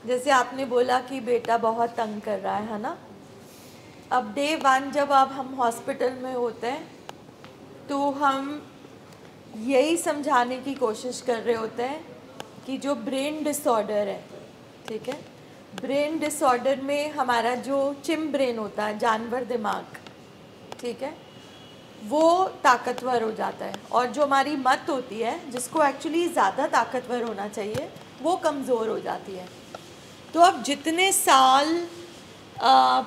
जैसे आपने बोला कि बेटा बहुत तंग कर रहा है ना। अब डे 1 जब अब हम हॉस्पिटल में होते हैं तो हम यही समझाने की कोशिश कर रहे होते हैं कि जो ब्रेन डिसऑर्डर है, ठीक है, ब्रेन डिसऑर्डर में हमारा जो चिम ब्रेन होता है, जानवर दिमाग, ठीक है, वो ताकतवर हो जाता है और जो हमारी मत होती है, जिसको एक्चुअली ज़्यादा ताकतवर होना चाहिए, वो कमज़ोर हो जाती है। तो अब जितने साल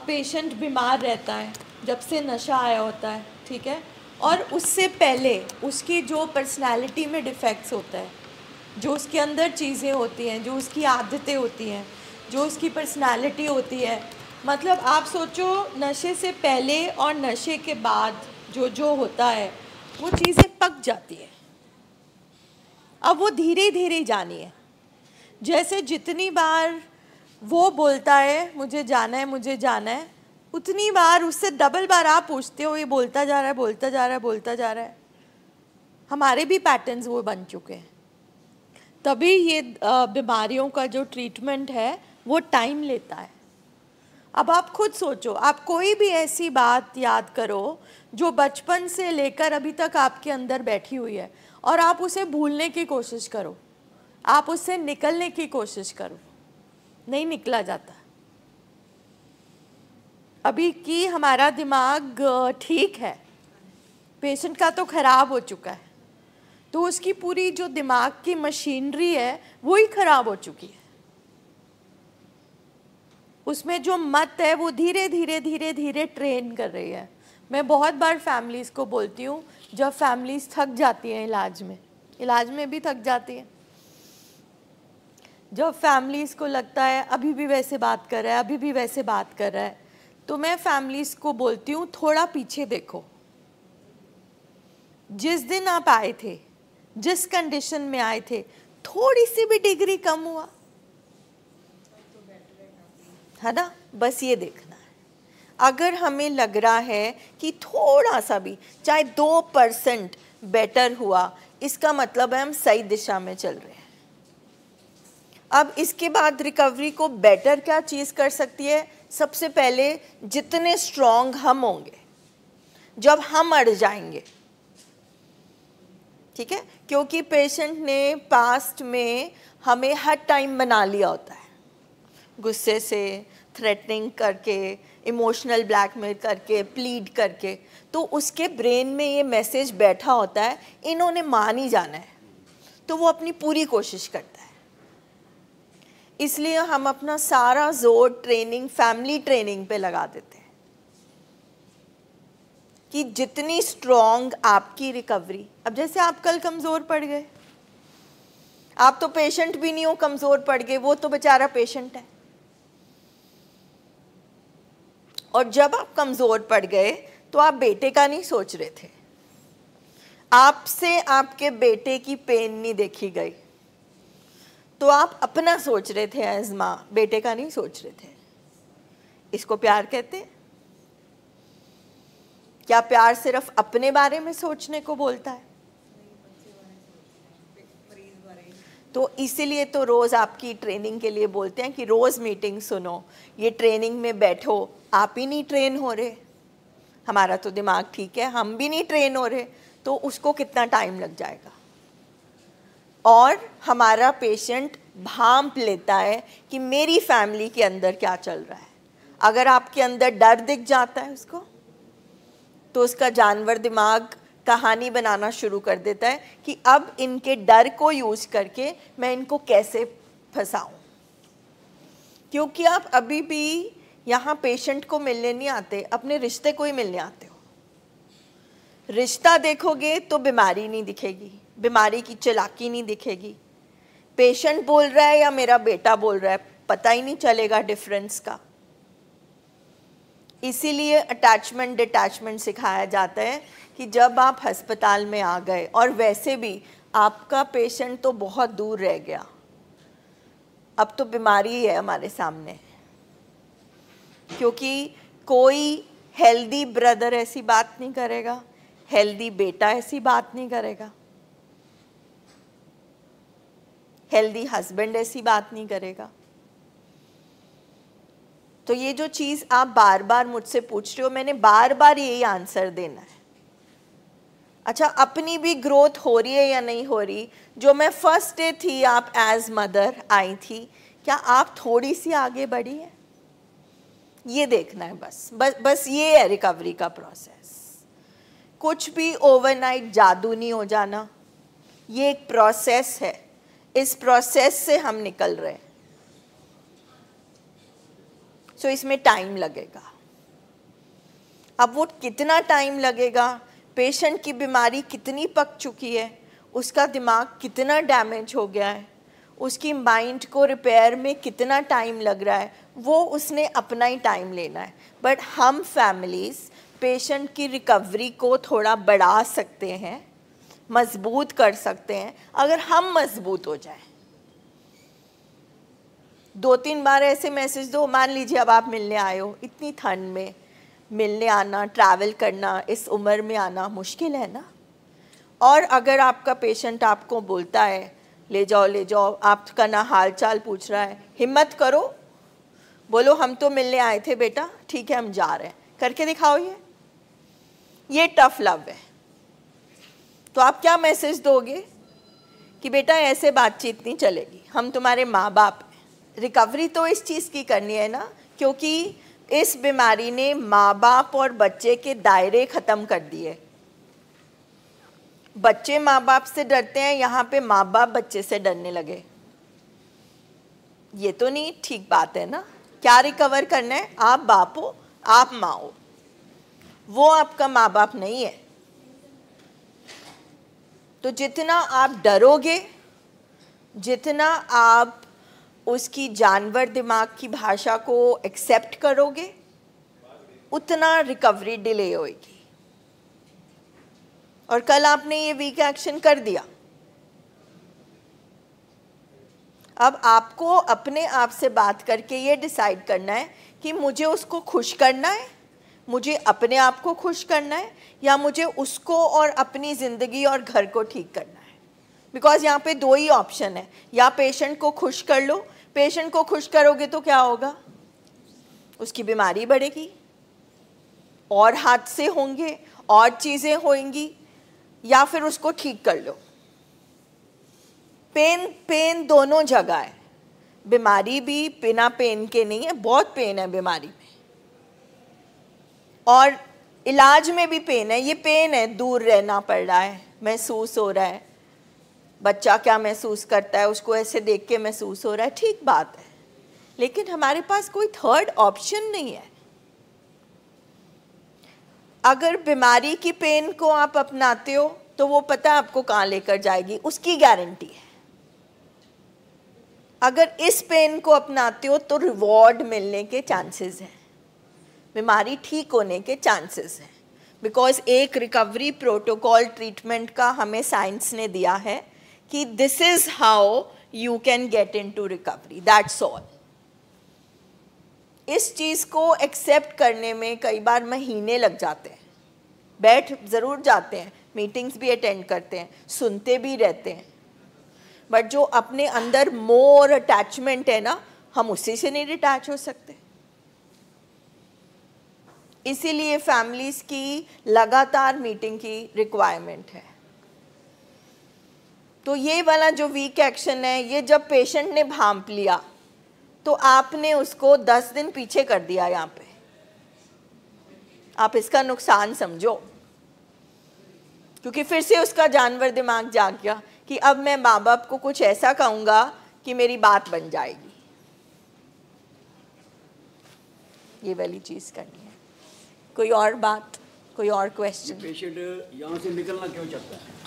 पेशेंट बीमार रहता है, जब से नशा आया होता है, ठीक है, और उससे पहले उसकी जो पर्सनालिटी में डिफेक्ट्स होता है, जो उसके अंदर चीज़ें होती हैं, जो उसकी आदतें होती हैं, जो उसकी पर्सनालिटी होती है, मतलब आप सोचो नशे से पहले और नशे के बाद जो जो होता है वो चीज़ें पक जाती हैं। अब वो धीरे धीरे जानी है। जैसे जितनी बार वो बोलता है मुझे जाना है, मुझे जाना है, उतनी बार उससे डबल बार आप पूछते हो, ये बोलता जा रहा है, बोलता जा रहा है, बोलता जा रहा है। हमारे भी पैटर्न्स वो बन चुके हैं। तभी ये बीमारियों का जो ट्रीटमेंट है वो टाइम लेता है। अब आप खुद सोचो, आप कोई भी ऐसी बात याद करो जो बचपन से लेकर अभी तक आपके अंदर बैठी हुई है और आप उसे भूलने की कोशिश करो, आप उससे निकलने की कोशिश करो, नहीं निकला जाता। अभी कि हमारा दिमाग ठीक है, पेशेंट का तो ख़राब हो चुका है, तो उसकी पूरी जो दिमाग की मशीनरी है वो ही ख़राब हो चुकी है। उसमें जो मत है वो धीरे धीरे धीरे धीरे ट्रेन कर रही है। मैं बहुत बार फैमिलीज़ को बोलती हूँ, जब फैमिलीज़ थक जाती हैं इलाज में भी थक जाती हैं, जब फैमिलीज़ को लगता है अभी भी वैसे बात कर रहा है, अभी भी वैसे बात कर रहा है, तो मैं फैमिलीज़ को बोलती हूँ थोड़ा पीछे देखो। जिस दिन आप आए थे, जिस कंडीशन में आए थे, थोड़ी सी भी डिग्री कम हुआ है ना, बस ये देखना है। अगर हमें लग रहा है कि थोड़ा सा भी, चाहे 2% बेटर हुआ, इसका मतलब है हम सही दिशा में चल रहे हैं। अब इसके बाद रिकवरी को बेटर क्या चीज़ कर सकती है? सबसे पहले जितने स्ट्रॉन्ग हम होंगे, जब हम अड़ जाएंगे, ठीक है, क्योंकि पेशेंट ने पास्ट में हमें हर टाइम बना लिया होता है, गुस्से से, थ्रेटनिंग करके, इमोशनल ब्लैकमेल करके, प्लीड करके, तो उसके ब्रेन में ये मैसेज बैठा होता है इन्होंने मान ही जाना है, तो वो अपनी पूरी कोशिश करता है। इसलिए हम अपना सारा जोर ट्रेनिंग, फैमिली ट्रेनिंग पे लगा देते हैं कि जितनी स्ट्रॉन्ग आपकी रिकवरी। अब जैसे आप कल कमज़ोर पड़ गए, आप तो पेशेंट भी नहीं हो, कमज़ोर पड़ गए, वो तो बेचारा पेशेंट है। और जब आप कमज़ोर पड़ गए तो आप बेटे का नहीं सोच रहे थे, आपसे आपके बेटे की पेन नहीं देखी गई, तो आप अपना सोच रहे थे एज माँ, बेटे का नहीं सोच रहे थे। इसको प्यार कहते हैं? क्या प्यार सिर्फ अपने बारे में सोचने को बोलता है? तो इसीलिए तो रोज़ आपकी ट्रेनिंग के लिए बोलते हैं कि रोज़ मीटिंग सुनो, ये ट्रेनिंग में बैठो। आप ही नहीं ट्रेन हो रहे, हमारा तो दिमाग ठीक है, हम भी नहीं ट्रेन हो रहे, तो उसको कितना टाइम लग जाएगा। और हमारा पेशेंट भांप लेता है कि मेरी फैमिली के अंदर क्या चल रहा है। अगर आपके अंदर डर दिख जाता है उसको, तो उसका जानवर दिमाग कहानी बनाना शुरू कर देता है कि अब इनके डर को यूज करके मैं इनको कैसे फंसाऊं। क्योंकि आप अभी भी यहाँ पेशेंट को मिलने नहीं आते, अपने रिश्ते को ही मिलने आते हो। रिश्ता देखोगे तो बीमारी नहीं दिखेगी, बीमारी की चालाकी नहीं दिखेगी, पेशेंट बोल रहा है या मेरा बेटा बोल रहा है पता ही नहीं चलेगा डिफरेंस का। इसीलिए अटैचमेंट डिटैचमेंट सिखाया जाता है कि जब आप अस्पताल में आ गए, और वैसे भी आपका पेशेंट तो बहुत दूर रह गया, अब तो बीमारी है हमारे सामने, क्योंकि कोई हेल्दी ब्रदर ऐसी बात नहीं करेगा, हेल्दी बेटा ऐसी बात नहीं करेगा, हेल्दी हस्बैंड ऐसी बात नहीं करेगा। तो ये जो चीज़ आप बार बार मुझसे पूछ रहे हो, मैंने बार बार यही आंसर देना है। अच्छा, अपनी भी ग्रोथ हो रही है या नहीं हो रही? जो मैं फर्स्ट डे थी, आप एज मदर आई थी, क्या आप थोड़ी सी आगे बढ़ी है? ये देखना है बस ये है रिकवरी का प्रोसेस। कुछ भी ओवरनाइट जादू नहीं हो जाना, ये एक प्रोसेस है, इस प्रोसेस से हम निकल रहे हैं। सो इसमें टाइम लगेगा। अब वो कितना टाइम लगेगा, पेशेंट की बीमारी कितनी पक चुकी है, उसका दिमाग कितना डैमेज हो गया है, उसकी माइंड को रिपेयर में कितना टाइम लग रहा है, वो उसने अपना ही टाइम लेना है। बट हम फैमिलीज़ पेशेंट की रिकवरी को थोड़ा बढ़ा सकते हैं, मजबूत कर सकते हैं, अगर हम मजबूत हो जाएं। 2-3 बार ऐसे मैसेज दो, मान लीजिए अब आप मिलने आए हो, इतनी ठंड में मिलने आना, ट्रैवल करना, इस उम्र में आना मुश्किल है ना। और अगर आपका पेशेंट आपको बोलता है ले जाओ, आपका ना हाल चाल पूछ रहा है, हिम्मत करो, बोलो हम तो मिलने आए थे बेटा, ठीक है हम जा रहे हैं, करके दिखाओ। ये टफ लव है। तो आप क्या मैसेज दोगे कि बेटा ऐसे बातचीत नहीं चलेगी, हम तुम्हारे माँ बाप हैं। रिकवरी तो इस चीज़ की करनी है ना, क्योंकि इस बीमारी ने माँ बाप और बच्चे के दायरे ख़त्म कर दिए। बच्चे माँ बाप से डरते हैं, यहाँ पे माँ बाप बच्चे से डरने लगे। ये तो नहीं ठीक बात है ना। क्या रिकवर करना है? आप बाप हो, आप माँ हो, वो आपका माँ बाप नहीं है। तो जितना आप डरोगे, जितना आप उसकी जानवर दिमाग की भाषा को एक्सेप्ट करोगे, उतना रिकवरी डिले होगी। और कल आपने ये वीक एक्शन कर दिया। अब आपको अपने आप से बात करके ये डिसाइड करना है कि मुझे उसको खुश करना है, मुझे अपने आप को खुश करना है, या मुझे उसको और अपनी ज़िंदगी और घर को ठीक करना है। बिकॉज यहाँ पे 2 ही ऑप्शन है, या पेशेंट को खुश कर लो। पेशेंट को खुश करोगे तो क्या होगा? उसकी बीमारी बढ़ेगी, और हादसे होंगे, और चीज़ें होंगी, या फिर उसको ठीक कर लो। पेन दोनों जगह है। बीमारी भी बिना पेन के नहीं है, बहुत पेन है बीमारी में, और इलाज में भी पेन है। ये पेन है, दूर रहना पड़ रहा है, महसूस हो रहा है। बच्चा क्या महसूस करता है, उसको ऐसे देख के महसूस हो रहा है, ठीक बात है, लेकिन हमारे पास कोई थर्ड ऑप्शन नहीं है। अगर बीमारी की पेन को आप अपनाते हो तो वो पता है आपको कहाँ लेकर जाएगी, उसकी गारंटी है। अगर इस पेन को अपनाते हो तो रिवॉर्ड मिलने के चांसेस हैं, बीमारी ठीक होने के चांसेस हैं। बिकॉज एक रिकवरी प्रोटोकॉल ट्रीटमेंट का हमें साइंस ने दिया है कि this is how you can get into recovery, that's all. इस चीज़ को एक्सेप्ट करने में कई बार महीने लग जाते हैं। बैठ ज़रूर जाते हैं, मीटिंग्स भी अटेंड करते हैं, सुनते भी रहते हैं, बट जो अपने अंदर मोर अटैचमेंट है ना, हम उसी से नहीं डिटैच हो सकते। इसीलिए फैमिलीज़ की लगातार मीटिंग की रिक्वायरमेंट है। तो ये वाला जो वीक एक्शन है, ये जब पेशेंट ने भांप लिया तो आपने उसको 10 दिन पीछे कर दिया। यहाँ पे आप इसका नुकसान समझो, क्योंकि फिर से उसका जानवर दिमाग जाग गया कि अब मैं माँ बाप को कुछ ऐसा कहूँगा कि मेरी बात बन जाएगी। ये वाली चीज़ करनी है। कोई और बात, कोई और क्वेश्चन? पेशेंट यहाँ से निकलना क्यों चाहता है?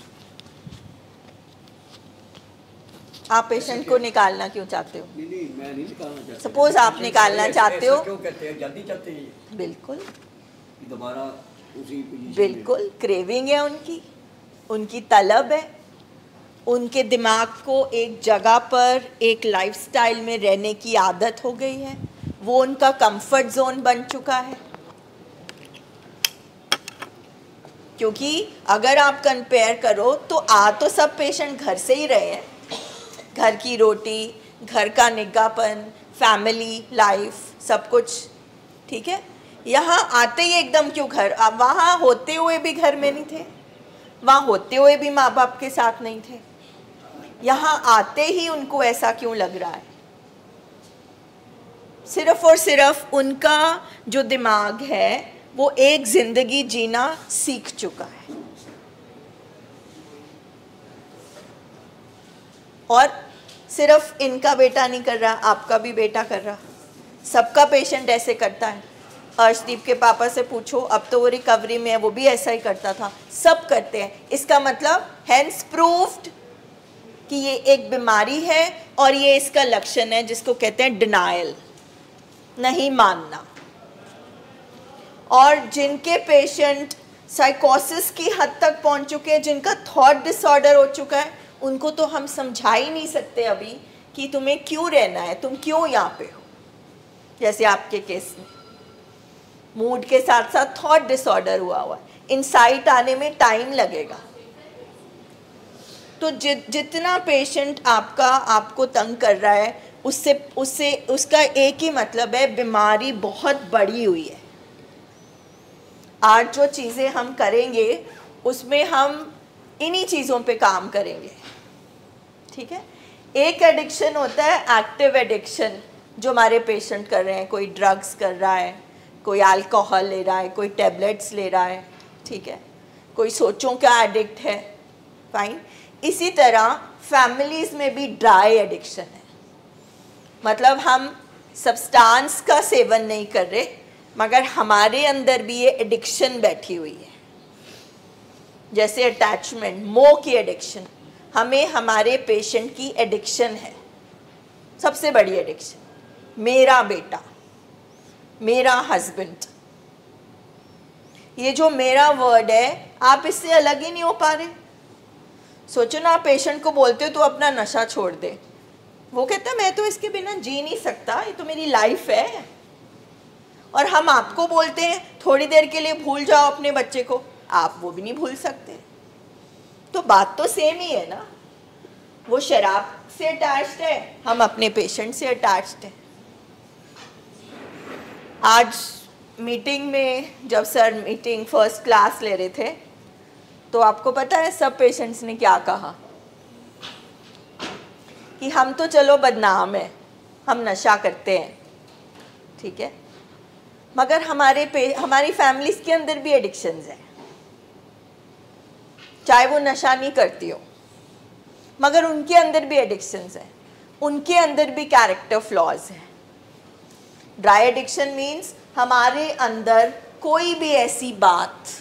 आप पेशेंट को निकालना क्यों चाहते हो? नहीं, मैं नहीं निकालना चाहता। सपोज आप निकालना चाहते हो, क्यों कहते हैं? जल्दी चाहते हैं बिल्कुल, दोबारा उसी पोजीशन बिल्कुल क्रेविंग है उनकी, उनकी तलब है, उनके दिमाग को एक जगह पर एक लाइफस्टाइल में रहने की आदत हो गई है, वो उनका कंफर्ट जोन बन चुका है। क्योंकि अगर आप कंपेयर करो तो तो सब पेशेंट घर से ही रहे हैं, घर की रोटी, घर का निगाहपन, फैमिली, लाइफ, सब कुछ, ठीक है। यहाँ आते ही एकदम क्यों घर, अब वहाँ होते हुए भी घर में नहीं थे, वहाँ होते हुए भी माँ बाप के साथ नहीं थे, यहाँ आते ही उनको ऐसा क्यों लग रहा है? सिर्फ और सिर्फ उनका जो दिमाग है वो एक जिंदगी जीना सीख चुका है, और सिर्फ इनका बेटा नहीं कर रहा, आपका भी बेटा कर रहा, सबका पेशेंट ऐसे करता है। अर्शदीप के पापा से पूछो, अब तो वो रिकवरी में है, वो भी ऐसा ही करता था, सब करते हैं। इसका मतलब हैंस प्रूव्ड कि ये एक बीमारी है और ये इसका लक्षण है जिसको कहते हैं डिनायल, नहीं मानना। और जिनके पेशेंट साइकोसिस की हद तक पहुंच चुके हैं, जिनका थॉट डिसऑर्डर हो चुका है, उनको तो हम समझा ही नहीं सकते अभी कि तुम्हें क्यों रहना है, तुम क्यों यहाँ पे हो। जैसे आपके केस में मूड के साथ साथ थॉट डिसऑर्डर हुआ है, इनसाइट आने में टाइम लगेगा। तो जितना पेशेंट आपको तंग कर रहा है, उससे उसका एक ही मतलब है, बीमारी बहुत बड़ी हुई है। आज जो चीज़ें हम करेंगे उसमें हम इन्हीं चीज़ों पे काम करेंगे, ठीक है। एक एडिक्शन होता है एक्टिव एडिक्शन, जो हमारे पेशेंट कर रहे हैं, कोई ड्रग्स कर रहा है, कोई अल्कोहल ले रहा है, कोई टैबलेट्स ले रहा है, ठीक है, कोई सोचों का एडिक्ट है, फाइन। इसी तरह फैमिलीज़ में भी ड्राई एडिक्शन है, मतलब हम सब्सटेंस का सेवन नहीं कर रहे मगर हमारे अंदर भी ये एडिक्शन बैठी हुई है। जैसे अटैचमेंट, मोह की एडिक्शन, हमें हमारे पेशेंट की एडिक्शन है, सबसे बड़ी एडिक्शन, मेरा बेटा, मेरा हस्बैंड। ये जो मेरा वर्ड है, आप इससे अलग ही नहीं हो पा रहे। सोचो ना, आप पेशेंट को बोलते हो तो अपना नशा छोड़ दे, वो कहता है मैं तो इसके बिना जी नहीं सकता, ये तो मेरी लाइफ है। और हम आपको बोलते हैं थोड़ी देर के लिए भूल जाओ अपने बच्चे को, आप वो भी नहीं भूल सकते। तो बात तो सेम ही है ना, वो शराब से अटैच्ड है, हम अपने पेशेंट से अटैच्ड हैं। आज मीटिंग में जब सर मीटिंग फर्स्ट क्लास ले रहे थे, तो आपको पता है सब पेशेंट्स ने क्या कहा कि हम तो चलो बदनाम हैं, हम नशा करते हैं, ठीक है, मगर हमारी फैमिलीज के अंदर भी एडिक्शंस हैं, चाहे वो नशा नहीं करती हो, मगर उनके अंदर भी एडिक्शंस हैं, उनके अंदर भी कैरेक्टर फ्लॉज हैं। ड्राई एडिक्शन मीन्स हमारे अंदर कोई भी ऐसी बात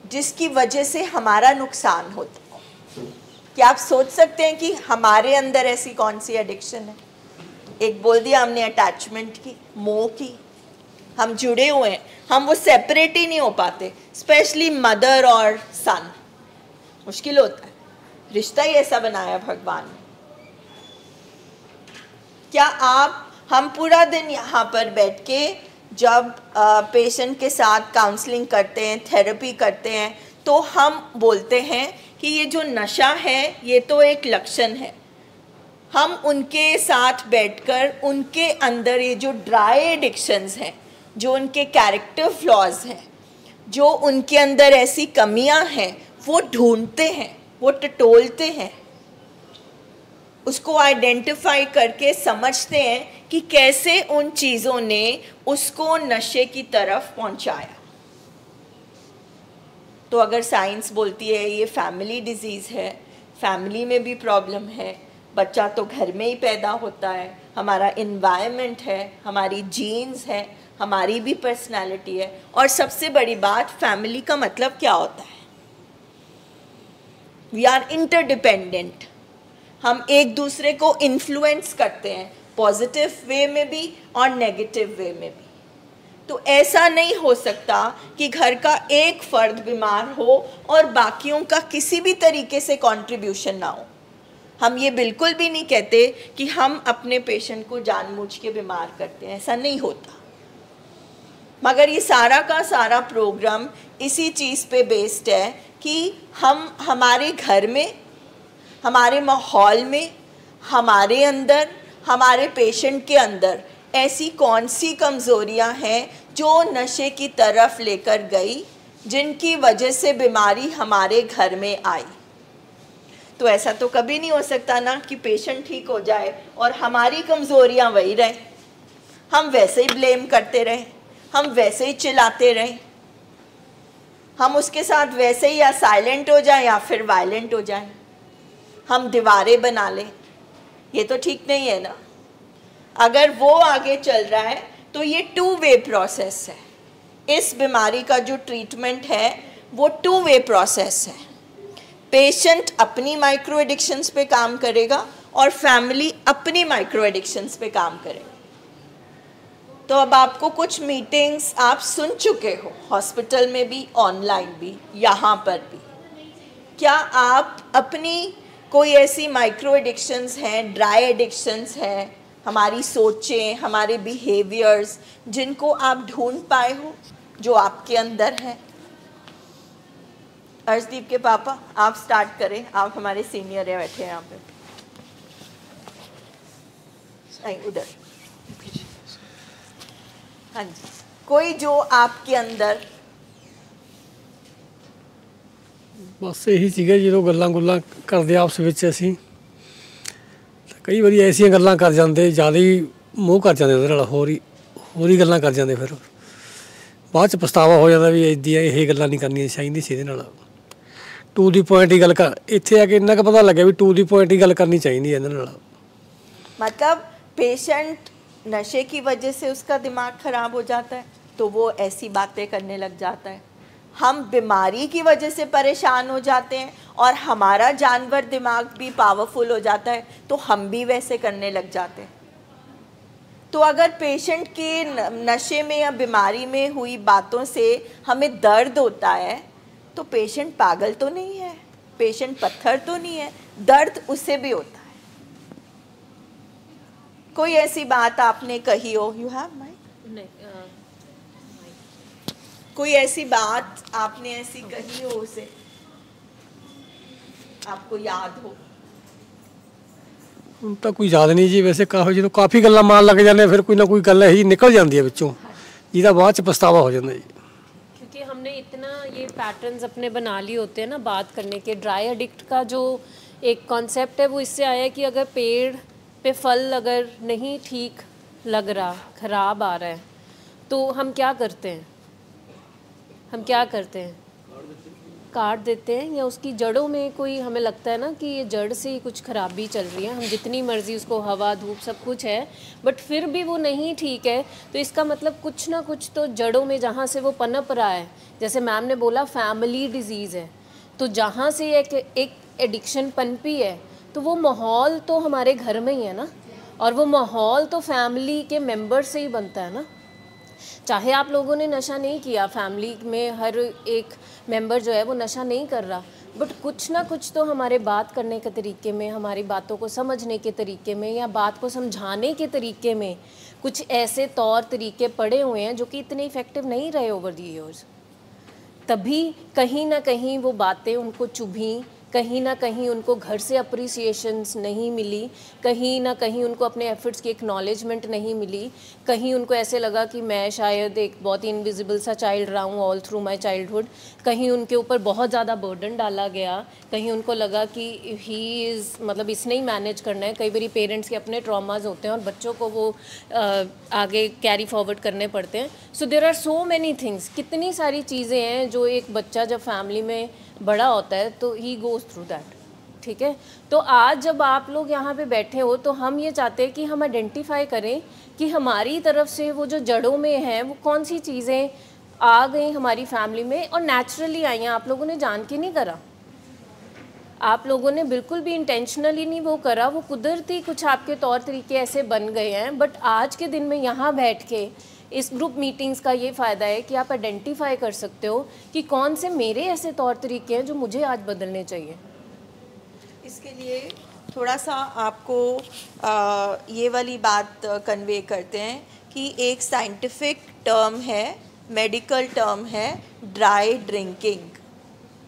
जिसकी वजह से हमारा नुकसान होता है। क्या आप सोच सकते हैं कि हमारे अंदर ऐसी कौन सी एडिक्शन है? एक बोल दिया हमने अटैचमेंट की, मोह की, हम जुड़े हुए हैं, हम वो सेपरेट ही नहीं हो पाते। स्पेशली मदर और सन, मुश्किल होता है, रिश्ता ही ऐसा बनाया भगवान ने। क्या हम पूरा दिन यहाँ पर बैठ के जब पेशेंट के साथ काउंसलिंग करते हैं, थेरेपी करते हैं, तो हम बोलते हैं कि ये जो नशा है ये तो एक लक्षण है। हम उनके साथ बैठकर उनके अंदर ये जो ड्राई एडिक्शंस हैं, जो उनके कैरेक्टर फ्लॉज हैं, जो उनके अंदर ऐसी कमियां हैं, वो ढूंढते हैं, वो टटोलते हैं, उसको आइडेंटिफाई करके समझते हैं कि कैसे उन चीज़ों ने उसको नशे की तरफ पहुंचाया। तो अगर साइंस बोलती है ये फैमिली डिजीज़ है, फैमिली में भी प्रॉब्लम है, बच्चा तो घर में ही पैदा होता है, हमारा इन्वायरमेंट है, हमारी जीन्स है, हमारी भी पर्सनालिटी है, और सबसे बड़ी बात फैमिली का मतलब क्या होता है? वी आर इंटरडिपेंडेंट, हम एक दूसरे को इन्फ्लुएंस करते हैं, पॉजिटिव वे में भी और नेगेटिव वे में भी। तो ऐसा नहीं हो सकता कि घर का एक फर्द बीमार हो और बाकियों का किसी भी तरीके से कंट्रीब्यूशन ना हो। हम ये बिल्कुल भी नहीं कहते कि हम अपने पेशेंट को जानबूझ के बीमार करते हैं, ऐसा नहीं होता। मगर ये सारा का सारा प्रोग्राम इसी चीज़ पे बेस्ड है कि हम हमारे घर में, हमारे माहौल में, हमारे अंदर, हमारे पेशेंट के अंदर ऐसी कौन सी कमज़ोरियां हैं जो नशे की तरफ लेकर गई, जिनकी वजह से बीमारी हमारे घर में आई। तो ऐसा तो कभी नहीं हो सकता ना कि पेशेंट ठीक हो जाए और हमारी कमज़ोरियां वही रहें, हम वैसे ही ब्लेम करते रहें, हम वैसे ही चिल्लाते रहें, हम उसके साथ वैसे ही या साइलेंट हो जाएं या फिर वायलेंट हो जाएं, हम दीवारें बना लें। ये तो ठीक नहीं है ना। अगर वो आगे चल रहा है तो ये 2 वे प्रोसेस है। इस बीमारी का जो ट्रीटमेंट है वो 2 वे प्रोसेस है। पेशेंट अपनी माइक्रो एडिक्शंस पे काम करेगा और फैमिली अपनी माइक्रो एडिक्शंस पे काम करेगा। तो अब आपको कुछ मीटिंग्स आप सुन चुके हो, हॉस्पिटल में भी, ऑनलाइन भी, यहाँ पर भी। क्या आप अपनी कोई ऐसी माइक्रो एडिक्शंस हैं, ड्राई एडिक्शंस हैं, हमारी सोचें, हमारे बिहेवियर्स, जिनको आप ढूंढ पाए हो, जो आपके अंदर है? अर्शदीप के पापा, आप स्टार्ट करें, आप हमारे सीनियर है, बैठे हैं यहाँ पे। नहीं, उधर। हाँ जी, कोई जो आपके अंदर। बस यही ਸੀਗਾ ਜਦੋਂ ਗੱਲਾਂ ਕਰਦੇ ਆਪਸ ਵਿੱਚ ਅਸੀਂ ਕਈ ਵਾਰੀ ਐਸੀਆਂ ਗੱਲਾਂ ਕਰ ਜਾਂਦੇ, ਜ਼ਿਆਦਾ ਹੀ ਮੋਹ ਕਰ ਜਾਂਦੇ ਉਹਦੇ ਨਾਲ, ਹੋਰ ਹੀ ਗੱਲਾਂ ਕਰ ਜਾਂਦੇ, ਫਿਰ ਬਾਅਦ 'ਚ ਪਛਤਾਵਾ ਹੋ ਜਾਂਦਾ ਵੀ ਇੱਦਾਂ ਇਹ ਗੱਲਾਂ ਨਹੀਂ ਕਰਨੀਆਂ ਚਾਹੀਦੀਆਂ ਸੀ ਇਹਦੇ ਨਾਲ। ਟੂ ਦੀ ਪੁਆਇੰਟ ਹੀ ਗੱਲ ਕਰ, ਇੱਥੇ ਆ ਕੇ ਇੰਨਾ ਕੁ ਪਤਾ ਲੱਗਿਆ ਵੀ ਟੂ ਦੀ ਪੁਆਇੰਟ ਹੀ ਗੱਲ ਕਰਨੀ ਚਾਹੀਦੀ ਹੈ ਇਹਨਾਂ ਨਾਲ। मतलब पेशेंट नशे की वजह से उसका दिमाग ख़राब हो जाता है तो वो ऐसी बातें करने लग जाता है। हम बीमारी की वजह से परेशान हो जाते हैं और हमारा जानवर दिमाग भी पावरफुल हो जाता है तो हम भी वैसे करने लग जाते हैं। तो अगर पेशेंट के नशे में या बीमारी में हुई बातों से हमें दर्द होता है तो पेशेंट पागल तो नहीं है, पेशेंट पत्थर तो नहीं है, दर्द उससे भी होता है। कोई ऐसी बात आपने कही हो, यू हैव माइक? नहीं, कोई ऐसी बात आपने ऐसी कही हो उसे, आपको याद हो? ਹੁਣ ਤਾਂ ਕੋਈ ਯਾਦ ਨਹੀਂ ਜੀ, ਵੈਸੇ ਜਦੋਂ ਕਾਫੀ ਗੱਲਾਂ ਮਾਰਨ ਲੱਗ ਜਾਂਦੇ ਫਿਰ ਕੋਈ ਨਾ ਕੋਈ ਗੱਲ ਇਹੀ ਨਿਕਲ ਜਾਂਦੀ ਹੈ ਵਿੱਚੋਂ, ਜਿਹਦਾ ਬਾਅਦ 'ਚ ਪਛਤਾਵਾ ਹੋ ਜਾਂਦਾ ਜੀ। क्योंकि हमने इतना ये पैटर्न्स अपने बना लिए होते हैं ना बात करने के। ड्राई एडिक्ट का जो एक कॉन्सेप्ट है वो इससे आया है कि अगर पेड़ पे फल अगर नहीं ठीक लग रहा, ख़राब आ रहा है, तो हम क्या करते हैं? हम क्या करते हैं? काट देते हैं, या उसकी जड़ों में कोई हमें लगता है ना कि ये जड़ से ही कुछ खराबी चल रही है। हम जितनी मर्ज़ी उसको हवा धूप सब कुछ है बट फिर भी वो नहीं ठीक है, तो इसका मतलब कुछ ना कुछ तो जड़ों में जहाँ से वो पनप रहा है, जैसे मैम ने बोला फैमिली डिजीज़ है, तो जहाँ से एक एडिक्शन पनपी है तो वो माहौल तो हमारे घर में ही है ना, और वो माहौल तो फैमिली के मेंबर से ही बनता है ना। चाहे आप लोगों ने नशा नहीं किया, फैमिली में हर एक मेंबर जो है वो नशा नहीं कर रहा, बट कुछ ना कुछ तो हमारे बात करने के तरीके में, हमारी बातों को समझने के तरीके में, या बात को समझाने के तरीके में कुछ ऐसे तौर तरीके पड़े हुए हैं जो कि इतने इफ़ेक्टिव नहीं रहे ओवर द ईयर्स। तभी कहीं ना कहीं वो बातें उनको चुभी, कहीं ना कहीं उनको घर से अप्रिसिएशंस नहीं मिली, कहीं ना कहीं उनको अपने एफर्ट्स की एक्नॉलेजमेंट नहीं मिली, कहीं उनको ऐसे लगा कि मैं शायद एक बहुत ही इनविजिबल सा चाइल्ड रहा हूँ ऑल थ्रू माय चाइल्डहुड, कहीं उनके ऊपर बहुत ज़्यादा बर्डन डाला गया, कहीं उनको लगा कि ही इज़ मतलब इसने ही मैनेज करना है। कई बार पेरेंट्स के अपने ट्रॉमाज होते हैं और बच्चों को वो आगे कैरी फॉरवर्ड करने पड़ते हैं। So there are so many things, कितनी सारी चीज़ें हैं जो एक बच्चा जब फैमिली में बड़ा होता है तो ही गोज़ थ्रू दैट। ठीक है, तो आज जब आप लोग यहाँ पे बैठे हो तो हम ये चाहते हैं कि हम आइडेंटिफाई करें कि हमारी तरफ से वो जो जड़ों में है वो कौन सी चीज़ें आ गई हमारी फैमिली में और नेचुरली आई हैं। आप लोगों ने जान के नहीं करा, आप लोगों ने बिल्कुल भी इंटेंशनली नहीं वो करा, वो कुदरती कुछ आपके तौर तरीके ऐसे बन गए हैं। बट आज के दिन में यहाँ बैठ के इस ग्रुप मीटिंग्स का ये फ़ायदा है कि आप आइडेंटिफाई कर सकते हो कि कौन से मेरे ऐसे तौर तरीके हैं जो मुझे आज बदलने चाहिए। इसके लिए थोड़ा सा आपको ये वाली बात कन्वे करते हैं कि एक साइंटिफिक टर्म है, मेडिकल टर्म है, ड्राई ड्रिंकिंग।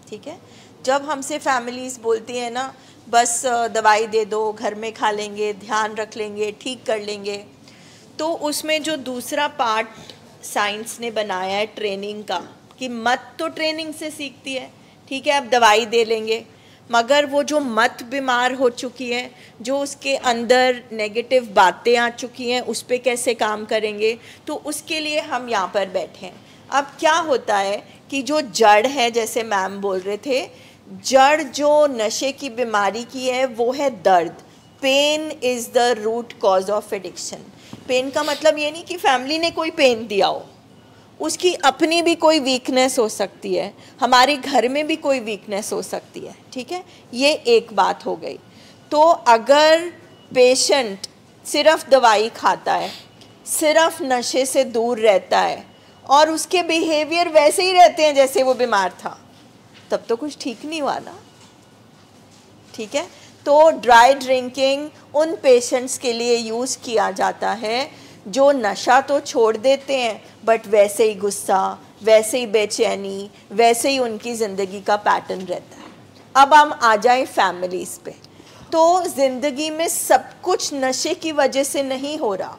ठीक है, जब हमसे फैमिलीज़ बोलती हैं ना बस दवाई दे दो, घर में खा लेंगे, ध्यान रख लेंगे, ठीक कर लेंगे। तो उसमें जो दूसरा पार्ट साइंस ने बनाया है ट्रेनिंग का, कि मत तो ट्रेनिंग से सीखती है, ठीक है अब दवाई दे लेंगे, मगर वो जो मत बीमार हो चुकी है, जो उसके अंदर नेगेटिव बातें आ चुकी हैं, उस पर कैसे काम करेंगे। तो उसके लिए हम यहाँ पर बैठे हैं। अब क्या होता है कि जो जड़ है, जैसे मैम बोल रहे थे, जड़ जो नशे की बीमारी की है वो है दर्द। Pain is the root cause of addiction. Pain का मतलब ये नहीं कि फैमिली ने कोई पेन दिया हो, उसकी अपनी भी कोई वीकनेस हो सकती है, हमारे घर में भी कोई वीकनेस हो सकती है, ठीक है। ये एक बात हो गई। तो अगर पेशेंट सिर्फ दवाई खाता है, सिर्फ नशे से दूर रहता है और उसके बिहेवियर वैसे ही रहते हैं जैसे वो बीमार था, तब तो कुछ ठीक नहीं हुआ ना, ठीक है। तो ड्राई ड्रिंकिंग उन पेशेंट्स के लिए यूज़ किया जाता है जो नशा तो छोड़ देते हैं बट वैसे ही गुस्सा, वैसे ही बेचैनी, वैसे ही उनकी ज़िंदगी का पैटर्न रहता है। अब हम आ जाएं फैमिलीज़ पे। तो ज़िंदगी में सब कुछ नशे की वजह से नहीं हो रहा,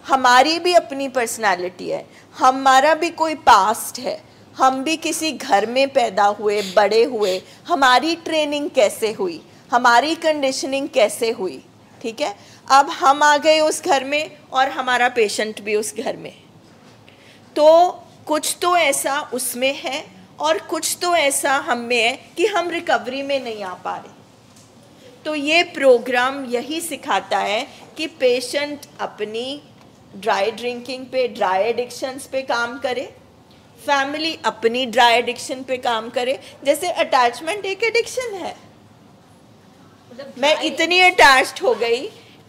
हमारी भी अपनी पर्सनालिटी है, हमारा भी कोई पास्ट है, हम भी किसी घर में पैदा हुए, बड़े हुए, हमारी ट्रेनिंग कैसे हुई, हमारी कंडीशनिंग कैसे हुई, ठीक है। अब हम आ गए उस घर में और हमारा पेशेंट भी उस घर में, तो कुछ तो ऐसा उसमें है और कुछ तो ऐसा हम में है कि हम रिकवरी में नहीं आ पा रहे। तो ये प्रोग्राम यही सिखाता है कि पेशेंट अपनी ड्राई ड्रिंकिंग पे, ड्राई एडिक्शंस पे काम करे, फैमिली अपनी ड्राई एडिक्शन पे काम करे। जैसे अटैचमेंट एक एडिक्शन है, मैं इतनी अटैच्ड हो गई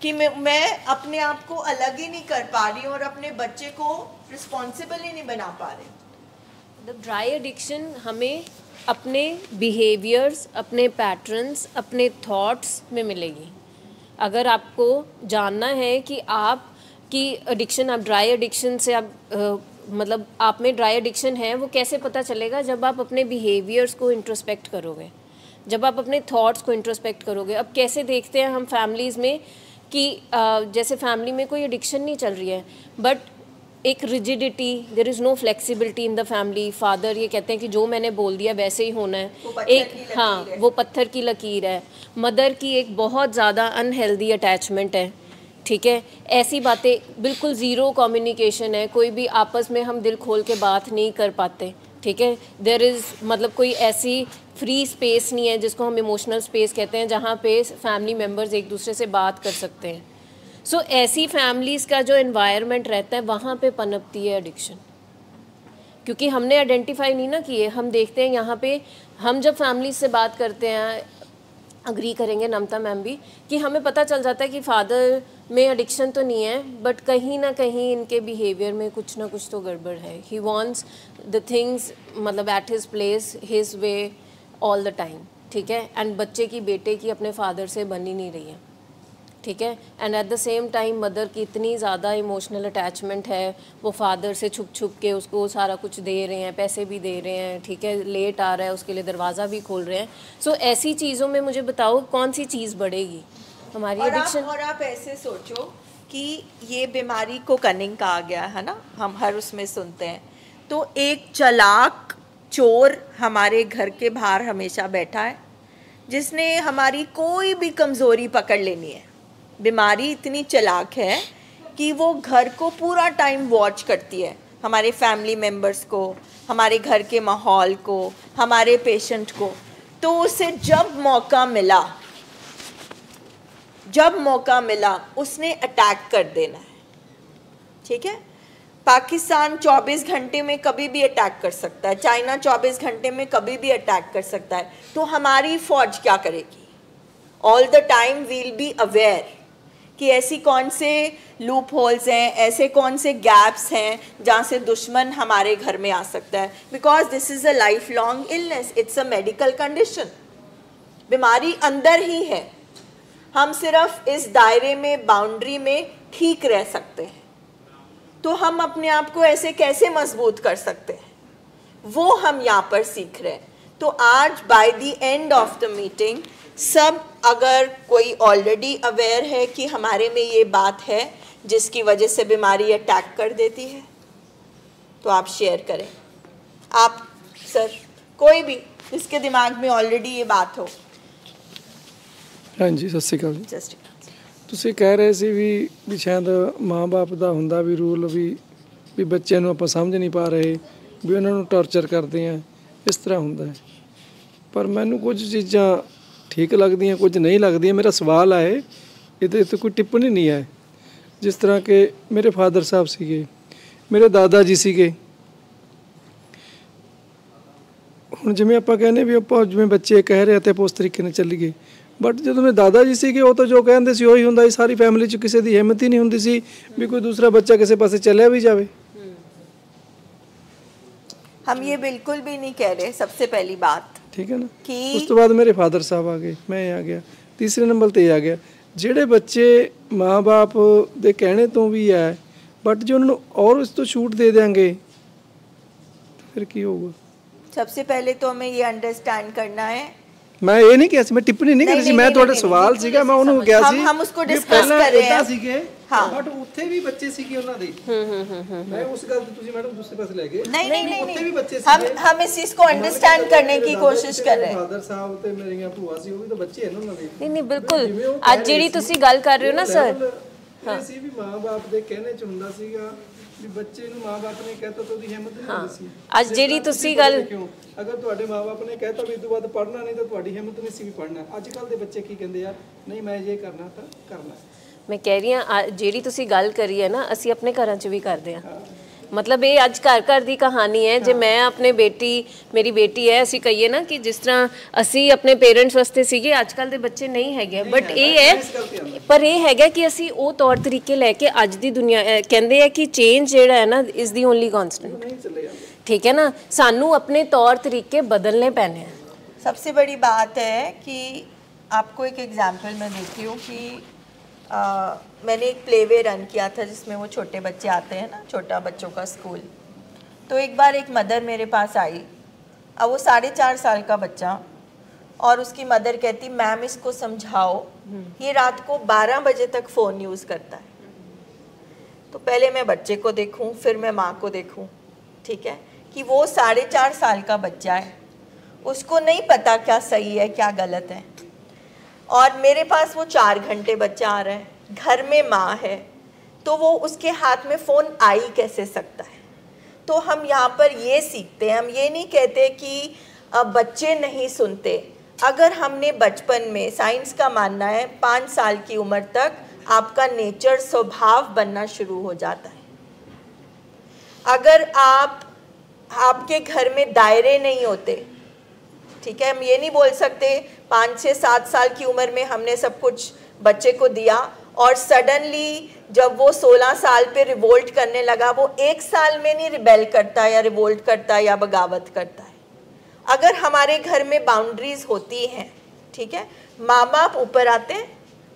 कि मैं अपने आप को अलग ही नहीं कर पा रही हूँ और अपने बच्चे को रिस्पॉन्सिबल ही नहीं बना पा रही। मतलब ड्राई एडिक्शन हमें अपने बिहेवियर्स, अपने पैटर्न्स, अपने थॉट्स में मिलेगी। अगर आपको जानना है कि आप की एडिक्शन, आप ड्राई एडिक्शन से आप मतलब आप में ड्राई एडिक्शन है, वो कैसे पता चलेगा? जब आप अपने बिहेवियर्स को इंट्रोस्पेक्ट करोगे, जब आप अपने थॉट्स को इंट्रोस्पेक्ट करोगे। अब कैसे देखते हैं हम फैमिलीज़ में कि जैसे फैमिली में कोई एडिक्शन नहीं चल रही है बट एक rigidity, there is no flexibility in the family. Father ये कहते हैं कि जो मैंने बोल दिया वैसे ही होना है। एक हाँ, वो पत्थर की लकीर है। मदर की एक बहुत ज़्यादा अनहेल्दी अटैचमेंट है, ठीक है। ऐसी बातें, बिल्कुल ज़ीरो कम्युनिकेशन है, कोई भी आपस में हम दिल खोल के बात नहीं कर पाते, ठीक है। देयर इज़ मतलब कोई ऐसी फ्री स्पेस नहीं है जिसको हम इमोशनल स्पेस कहते हैं, जहाँ पे फैमिली मेम्बर्स एक दूसरे से बात कर सकते हैं। सो ऐसी फैमिलीज़ का जो एनवायरनमेंट रहता है वहाँ पे पनपती है एडिक्शन, क्योंकि हमने आइडेंटिफाई नहीं ना किए। हम देखते हैं यहाँ पे, हम जब फैमिलीज से बात करते हैं, अग्री करेंगे नमता मैम भी, कि हमें पता चल जाता है कि फादर में एडिक्शन तो नहीं है बट कहीं ना कहीं इनके बिहेवियर में कुछ ना कुछ तो गड़बड़ है। ही वॉन्ट्स द थिंग्स मतलब at his place, his way all the time, ठीक है। एंड बच्चे की, बेटे की अपने फादर से बन ही नहीं रही है, ठीक है। And at the same time mother की इतनी ज़्यादा इमोशनल अटैचमेंट है, वो फादर से छुप छुप के उसको सारा कुछ दे रहे हैं, पैसे भी दे रहे हैं, ठीक है, लेट आ रहा है उसके लिए दरवाज़ा भी खोल रहे हैं। सो ऐसी चीज़ों में मुझे बताओ कौन सी चीज़ बढ़ेगी हमारी एडिक्शन। और आप ऐसे सोचो कि ये बीमारी को कनिंग कहा गया है ना, हम हर उसमें सुनते हैं। तो एक चालाक चोर हमारे घर के बाहर हमेशा बैठा है, जिसने हमारी कोई भी कमज़ोरी पकड़ लेनी है। बीमारी इतनी चालाक है कि वो घर को पूरा टाइम वॉच करती है, हमारे फैमिली मेम्बर्स को, हमारे घर के माहौल को, हमारे पेशेंट को। तो उसे जब मौका मिला उसने अटैक कर देना है, ठीक है। पाकिस्तान 24 घंटे में कभी भी अटैक कर सकता है, चाइना 24 घंटे में कभी भी अटैक कर सकता है। तो हमारी फौज क्या करेगी? All the time we'll be aware कि ऐसी कौन से लूप होल्स हैं, ऐसे कौन से गैप्स हैं जहाँ से दुश्मन हमारे घर में आ सकता है। Because this is a life long illness, it's a medical condition. बीमारी अंदर ही है, हम सिर्फ इस दायरे में, बाउंड्री में ठीक रह सकते हैं। तो हम अपने आप को ऐसे कैसे मजबूत कर सकते हैं, वो हम यहाँ पर सीख रहे हैं। तो आज by the end of the meeting सब अगर कोई ऑलरेडी अवेयर है कि हमारे में ये बात है जिसकी वजह से बीमारी अटैक कर देती है, तो आप शेयर करें। आप सर, कोई भी जिसके दिमाग में ऑलरेडी ये बात हो। हाँ जी, सत श्री अकाल जी। जस्ट ਤੁਸੀਂ ਕਹਿ ਰਹੇ ਸੀ ਵੀ ਸ਼ਾਇਦ ਮਾਂ-ਬਾਪ ਦਾ ਹੁੰਦਾ ਵੀ ਰੂਲ ਵੀ ਬੱਚਿਆਂ ਨੂੰ ਆਪਾਂ ਸਮਝ ਨਹੀਂ ਪਾ ਰਹੇ, ਵੀ ਉਹਨਾਂ ਨੂੰ ਟੌਰਚਰ ਕਰਦੇ ਆ, ਇਸ ਤਰ੍ਹਾਂ ਹੁੰਦਾ ਹੈ। ਪਰ ਮੈਨੂੰ ਕੁਝ ਚੀਜ਼ਾਂ ਠੀਕ ਲੱਗਦੀਆਂ, ਕੁਝ ਨਹੀਂ ਲੱਗਦੀਆਂ। ਮੇਰਾ ਸਵਾਲ ਹੈ, ਇਹਦੇ ਉੱਤੇ ਕੋਈ ਟਿੱਪਣੀ ਨਹੀਂ ਹੈ। ਜਿਸ ਤਰ੍ਹਾਂ ਕਿ ਮੇਰੇ ਫਾਦਰ ਸਾਹਿਬ ਸੀਗੇ, ਮੇਰੇ ਦਾਦਾ ਜੀ ਸੀਗੇ। ਹੁਣ ਜਿਵੇਂ ਆਪਾਂ ਕਹਿੰਦੇ ਵੀ ਆਪਾਂ ਜਿਵੇਂ ਬੱਚੇ ਕਹਿ ਰਹੇ ਤੇ ਆਪਾਂ ਉਸ ਤਰੀਕੇ ਨਾਲ ਚੱਲੀਏ, ਬਟ ਜਦੋਂ ਮੇਰੇ ਦਾਦਾ ਜੀ ਸੀਗੇ ਉਹ ਤਾਂ ਜੋ ਕਹਿੰਦੇ ਸੀ ਉਹੀ ਹੁੰਦਾ ਸੀ। ਸਾਰੀ ਫੈਮਿਲੀ 'ਚ ਕਿਸੇ ਦੀ ਹਿੰਮਤ ਹੀ ਨਹੀਂ ਹੁੰਦੀ ਸੀ ਵੀ ਕੋਈ दूसरा बच्चा किसी पासे चलिया भी जाए। हम ये बिल्कुल भी नहीं कह रहे, सबसे पहली बात ठीक है ना। कि उस तो बाद मेरे फादर साहब आ गए, मैं आ गया, तीसरे नंबर ते आ गया। ਜਿਹੜੇ ਬੱਚੇ ਮਾਂ-ਬਾਪ ਦੇ ਕਹਿਣੇ ਤੋਂ ਵੀ ਹੈ ਬਟ ਜੇ ਉਹਨਾਂ ਨੂੰ और उस तो छूट दे देंगे फिर ਕੀ ਹੋਊਗਾ। सबसे पहले तो हमें ये अंडरस्टैंड करना है। मैं ये नहीं किया, मैं टिप्पणी नहीं करी, मैं ਤੁਹਾਡਾ ਸਵਾਲ ਸੀਗਾ, ਮੈਂ ਉਹਨੂੰ ਕਿਹਾ ਸੀ हम उसको डिस्कस कर रहे हैं। ਸੀਗੇ ਬਟ ਉੱਥੇ ਵੀ ਬੱਚੇ ਸੀਗੇ ਉਹਨਾਂ ਦੇ। ਮੈਂ ਉਸ ਗੱਲ ਤੇ ਤੁਸੀਂ ਮੈਡਮ ਦੂਸਰੇ ਪਾਸੇ ਲੈ ਗਏ। नहीं ਉੱਥੇ ਵੀ ਬੱਚੇ ਸੀਗੇ। हम इस चीज को अंडरस्टैंड करने की कोशिश कर रहे हैं। ਫਾਦਰ ਸਾਹਿਬ ਤੇ ਮੇਰੀਆਂ ਭੂਆ ਸੀ, ਉਹ ਵੀ ਤਾਂ ਬੱਚੇ ਹਨ ਉਹਨਾਂ ਦੇ। ਨਹੀਂ ਬਿਲਕੁਲ ਅੱਜ ਜਿਹੜੀ ਤੁਸੀਂ ਗੱਲ ਕਰ ਰਹੇ ਹੋ ਨਾ ਸਰ, ਹਾਂ ਸੀ ਵੀ ਮਾਂ-ਬਾਪ ਦੇ ਕਹਿਣੇ ਚ ਹੁੰਦਾ ਸੀਗਾ ਵੀ ਬੱਚੇ ਨੂੰ ਮਾਂ-ਬਾਪ ਨੇ ਕਹਿਤਾ ਤਾਂ ਉਹਦੀ ਹਿੰਮਤ ਨਹੀਂ ਹੁੰਦੀ ਸੀ। ਅੱਜ ਜਿਹੜੀ ਤੁਸੀਂ ਗੱਲ, ਅਗਰ ਤੁਹਾਡੇ ਮਾਂ-ਬਾਪ ਨੇ ਕਹਿਤਾ ਵੀ ਇਸ ਤੋਂ ਬਾਅਦ ਪੜ੍ਹਨਾ ਨਹੀਂ ਤਾਂ ਤੁਹਾਡੀ ਹਿੰਮਤ ਨਹੀਂ ਸੀ ਵੀ ਪੜ੍ਹਨਾ। ਅੱਜ ਕੱਲ ਦੇ ਬੱਚੇ ਕੀ ਕਹਿੰਦੇ ਯਾਰ, ਨਹੀਂ ਮੈਂ ਇਹ ਕਰਨਾ ਤਾਂ ਕਰਨਾ। ਮੈਂ ਕਹਿ ਰਹੀ ਹਾਂ ਜਿਹੜੀ ਤੁਸੀਂ ਗੱਲ ਕਰੀ ਹੈ ਨਾ, ਅਸੀਂ ਆਪਣੇ ਘਰਾਂ 'ਚ ਵੀ ਕਰਦੇ ਹਾਂ। ਮਤਲਬ ਇਹ ਅੱਜ ਘਰ ਘਰ ਦੀ ਕਹਾਣੀ ਹੈ। ਜੇ ਮੈਂ ਆਪਣੇ ਮੇਰੀ ਬੇਟੀ ਹੈ, ਅਸੀਂ ਕਹੀਏ ਨਾ ਕਿ ਜਿਸ ਤਰ੍ਹਾਂ ਅਸੀਂ ਆਪਣੇ ਪੇਰੈਂਟਸ ਵਾਸਤੇ ਸੀਗੇ, ਅੱਜ ਕੱਲ੍ਹ ਦੇ ਬੱਚੇ ਨਹੀਂ ਹੈਗੇ। ਬਟ ਇਹ ਹੈ, ਪਰ ਇਹ ਹੈਗਾ ਕਿ ਅਸੀਂ ਉਹ ਤੌਰ ਤਰੀਕੇ ਲੈ ਕੇ ਅੱਜ ਦੀ ਦੁਨੀਆ ਕਹਿੰਦੇ ਆ ਕਿ ਚੇਂਜ ਜਿਹੜਾ ਹੈ ਨਾ ਇਜ਼ ਦੀ ਓਨਲੀ ਕॉन्स्टेंट। ठीक है ना, सानू अपने तौर तरीके बदलने पैने हैं। सबसे बड़ी बात है कि आपको एक एग्जांपल मैं देती हूँ कि मैंने एक प्लेवे रन किया था जिसमें वो छोटे बच्चे आते हैं ना, छोटा बच्चों का स्कूल। तो एक बार एक मदर मेरे पास आई, अब वो 4.5 साल का बच्चा, और उसकी मदर कहती मैम इसको समझाओ, ये रात को 12 बजे तक फ़ोन यूज़ करता है। तो पहले मैं बच्चे को देखूँ, फिर मैं माँ को देखूँ। ठीक है कि वो 4.5 साल का बच्चा है, उसको नहीं पता क्या सही है क्या गलत है, और मेरे पास वो 4 घंटे बच्चा आ रहा है, घर में माँ है, तो वो उसके हाथ में फ़ोन आ ही कैसे सकता है। तो हम यहाँ पर ये सीखते हैं, हम ये नहीं कहते कि बच्चे नहीं सुनते। अगर हमने बचपन में, साइंस का मानना है 5 साल की उम्र तक आपका नेचर स्वभाव बनना शुरू हो जाता है। अगर आपके घर में दायरे नहीं होते, ठीक है, हम ये नहीं बोल सकते 5 से 7 साल की उम्र में हमने सब कुछ बच्चे को दिया और सडनली जब वो 16 साल पे रिवोल्ट करने लगा, वो 1 साल में नहीं रिबेल करता या रिवोल्ट करता या बगावत करता है। अगर हमारे घर में बाउंड्रीज होती हैं, ठीक है, माँ बाप ऊपर आते हैं,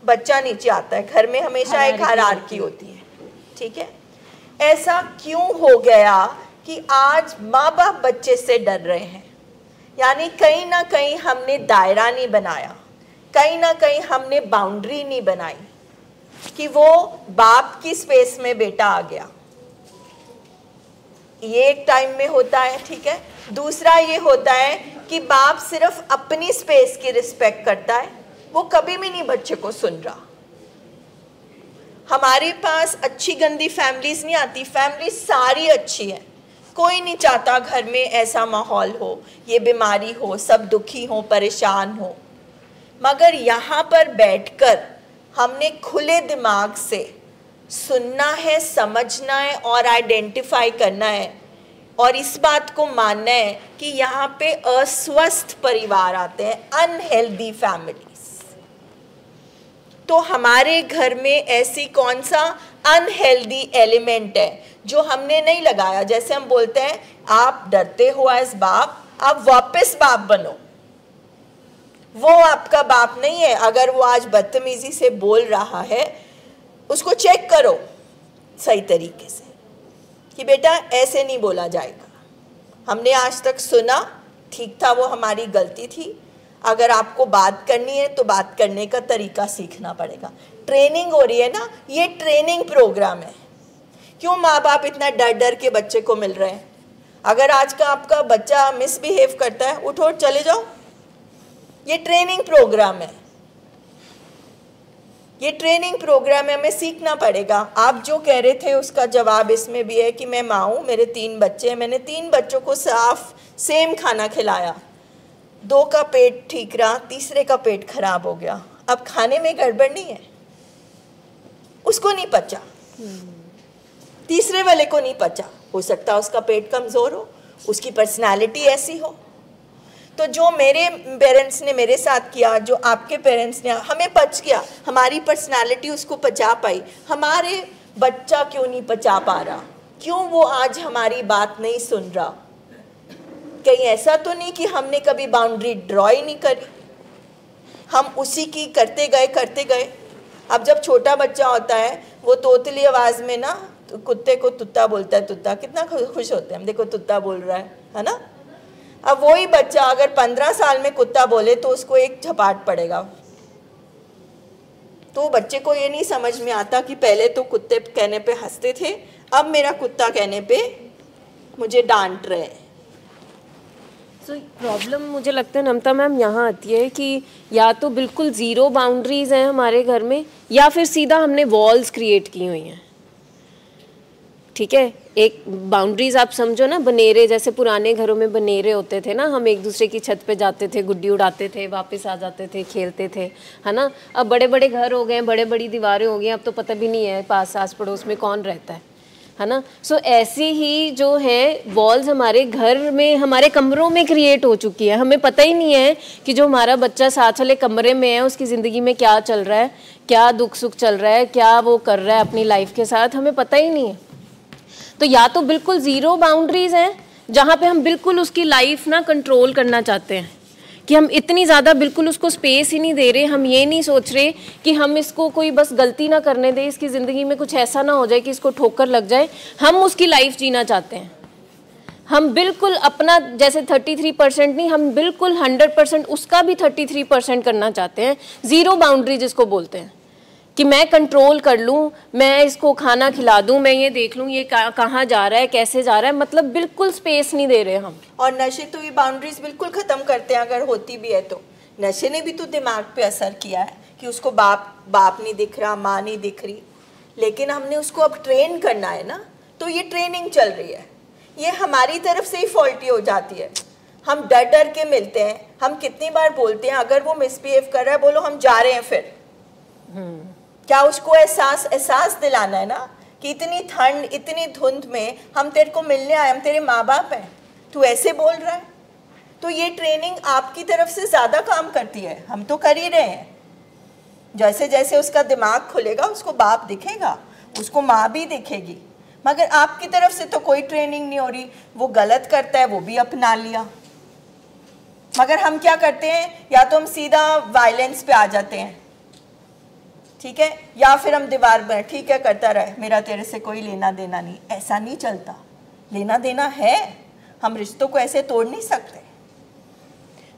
बच्चा नीचे आता है, घर में हमेशा एक हायरार्की होती है। ठीक है, ऐसा क्यों हो गया कि आज माँ बाप बच्चे से डर रहे हैं? यानी कहीं ना कहीं हमने दायरा नहीं बनाया, कहीं ना कहीं हमने बाउंड्री नहीं बनाई कि वो बाप की स्पेस में बेटा आ गया। ये एक टाइम में होता है, ठीक है। दूसरा ये होता है कि बाप सिर्फ अपनी स्पेस की रिस्पेक्ट करता है, वो कभी भी नहीं बच्चे को सुन रहा। हमारे पास अच्छी गंदी फैमिलीज नहीं आती, फैमिली सारी अच्छी है, कोई नहीं चाहता घर में ऐसा माहौल हो, ये बीमारी हो, सब दुखी हो, परेशान हो। मगर यहाँ पर बैठकर हमने खुले दिमाग से सुनना है, समझना है और आइडेंटिफाई करना है, और इस बात को मानना है कि यहाँ पे अस्वस्थ परिवार आते हैं, अनहेल्दी फैमिलीज। तो हमारे घर में ऐसी कौन सा अनहेल्दी एलिमेंट है जो हमने नहीं लगाया? जैसे हम बोलते हैं आप डरते हो एज बाप, आप वापस बाप बनो। वो आपका बाप नहीं है। अगर वो आज बदतमीजी से बोल रहा है, उसको चेक करो सही तरीके से कि बेटा ऐसे नहीं बोला जाएगा, हमने आज तक सुना, ठीक था, वो हमारी गलती थी, अगर आपको बात करनी है तो बात करने का तरीका सीखना पड़ेगा। ट्रेनिंग हो रही है ना, ये ट्रेनिंग प्रोग्राम है। क्यों माँ बाप इतना डर डर के बच्चे को मिल रहे हैं? अगर आज का आपका बच्चा मिसबिहेव करता है, उठो चले जाओ। ये ट्रेनिंग प्रोग्राम है, ये ट्रेनिंग प्रोग्राम है, हमें सीखना पड़ेगा। आप जो कह रहे थे उसका जवाब इसमें भी है कि मैं माँ हूँ, मेरे 3 बच्चे हैं, मैंने 3 बच्चों को साफ सेम खाना खिलाया, 2 का पेट ठीक रहा, तीसरे का पेट खराब हो गया। अब खाने में गड़बड़ नहीं है, उसको नहीं पचा, तीसरे वाले को नहीं पचा, हो सकता है उसका पेट कमज़ोर हो, उसकी पर्सनालिटी ऐसी हो। तो जो मेरे पेरेंट्स ने मेरे साथ किया, जो आपके पेरेंट्स ने, हमें पच गया, हमारी पर्सनालिटी उसको पचा पाई। हमारे बच्चा क्यों नहीं पचा पा रहा? क्यों वो आज हमारी बात नहीं सुन रहा? कहीं ऐसा तो नहीं कि हमने कभी बाउंड्री ड्रॉ ही नहीं करी, हम उसी की करते गए। अब जब छोटा बच्चा होता है वो तोतली आवाज़ में ना कुत्ते को तुत्ता बोलता है, तुत्ता, कितना खुश होते हैं हम, देखो तुत्ता बोल रहा है ना। अब वही बच्चा अगर 15 साल में कुत्ता बोले तो उसको एक झपाट पड़ेगा। तो बच्चे को ये नहीं समझ में आता कि पहले तो कुत्ते कहने पे हंसते थे, अब मेरा कुत्ता कहने पे मुझे डांट रहे हैं। सो प्रॉब्लम मुझे लगता है नमता मैम यहाँ आती है कि या तो बिल्कुल ज़ीरो बाउंड्रीज़ हैं हमारे घर में, या फिर सीधा हमने वॉल्स क्रिएट की हुई हैं। ठीक है, एक बाउंड्रीज आप समझो ना, बनेरे, जैसे पुराने घरों में बनेरे होते थे ना, हम एक दूसरे की छत पे जाते थे, गुड्डी उड़ाते थे, वापस आ जाते थे, खेलते थे, है ना। अब बड़े बड़े घर हो गए, बड़े बड़ी दीवारें हो गई, अब तो पता भी नहीं है पास आस पड़ोस में कौन रहता है ना। सो ऐसी ही जो है वॉल्स हमारे घर में, हमारे कमरों में क्रिएट हो चुकी है। हमें पता ही नहीं है कि जो हमारा बच्चा साथ वाले कमरे में है उसकी ज़िंदगी में क्या चल रहा है, क्या दुख सुख चल रहा है, क्या वो कर रहा है अपनी लाइफ के साथ, हमें पता ही नहीं है। तो या तो बिल्कुल ज़ीरो बाउंड्रीज़ हैं जहाँ पे हम बिल्कुल उसकी लाइफ ना कंट्रोल करना चाहते हैं, कि हम इतनी ज़्यादा बिल्कुल उसको स्पेस ही नहीं दे रहे, हम ये नहीं सोच रहे कि हम इसको कोई बस गलती ना करने दें, इसकी ज़िंदगी में कुछ ऐसा ना हो जाए कि इसको ठोकर लग जाए, हम उसकी लाइफ जीना चाहते हैं। हम बिल्कुल अपना जैसे 33% नहीं, हम बिल्कुल 100% उसका भी 33% करना चाहते हैं। ज़ीरो बाउंड्री जिसको बोलते हैं कि मैं कंट्रोल कर लूँ, मैं इसको खाना खिला दूँ, मैं ये देख लूँ ये कहाँ जा रहा है, कैसे जा रहा है, मतलब बिल्कुल स्पेस नहीं दे रहे हम। और नशे तो ये बाउंड्रीज बिल्कुल ख़त्म करते हैं, अगर होती भी है तो। नशे ने भी तो दिमाग पे असर किया है कि उसको बाप नहीं दिख रहा, माँ नहीं दिख रही, लेकिन हमने उसको अब ट्रेन करना है ना, तो ये ट्रेनिंग चल रही है। ये हमारी तरफ से ही फॉल्टी हो जाती है, हम डर डर के मिलते हैं। हम कितनी बार बोलते हैं अगर वो मिसबिहेव कर रहा है, बोलो हम जा रहे हैं फिर। क्या उसको एहसास दिलाना है ना कि इतनी ठंड, इतनी धुंध में हम तेरे को मिलने आए, हम तेरे माँ बाप हैं, तू ऐसे बोल रहा है। तो ये ट्रेनिंग आपकी तरफ से ज़्यादा काम करती है, हम तो कर ही रहे हैं। जैसे जैसे उसका दिमाग खुलेगा उसको बाप दिखेगा, उसको माँ भी दिखेगी, मगर आपकी तरफ से तो कोई ट्रेनिंग नहीं हो रही। वो गलत करता है वो भी अपना लिया, मगर हम क्या करते हैं, या तो हम सीधा वायलेंस पे आ जाते हैं, ठीक है, या फिर हम दीवार में ठीक है करता रहे, मेरा तेरे से कोई लेना देना नहीं। ऐसा नहीं चलता, लेना देना है, हम रिश्तों को ऐसे तोड़ नहीं सकते।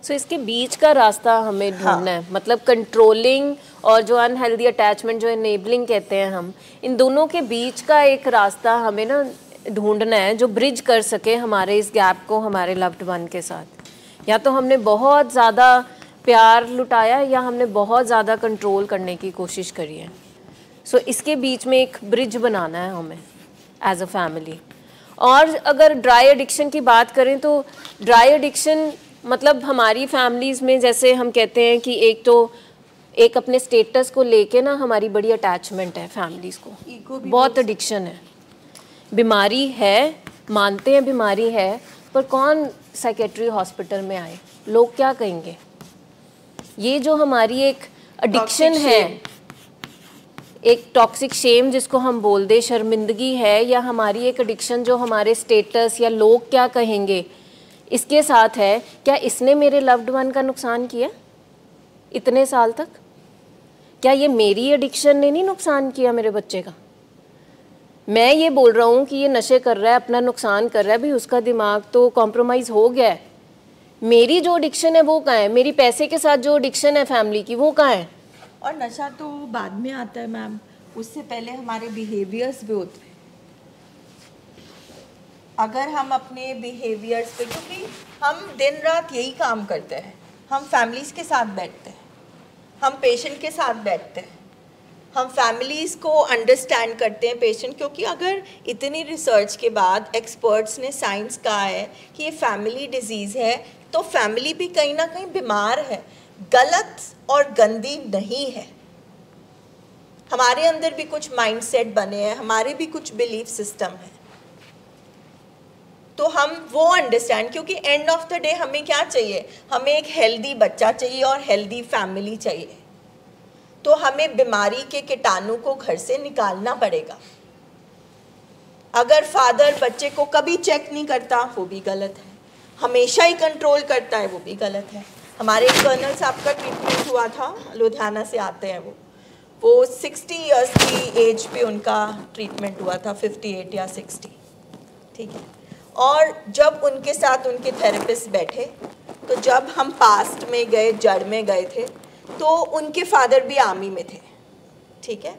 सो इसके बीच का रास्ता हमें ढूंढना है, मतलब कंट्रोलिंग और जो अनहेल्दी अटैचमेंट, जो इनेबलिंग कहते हैं हम, इन दोनों के बीच का एक रास्ता हमें ना ढूंढना है जो ब्रिज कर सके हमारे इस गैप को हमारे लव्ड वन के साथ। या तो हमने बहुत ज़्यादा प्यार लुटाया या हमने बहुत ज़्यादा कंट्रोल करने की कोशिश करी है। सो इसके बीच में एक ब्रिज बनाना है हमें एज अ फैमिली। और अगर ड्राई एडिक्शन की बात करें तो ड्राई एडिक्शन मतलब हमारी फैमिलीज़ में जैसे हम कहते हैं कि एक अपने स्टेटस को लेके ना हमारी बड़ी अटैचमेंट है फैमिलीज़ को, बहुत एडिक्शन है, बीमारी है, मानते हैं बीमारी है, पर कौन साइकेट्री हॉस्पिटल में आए, लोग क्या कहेंगे। ये जो हमारी एक एडिक्शन है, एक टॉक्सिक शेम जिसको हम बोल दे, शर्मिंदगी है, या हमारी एक एडिक्शन जो हमारे स्टेटस या लोग क्या कहेंगे इसके साथ है। क्या इसने मेरे लव्ड वन का नुकसान किया इतने साल तक? क्या ये मेरी एडिक्शन ने नहीं नुकसान किया मेरे बच्चे का? मैं ये बोल रहा हूँ कि ये नशे कर रहा है, अपना नुकसान कर रहा है, भाई उसका दिमाग तो कॉम्प्रोमाइज़ हो गया है, मेरी जो एडिक्शन है वो कहाँ है, मेरी पैसे के साथ जो एडिक्शन है फैमिली की वो कहाँ है। और नशा तो बाद में आता है मैम, उससे पहले हमारे बिहेवियर्स भी होते हैं। अगर हम अपने बिहेवियर्स पे, क्योंकि हम दिन रात यही काम करते हैं, हम फैमिलीज़ के साथ बैठते हैं, हम पेशेंट के साथ बैठते हैं, हम फैमिलीज़ को अंडरस्टैंड करते हैं पेशेंट, क्योंकि अगर इतनी रिसर्च के बाद एक्सपर्ट्स ने साइंस कहा है कि ये फैमिली डिजीज़ है, तो फैमिली भी कहीं ना कहीं बीमार है, गलत और गंदी नहीं है। हमारे अंदर भी कुछ माइंडसेट बने हैं, हमारे भी कुछ बिलीफ सिस्टम है, तो हम वो अंडरस्टैंड, क्योंकि एंड ऑफ द डे हमें क्या चाहिए, हमें एक हेल्दी बच्चा चाहिए और हेल्दी फैमिली चाहिए। तो हमें बीमारी के कीटाणु को घर से निकालना पड़ेगा। अगर फादर बच्चे को कभी चेक नहीं करता वो भी गलत है, हमेशा ही कंट्रोल करता है वो भी गलत है। हमारे कर्नल साहब का ट्रीटमेंट हुआ था, लुधियाना से आते हैं वो 60 इयर्स की एज पे उनका ट्रीटमेंट हुआ था, 58 या 60, ठीक है। और जब उनके साथ उनके थेरेपिस्ट बैठे, तो जब हम पास्ट में गए, जड़ में गए थे, तो उनके फादर भी आर्मी में थे, ठीक है।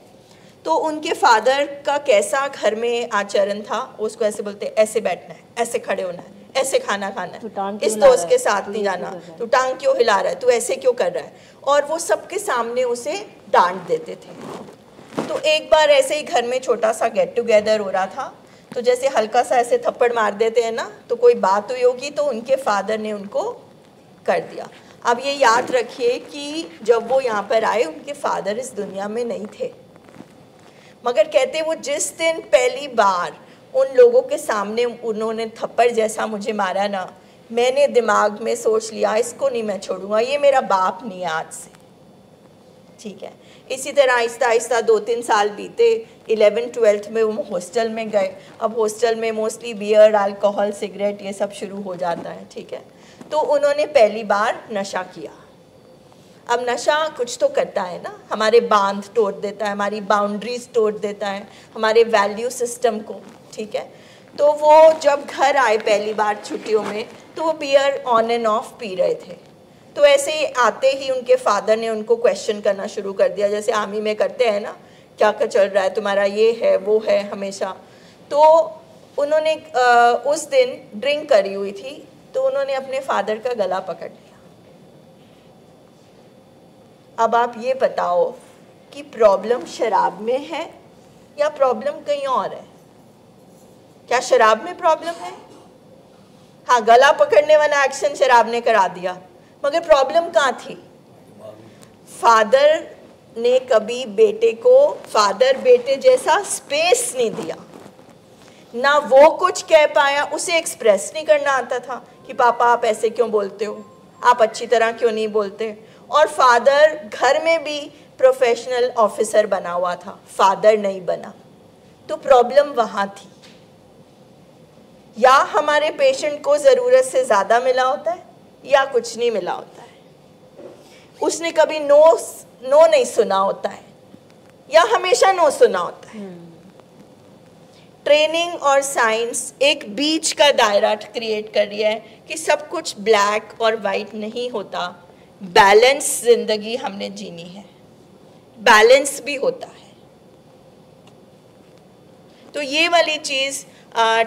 तो उनके फादर का कैसा घर में आचरण था, उसको ऐसे बोलते, ऐसे बैठना है, ऐसे खड़े होना है, ऐसे खाना खाना है, इस दोस्त के साथ नहीं जाना, तू टांग क्यों हिला रहा है, तू ऐसे क्यों कर रहा है, और वो सबके सामने उसे डांट देते थे। तो एक बार ऐसे ही घर में छोटा सा गेट टुगेदर हो रहा था, तो जैसे हल्का सा ऐसे थप्पड़ मार देते हैं ना, तो कोई बात हुई होगी, तो उनके फादर ने उनको कर दिया। अब ये याद रखिए कि जब वो यहाँ पर आए, उनके फादर इस दुनिया में नहीं थे, मगर कहते वो जिस दिन पहली बार उन लोगों के सामने उन्होंने थप्पड़ जैसा मुझे मारा ना, मैंने दिमाग में सोच लिया इसको नहीं मैं छोड़ूंगा, ये मेरा बाप नहीं है आज से, ठीक है। इसी तरह आहिस्ता आहिस्ता 2-3 साल बीते, 11th-12th में वो हॉस्टल में गए। अब हॉस्टल में मोस्टली बियर, अल्कोहल, सिगरेट ये सब शुरू हो जाता है, ठीक है। तो उन्होंने पहली बार नशा किया। अब नशा कुछ तो करता है ना, हमारे बांध तोड़ देता है, हमारी बाउंड्रीज तोड़ देता है, हमारे वैल्यू सिस्टम को, ठीक है। तो वो जब घर आए पहली बार छुट्टियों में, तो वो बियर ऑन एंड ऑफ पी रहे थे। तो ऐसे ही आते ही उनके फादर ने उनको क्वेश्चन करना शुरू कर दिया, जैसे आर्मी में करते हैं ना, क्या क्या चल रहा है तुम्हारा, ये है वो है हमेशा। तो उन्होंने उस दिन ड्रिंक करी हुई थी, तो उन्होंने अपने फादर का गला पकड़ लिया। अब आप ये बताओ कि प्रॉब्लम शराब में है या प्रॉब्लम कहीं और है? क्या शराब में प्रॉब्लम है? हाँ, गला पकड़ने वाला एक्शन शराब ने करा दिया, मगर प्रॉब्लम कहाँ थी? फादर ने कभी बेटे को फादर बेटे जैसा स्पेस नहीं दिया, ना वो कुछ कह पाया, उसे एक्सप्रेस नहीं करना आता था कि पापा आप ऐसे क्यों बोलते हो, आप अच्छी तरह क्यों नहीं बोलते। और फादर घर में भी प्रोफेशनल ऑफिसर बना हुआ था, फादर नहीं बना, तो प्रॉब्लम वहाँ थी। या हमारे पेशेंट को ज़रूरत से ज़्यादा मिला होता है या कुछ नहीं मिला होता है, उसने कभी नो नहीं सुना होता है या हमेशा नो सुना होता है। ट्रेनिंग और साइंस एक बीच का दायरा क्रिएट कर रही है कि सब कुछ ब्लैक और वाइट नहीं होता, बैलेंस जिंदगी हमने जीनी है, बैलेंस भी होता है। तो ये वाली चीज़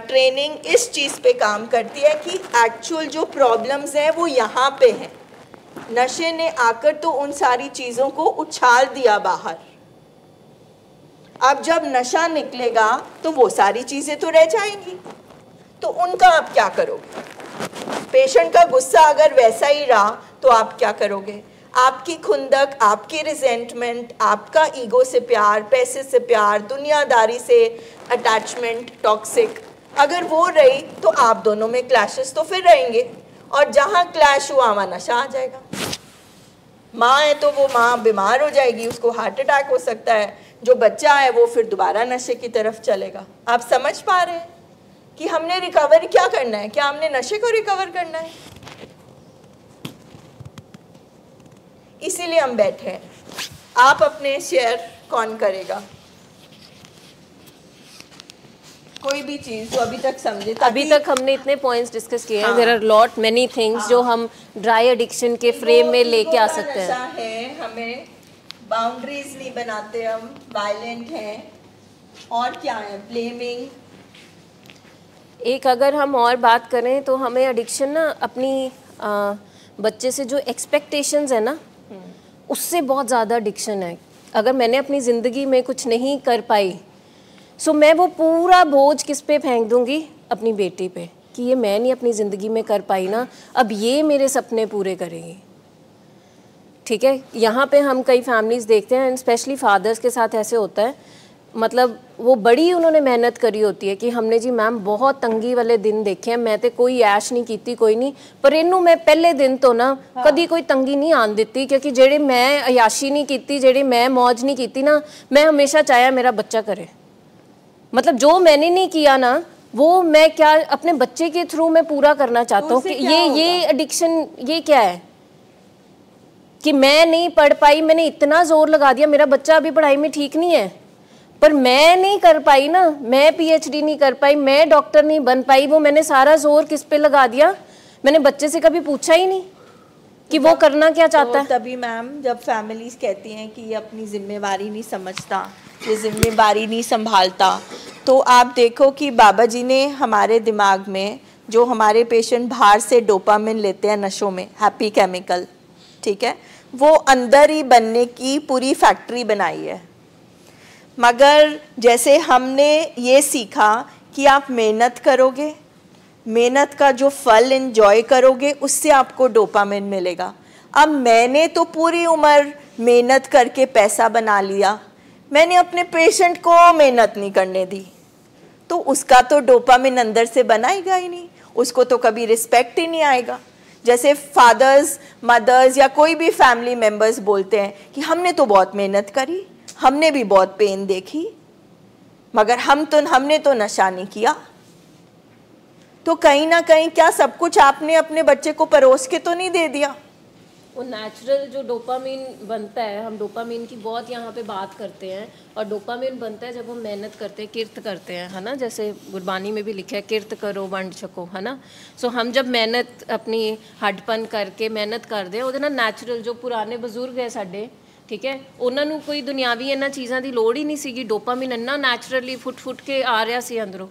ट्रेनिंग इस चीज़ पे काम करती है कि एक्चुअल जो प्रॉब्लम्स हैं वो यहाँ पे हैं। नशे ने आकर तो उन सारी चीज़ों को उछाल दिया बाहर। अब जब नशा निकलेगा तो वो सारी चीज़ें तो रह जाएंगी, तो उनका आप क्या करोगे? पेशेंट का गुस्सा अगर वैसा ही रहा तो आप क्या करोगे? आपकी खुंदक, आपकी रिजेंटमेंट, आपका ईगो से प्यार, पैसे से प्यार, दुनियादारी से अटैचमेंट, टॉक्सिक, अगर वो रही तो आप दोनों में क्लैशेस तो फिर रहेंगे, और जहाँ क्लैश हुआ वहाँ नशा आ जाएगा। माँ है तो वो माँ बीमार हो जाएगी, उसको हार्ट अटैक हो सकता है, जो बच्चा है वो फिर दोबारा नशे की तरफ चलेगा। आप समझ पा रहे हैं कि हमने रिकवर क्या करना है? क्या हमने नशे को रिकवर करना है? इसीलिए हम बैठे हैं। आप अपने शेयर कौन करेगा? कोई भी चीज़ जो अभी तक समझे, अभी तक हमने इतने पॉइंट्स डिस्कस किए हैं, there are lot many things जो हम ड्राई एडिक्शन के फ्रेम में लेके आ सकते हैं। हमें बाउंड्रीज नहीं बनाते, हम वायलेंट हैं, और क्या है, ब्लेमिंग। एक अगर हम और बात करें तो हमें एडिक्शन ना अपनी बच्चे से जो एक्सपेक्टेशंस है ना, उससे बहुत ज़्यादा एडिक्शन है। अगर मैंने अपनी ज़िंदगी में कुछ नहीं कर पाई, सो मैं वो पूरा बोझ किस पे फेंक दूंगी, अपनी बेटी पे, कि ये मैं नहीं अपनी ज़िंदगी में कर पाई ना, अब ये मेरे सपने पूरे करेगी। ठीक है, यहाँ पे हम कई फैमिलीज़ देखते हैं, एंड स्पेशली फादर्स के साथ ऐसे होता है, मतलब वो बड़ी उन्होंने मेहनत करी होती है कि हमने जी मैम बहुत तंगी वाले दिन देखे हैं, मैं तो कोई ऐश नहीं की, कोई नहीं, पर इनू मैं पहले दिन तो ना कभी कोई तंगी नहीं आन दी, क्योंकि जेड़े मैं अयाशी नहीं की, जेड़े मैं मौज नहीं की ना, मैं हमेशा चाहा मेरा बच्चा करे। मतलब जो मैंने नहीं किया ना, वो मैं क्या अपने बच्चे के थ्रू मैं पूरा करना चाहता हूँ। कि ये एडिक्शन ये क्या है कि मैं नहीं पढ़ पाई, मैंने इतना जोर लगा दिया, मेरा बच्चा अभी पढ़ाई में ठीक नहीं है, पर मैं नहीं कर पाई ना, मैं पीएचडी नहीं कर पाई, मैं डॉक्टर नहीं बन पाई, वो मैंने सारा जोर किस पे लगा दिया, मैंने बच्चे से कभी पूछा ही नहीं कि वो करना क्या चाहता है। तभी मैम जब फैमिलीज कहती हैं कि ये अपनी जिम्मेवारी नहीं समझता, ये जिम्मेवारी नहीं संभालता, तो आप देखो कि बाबा जी ने हमारे दिमाग में, जो हमारे पेशेंट बाहर से डोपामिन लेते हैं नशों में, हैप्पी केमिकल, ठीक है, वो अंदर ही बनने की पूरी फैक्ट्री बनाई है। मगर जैसे हमने ये सीखा कि आप मेहनत करोगे, मेहनत का जो फल एंजॉय करोगे, उससे आपको डोपामिन मिलेगा। अब मैंने तो पूरी उम्र मेहनत करके पैसा बना लिया, मैंने अपने पेशेंट को मेहनत नहीं करने दी, तो उसका तो डोपामिन अंदर से बनाएगा ही नहीं, उसको तो कभी रिस्पेक्ट ही नहीं आएगा। जैसे फादर्स, मदर्स या कोई भी फैमिली मेम्बर्स बोलते हैं कि हमने तो बहुत मेहनत करी, हमने भी बहुत पेन देखी, मगर हमने तो नशा नहीं किया। तो कहीं ना कहीं क्या सब कुछ आपने अपने बच्चे को परोस के तो नहीं दे दिया? वो नेचुरल जो डोपामीन बनता है, हम डोपामीन की बहुत यहाँ पे बात करते हैं, और डोपामीन बनता है जब हम मेहनत करते हैं, किर्त करते हैं, है ना, जैसे गुरबानी में भी लिखा है किर्त करो वंड छको, है ना। सो हम जब मेहनत अपनी हडपन करके मेहनत करते हैं, ਉਹਦੇ ਨਾਲ ਨੈਚੁਰਲ ਜੋ ਪੁਰਾਣੇ ਬਜ਼ੁਰਗ ਹੈ ਸਾਡੇ, ठीक है, उन्होंने कोई दुनियावी इन्होंने चीज़ों की लोड़ ही नहीं सी, डोपामीन इन्ना नैचुरली फुट के आ रहा सी अंदरों।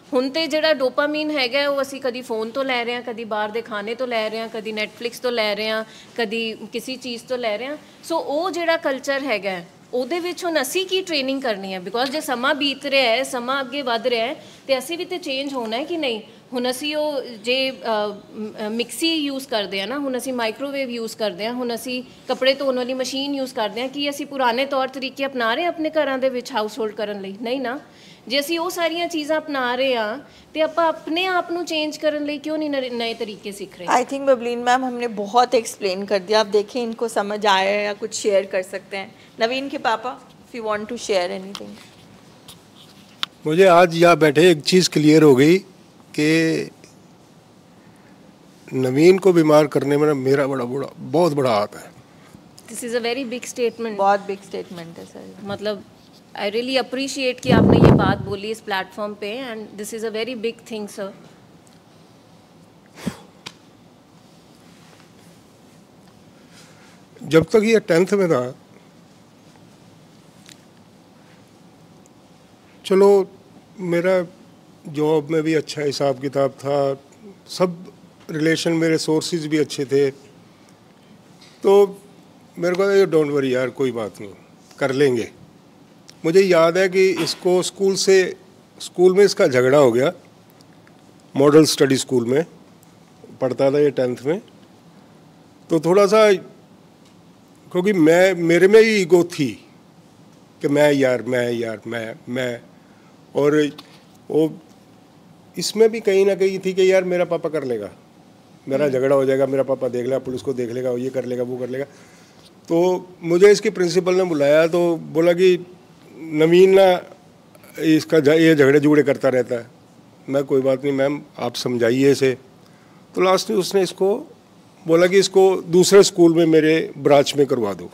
हुण तो जिहड़ा डोपामीन हैगा वो असी कदी फोन तो लै रहे हैं, कदी बाहर के खाने तो लै रहे हैं, कदी नैटफ्लिक्स तो लै रहे हैं, कदी किसी चीज़ तो लै रहे हैं। सो वो जिहड़ा कल्चर हैगा ਉਹਦੇ ਵਿੱਚ ਹੁਣ ਅਸੀਂ ਕੀ ट्रेनिंग करनी है, बिकॉज जो समा बीत रहा है, समा अगे वध रहा है, तो असी भी तो चेंज होना है कि नहीं। ਹੁਣ ਅਸੀਂ ਉਹ ਜੇ ਮਿਕਸੀ ਯੂਜ਼ ਕਰਦੇ ਆ ਨਾ, ਹੁਣ ਅਸੀਂ ਮਾਈਕ੍ਰੋਵੇਵ ਯੂਜ਼ ਕਰਦੇ ਆ, ਹੁਣ ਅਸੀਂ ਕੱਪੜੇ ਧੋਣ ਵਾਲੀ ਮਸ਼ੀਨ ਯੂਜ਼ ਕਰਦੇ ਆ, ਕਿ ਅਸੀਂ ਪੁਰਾਣੇ ਤੌਰ ਤਰੀਕੇ ਅਪਣਾ ਰਹੇ ਆਪਣੇ ਘਰਾਂ ਦੇ ਵਿੱਚ ਹਾਊਸ ਹੋਲਡ ਕਰਨ ਲਈ? ਨਹੀਂ ਨਾ। ਜੇ ਅਸੀਂ ਉਹ ਸਾਰੀਆਂ ਚੀਜ਼ਾਂ ਅਪਣਾ ਰਹੇ ਆ ਤੇ ਆਪਾਂ ਆਪਣੇ ਆਪ ਨੂੰ ਚੇਂਜ ਕਰਨ ਲਈ क्यों नहीं नए तरीके सीख रहे? आई थिंक बबलीन मैम हमने बहुत एक्सप्लेन कर दिया। आप देखें इनको समझ आया या कुछ शेयर कर सकते हैं। नवीन के पापा, if you want to share anything. मुझे आज यहाँ बैठे एक चीज़ क्लियर हो गई कि नवीन को बीमार करने में मेरा बहुत बड़ा हाथ है। This is a very big statement, बहुत बिग स्टेटमेंट है सर। मतलब आई रियली अप्रिशिएट कि आपने ये बात बोली इस प्लेटफॉर्म पे, and this is a very big thing sir. जब तक ये 10th में था, चलो मेरा जॉब में भी अच्छा हिसाब किताब था, सब रिलेशन मेरे सोर्सेज भी अच्छे थे, तो मेरे को ये डोंट वरी यार, कोई बात नहीं, कर लेंगे। मुझे याद है कि इसको स्कूल में इसका झगड़ा हो गया, मॉडल स्टडी स्कूल में पढ़ता था ये 10th में, तो थोड़ा सा क्योंकि मेरे में ही ईगो थी कि मैं और वो इसमें भी कहीं ना कहीं थी कि यार मेरा पापा कर लेगा, मेरा झगड़ा हो जाएगा, मेरा पापा देख लेगा, पुलिस को देख लेगा, ये कर लेगा, वो कर लेगा। तो मुझे इसकी प्रिंसिपल ने बुलाया तो बोला कि नवीन ना इसका ये झगड़े जुगड़े करता रहता है। मैं कोई बात नहीं मैम, आप समझाइए इसे। तो लास्ट में उसने इसको बोला कि इसको दूसरे स्कूल में मेरे ब्रांच में करवा दो,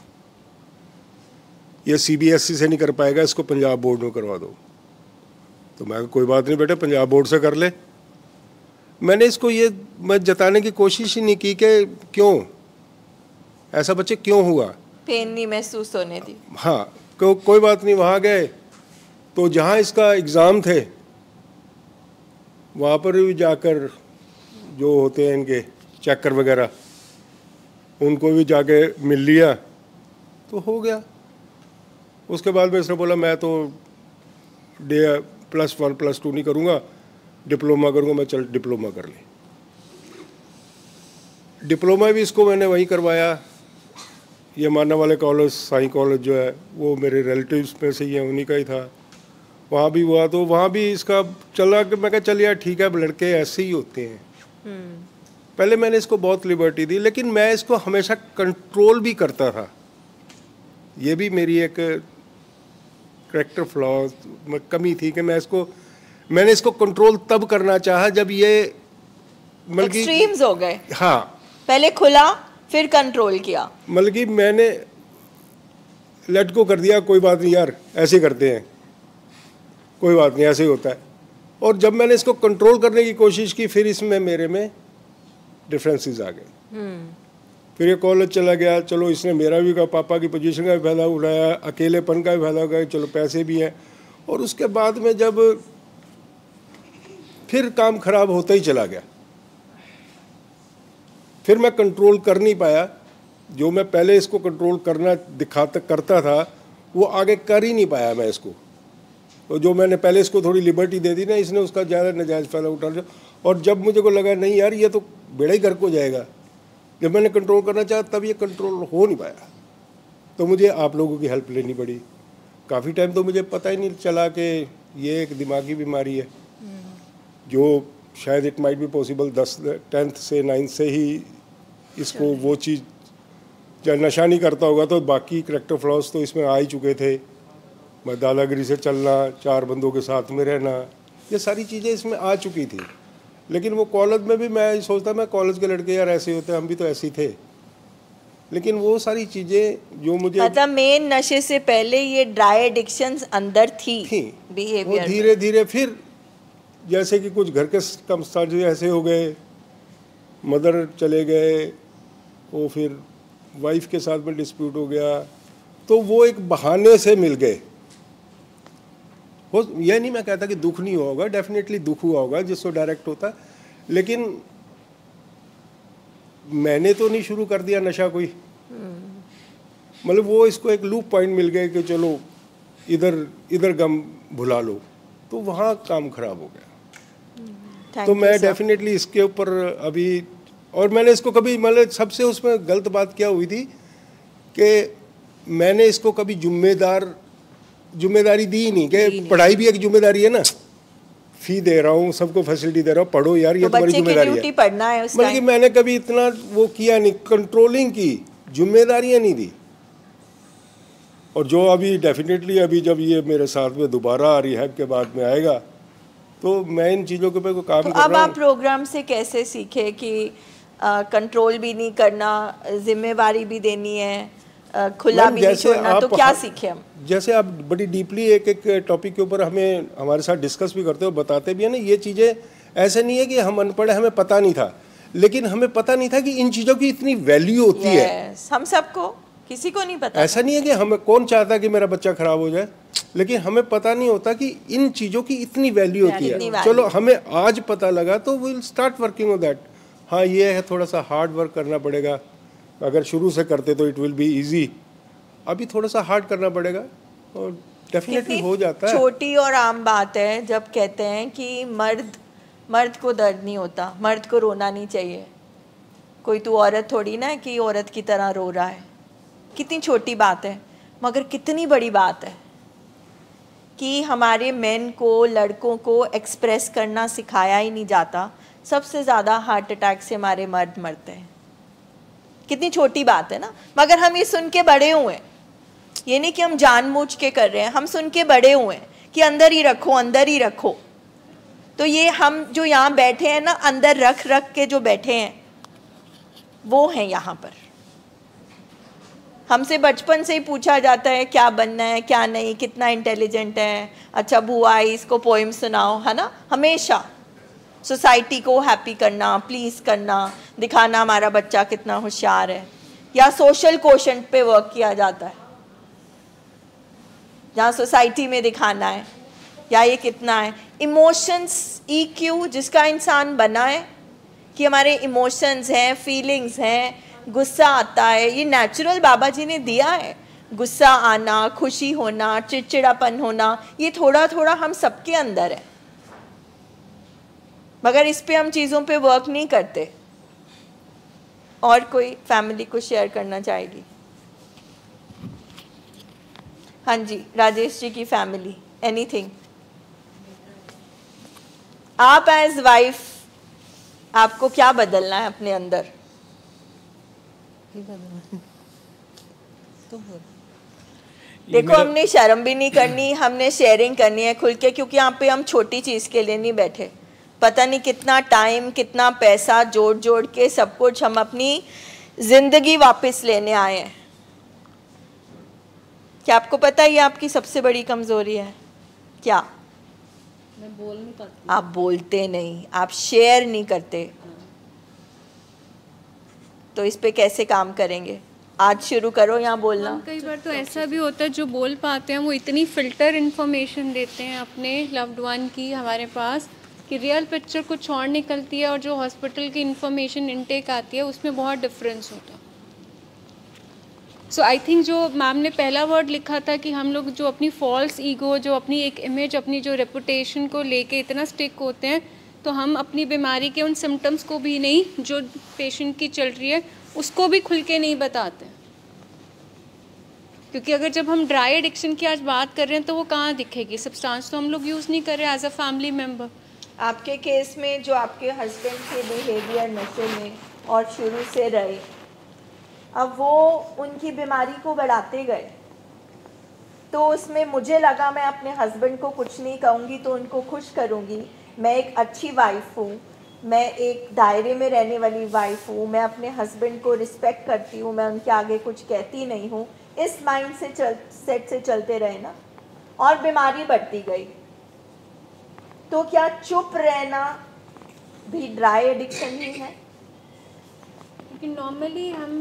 ये CBSE से नहीं कर पाएगा, इसको पंजाब बोर्ड में करवा दो। तो मैं कोई बात नहीं बेटे, पंजाब बोर्ड से कर ले। मैंने इसको ये मैं जताने की कोशिश ही नहीं की कि क्यों ऐसा बच्चे क्यों हुआ, पेन नहीं महसूस होने दी। हाँ कोई बात नहीं। वहाँ गए तो जहाँ इसका एग्ज़ाम थे वहाँ पर भी जाकर जो होते हैं इनके चेकर वगैरह उनको भी जाके मिल लिया तो हो गया। उसके बाद में इसने बोला मैं तो +1 +2 नहीं करूँगा, डिप्लोमा करूँगा। मैं चल डिप्लोमा कर ली। डिप्लोमा भी इसको मैंने वहीं करवाया, ये माना वाले कॉलेज, साई कॉलेज जो है वो मेरे रिलेटिव्स में से ही है, उन्हीं का ही था। वहाँ भी हुआ तो वहाँ भी इसका चला कि मैं कहा चल यार ठीक है, अब लड़के ऐसे ही होते हैं। पहले मैंने इसको बहुत लिबर्टी दी, लेकिन मैं इसको हमेशा कंट्रोल भी करता था। ये भी मेरी एक करैक्टर फ्लॉ कमी थी कि मैंने इसको कंट्रोल तब करना चाहा जब ये मतलब एक्सट्रीम्स हो गए। हाँ, पहले खुला फिर कंट्रोल किया। मतलब कि मैंने लेट को कर दिया, कोई बात नहीं यार ऐसे करते हैं, कोई बात नहीं ऐसे ही होता है। और जब मैंने इसको कंट्रोल करने की कोशिश की फिर इसमें मेरे में डिफरेंसेस आ गए। फिर ये कॉलेज चला गया, चलो इसने मेरा भी कहा, पापा की पोजीशन का भी फायदा उठाया, अकेलेपन का भी फायदा उठाया, चलो पैसे भी हैं। और उसके बाद में जब फिर काम खराब होता ही चला गया, फिर मैं कंट्रोल कर नहीं पाया। जो मैं पहले इसको कंट्रोल करता था वो आगे कर ही नहीं पाया मैं इसको। तो जो मैंने पहले इसको थोड़ी लिबर्टी दे दी ना, इसने उसका ज़्यादा नाजायज़ फ़ायदा उठा लिया। और जब मुझे को लगा नहीं यार ये तो बेड़ा ही घर को जाएगा, जब मैंने कंट्रोल करना चाहा तब ये कंट्रोल हो नहीं पाया। तो मुझे आप लोगों की हेल्प लेनी पड़ी। काफ़ी टाइम तो मुझे पता ही नहीं चला कि ये एक दिमागी बीमारी है, जो शायद it might be possible 10th से 9th से ही इसको वो चीज़, जब नशा नहीं करता होगा तो बाकी करैक्टर फ्लॉज तो इसमें आ ही चुके थे। मैं दादागिरी से चलना, 4 बंदों के साथ में रहना, ये सारी चीज़ें इसमें आ चुकी थी। लेकिन वो कॉलेज में भी मैं सोचता मैं कॉलेज के लड़के यार ऐसे होते हैं, हम भी तो ऐसे ही थे। लेकिन वो सारी चीज़ें जो मुझे मतलब मेन नशे से पहले ये ड्राई एडिक्शंस अंदर थी बिहेवियर, वो धीरे धीरे फिर जैसे कि कुछ घर के circumstances ऐसे हो गए, मदर चले गए, वो फिर वाइफ के साथ में डिस्प्यूट हो गया, तो वो एक बहाने से मिल गए। यह नहीं मैं कहता कि दुख नहीं हुआ होगा, डेफिनेटली दुख हुआ होगा जिसको डायरेक्ट होता, लेकिन मैंने तो नहीं शुरू कर दिया नशा कोई। मतलब वो इसको एक लूप पॉइंट मिल गया कि चलो इधर गम भुला लो, तो वहाँ काम खराब हो गया। तो मैं डेफिनेटली इसके ऊपर अभी, और मैंने इसको कभी मतलब सबसे उसमें गलत बात क्या हुई थी कि मैंने इसको कभी जिम्मेदारी दी ही नहीं कि पढ़ाई भी एक जिम्मेदारी है ना, फी दे रहा हूँ, सबको फैसिलिटी दे रहा हूँ, पढ़ो यार ये तुम्हारी जिम्मेदारी है, पढ़ना है। मतलब कि मैंने कभी इतना वो किया नहीं, कंट्रोलिंग की, जिम्मेदारियाँ नहीं दी। और जो अभी डेफिनेटली अभी जब ये मेरे साथ में दोबारा रिहैब के बाद में आएगा तो मैं इन चीज़ों के ऊपर काम कर रहा हूँ। अब आप प्रोग्राम से कैसे सीखे कि कंट्रोल भी नहीं करना, जिम्मेवारी भी देनी है, खुला भी नहीं छोड़ना, तो क्या सीखे हम? जैसे आप बड़ी डीपली एक टॉपिक के ऊपर हमारे साथ डिस्कस भी करते हो, बताते भी है ना, ये चीज़ें ऐसे नहीं है कि हम अनपढ़ हमें पता नहीं था, लेकिन हमें पता नहीं था कि इन चीज़ों की इतनी वैल्यू होती है। हम सबको, किसी को नहीं पता। ऐसा नहीं है कि हमें कौन चाहता कि मेरा बच्चा खराब हो जाए, लेकिन हमें पता नहीं होता कि इन चीज़ों की इतनी वैल्यू होती है। चलो हमें आज पता लगा तो we will start working on that. हाँ ये है, थोड़ा सा हार्ड वर्क करना पड़ेगा। अगर शुरू से करते तो इट विल बी इजी, अभी थोड़ा सा हार्ड करना पड़ेगा और डेफिनेटली हो जाता है। छोटी और आम बात है जब कहते हैं कि मर्द को दर्द नहीं होता, मर्द को रोना नहीं चाहिए। कोई तू औरत थोड़ी ना है कि औरत की तरह रो रहा है। कितनी छोटी बात है मगर कितनी बड़ी बात है कि हमारे मेन को, लड़कों को एक्सप्रेस करना सिखाया ही नहीं जाता। सबसे ज़्यादा हार्ट अटैक से हमारे मर्द मरते हैं। कितनी छोटी बात है ना, मगर हम ये सुन के बड़े हुए हैं। ये नहीं कि हम जानबूझ के कर रहे हैं, हम सुन के बड़े हुए हैं कि अंदर ही रखो, अंदर ही रखो। तो ये हम जो यहाँ बैठे हैं ना, अंदर रख रख के जो बैठे हैं वो हैं यहाँ पर। हमसे बचपन से ही पूछा जाता है क्या बनना है क्या नहीं, कितना इंटेलिजेंट है, अच्छा बुआ आई इसको पोइम सुनाओ, है ना। हमेशा सोसाइटी को हैप्पी करना, प्लीज़ करना, दिखाना हमारा बच्चा कितना होशियार है, या सोशल कोशेंट पे वर्क किया जाता है जहाँ सोसाइटी में दिखाना है या ये कितना है। इमोशंस EQ जिसका इंसान बना है कि हमारे इमोशंस हैं, फीलिंग्स हैं, गुस्सा आता है, ये नेचुरल बाबा जी ने दिया है। गुस्सा आना, खुशी होना, चिड़चिड़ापन होना, ये थोड़ा थोड़ा हम सबके अंदर है, मगर इस पे हम चीज़ों पे वर्क नहीं करते। और कोई फैमिली को शेयर करना चाहेगी? हाँ जी, राजेश जी की फैमिली, एनीथिंग। आप एज वाइफ आपको क्या बदलना है अपने अंदर? देखो हमने शर्म भी नहीं करनी, हमने शेयरिंग करनी है खुल के, क्योंकि यहाँ पे हम छोटी चीज़ के लिए नहीं बैठे। पता नहीं कितना टाइम, कितना पैसा जोड़ जोड़ के सब कुछ हम अपनी ज़िंदगी वापस लेने आए हैं। क्या आपको पता है ये आपकी सबसे बड़ी कमज़ोरी है? क्या? मैं बोल नहीं पाती। आप बोलते नहीं, आप शेयर नहीं करते, तो इस पे कैसे काम करेंगे? आज शुरू करो यहाँ बोलना। कई बार तो ऐसा भी होता है जो बोल पाते हैं वो इतनी फ़िल्टर इन्फॉर्मेशन देते हैं अपने लव्ड वन की हमारे पास कि रियल पिक्चर कुछ और निकलती है और जो हॉस्पिटल की इन्फॉर्मेशन इनटेक आती है उसमें बहुत डिफरेंस होता है। सो आई थिंक जो मैम ने पहला वर्ड लिखा था कि हम लोग जो अपनी फॉल्स ईगो, जो अपनी एक इमेज, अपनी जो रेपुटेशन को लेके इतना स्टिक होते हैं, तो हम अपनी बीमारी के उन सिम्टम्स को भी नहीं, जो पेशेंट की चल रही है उसको भी खुल के नहीं बताते। क्योंकि अगर जब हम ड्राई एडिक्शन की आज बात कर रहे हैं तो वो कहाँ दिखेगी? सब्सटेंस तो हम लोग यूज़ नहीं कर रहे एज अ फैमिली मेम्बर। आपके केस में जो आपके हस्बैंड के बिहेवियर नशे में और शुरू से रहे, अब वो उनकी बीमारी को बढ़ाते गए, तो उसमें मुझे लगा मैं अपने हस्बैंड को कुछ नहीं कहूँगी तो उनको खुश करूँगी। मैं एक अच्छी वाइफ हूँ, मैं एक दायरे में रहने वाली वाइफ हूँ, मैं अपने हस्बैंड को रिस्पेक्ट करती हूँ, मैं उनके आगे कुछ कहती नहीं हूँ, इस माइंड से सेट से चलते रहे ना, और बीमारी बढ़ती गई। तो क्या चुप रहना भी ड्राई एडिक्शन ही है? क्योंकि नॉर्मली हम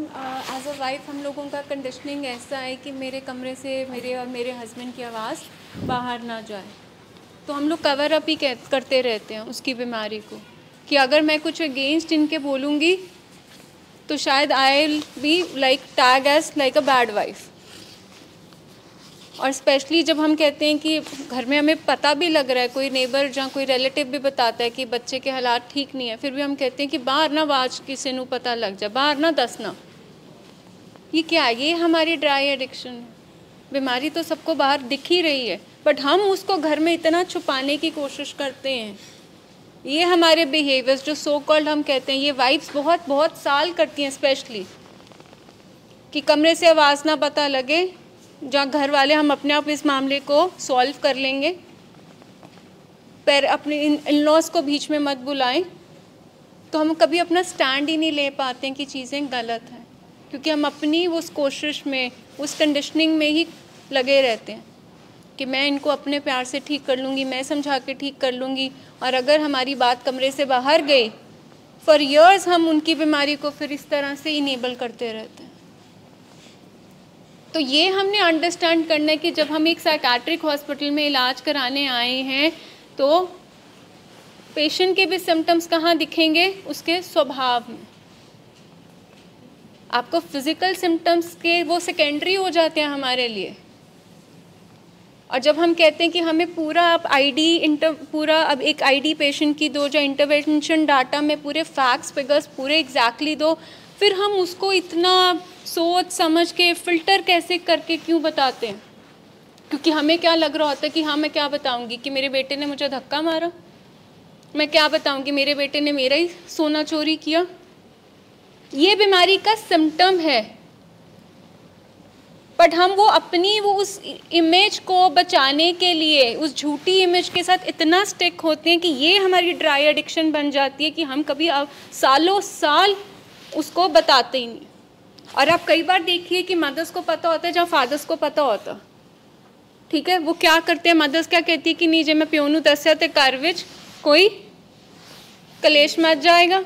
एज अ वाइफ हम लोगों का कंडीशनिंग ऐसा है कि मेरे कमरे से मेरे और मेरे हस्बैंड की आवाज़ बाहर ना जाए, तो हम लोग कवर अप ही करते रहते हैं उसकी बीमारी को, कि अगर मैं कुछ अगेंस्ट इनके बोलूँगी तो शायद I will be like tag as like a bad wife. और स्पेशली जब हम कहते हैं कि घर में हमें पता भी लग रहा है, कोई नेबर या कोई रिलेटिव भी बताता है कि बच्चे के हालात ठीक नहीं है, फिर भी हम कहते हैं कि बाहर ना आवाज किसी को पता लग जाए, बाहर ना दसना। ये क्या है? ये हमारी ड्राई एडिक्शन है। बीमारी तो सबको बाहर दिख ही रही है, बट हम उसको घर में इतना छुपाने की कोशिश करते हैं। ये हमारे बिहेवियर्स जो सो कॉल्ड हम कहते हैं, ये वाइफ्स बहुत बहुत साल करती हैं, स्पेशली कि कमरे से आवाज़ ना पता लगे, जहाँ घर वाले हम अपने आप इस मामले को सॉल्व कर लेंगे, पर अपने इन-लॉज को बीच में मत बुलाएं। तो हम कभी अपना स्टैंड ही नहीं ले पाते हैं कि चीज़ें गलत हैं, क्योंकि हम अपनी उस कोशिश में, उस कंडीशनिंग में ही लगे रहते हैं कि मैं इनको अपने प्यार से ठीक कर लूँगी, मैं समझा के ठीक कर लूँगी। और अगर हमारी बात कमरे से बाहर गई, फॉर ईयर्स हम उनकी बीमारी को फिर इस तरह से इनेबल करते रहते हैं। तो ये हमने अंडरस्टैंड करना है कि जब हम एक साइकेट्रिक हॉस्पिटल में इलाज कराने आए हैं, तो पेशेंट के भी सिम्टम्स कहाँ दिखेंगे? उसके स्वभाव में। आपको फिजिकल सिम्टम्स के वो सेकेंडरी हो जाते हैं हमारे लिए। और जब हम कहते हैं कि हमें पूरा अब पूरा अब एक आईडी पेशेंट की दो, जो इंटरवेंशन डाटा में पूरे फैक्ट्स फिगर्स पूरे एग्जैक्टली दो, फिर हम उसको इतना सोच समझ के फ़िल्टर कैसे करके क्यों बताते हैं? क्योंकि हमें क्या लग रहा होता है कि हाँ, मैं क्या बताऊंगी कि मेरे बेटे ने मुझे धक्का मारा, मैं क्या बताऊंगी मेरे बेटे ने मेरा ही सोना चोरी किया। ये बीमारी का सिम्टम है, बट हम वो अपनी उस इमेज को बचाने के लिए उस झूठी इमेज के साथ इतना स्टिक होते हैं कि ये हमारी ड्राई एडिक्शन बन जाती है कि हम कभी अब सालों साल उसको बताते ही नहीं। और आप कई बार देखिए कि मदर्स को पता होता है जहाँ फादर्स को पता होता, ठीक है, वो क्या करते हैं, मदर्स क्या कहती है कि नहीं जे मैं प्यो नूं दस्सिया ते घर विच कोई कलेश मच जाएगा,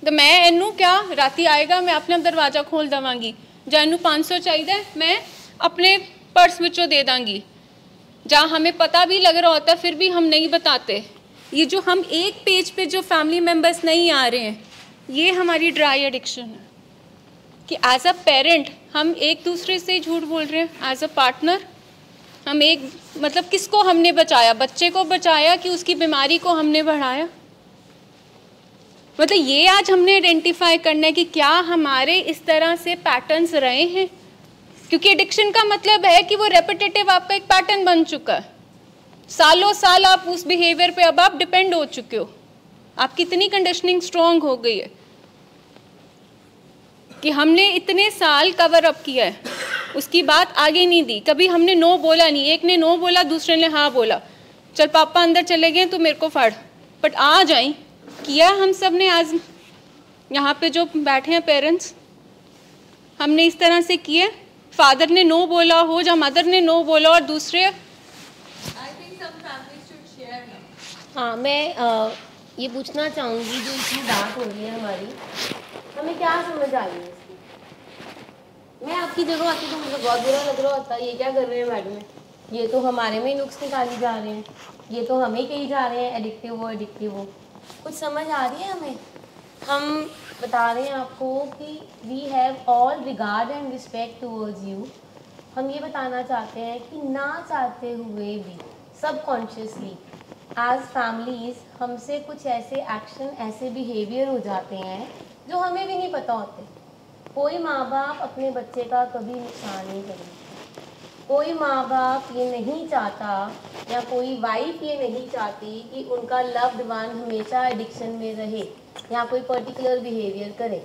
तो मैं इनू क्या राती आएगा मैं अपना दरवाज़ा खोल देवांगी, ਜਾਂ इनू 500 चाहिए मैं अपने पर्स विचों दे दांगी, जहाँ हमें पता भी लग रहा होता है फिर भी हम नहीं बताते। ये जो हम एक पेज पे जो फैमिली मेम्बर्स नहीं आ रहे हैं, ये हमारी ड्राई एडिक्शन है कि एज अ पेरेंट हम एक दूसरे से झूठ बोल रहे हैं, एज अ पार्टनर हम एक मतलब किसको हमने बचाया, बच्चे को बचाया कि उसकी बीमारी को हमने बढ़ाया। मतलब ये आज हमने आइडेंटिफाई करना है कि क्या हमारे इस तरह से पैटर्न्स रहे हैं, क्योंकि एडिक्शन का मतलब है कि वो रेपिटेटिव आपका एक पैटर्न बन चुका है, सालों साल आप उस बिहेवियर पे अब आप डिपेंड हो चुके हो, आपकी इतनी कंडीशनिंग स्ट्रॉन्ग हो गई है कि हमने इतने साल कवर अप किया है, उसकी बात आगे नहीं दी, कभी हमने नो बोला नहीं, एक ने नो बोला दूसरे ने हाँ बोला, चल पापा अंदर चले गए तो मेरे को फड़, बट आ जाए किया हम सब ने, आज यहाँ पे जो बैठे हैं पेरेंट्स हमने इस तरह से किए, फादर ने नो बोला हो या मदर ने नो बोला और दूसरे। हाँ मैं ये पूछना चाहूँगी जो इतनी बात हो रही है हमारी, हमें क्या समझ आ रही है इसकी। मैं आपकी जगह आती तो मुझे बहुत बुरा लग रहा होता, ये क्या कर रहे हैं मैडम, ये तो हमारे में ही नुक्स निकाली जा रहे हैं, ये तो हमें कही जा रहे हैं एडिक्टिव हो। कुछ समझ आ रही है हमें, हम बता रहे हैं आपको कि we have all regard and respect towards you. हम ये बताना चाहते हैं कि ना चाहते हुए भी सबकॉन्शियसली एज फैमिलीज़ हमसे कुछ ऐसे एक्शन ऐसे बिहेवियर हो जाते हैं जो हमें भी नहीं पता होते। कोई माँ बाप अपने बच्चे का कभी नुकसान नहीं करेगा, कोई माँ बाप ये नहीं चाहता या कोई वाइफ ये नहीं चाहती कि उनका लव्ड वन हमेशा एडिक्शन में रहे या कोई पर्टिकुलर बिहेवियर करे,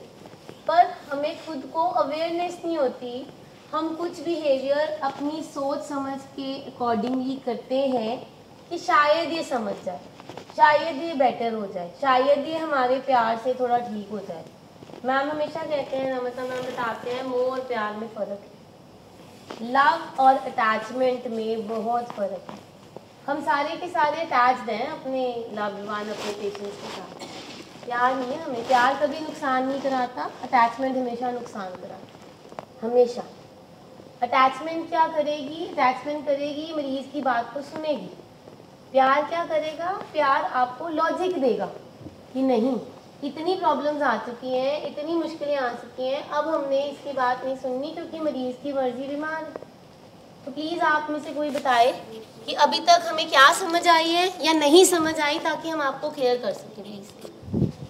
पर हमें खुद को अवेयरनेस नहीं होती, हम कुछ बिहेवियर अपनी सोच समझ के अकॉर्डिंगली करते हैं कि शायद ये समझ जाए, शायद ये बेटर हो जाए, शायद ये हमारे प्यार से थोड़ा ठीक हो जाए। मैम हमेशा कहते हैं, नमिता मैम बताते हैं, मोह और प्यार में फ़र्क है, लव और अटैचमेंट में बहुत फ़र्क है। हम सारे के सारे अटैच्ड हैं अपने लव्ड वन, अपने पेशेंट्स के साथ। प्यार नहीं है हमें, प्यार कभी नुकसान नहीं कराता, अटैचमेंट हमेशा नुकसान कराता, हमेशा। अटैचमेंट क्या करेगी, अटैचमेंट करेगी मरीज़ की बात को सुनेगी, प्यार क्या करेगा, प्यार आपको लॉजिक देगा कि नहीं इतनी प्रॉब्लम्स आ चुकी हैं, इतनी मुश्किलें आ चुकी हैं, अब हमने इसकी बात नहीं सुननी क्योंकि मरीज़ की मर्जी बीमार है। तो प्लीज़ आप में से कोई बताए कि अभी तक हमें क्या समझ आई है या नहीं समझ आई, ताकि हम आपको क्लियर कर सकें प्लीज़।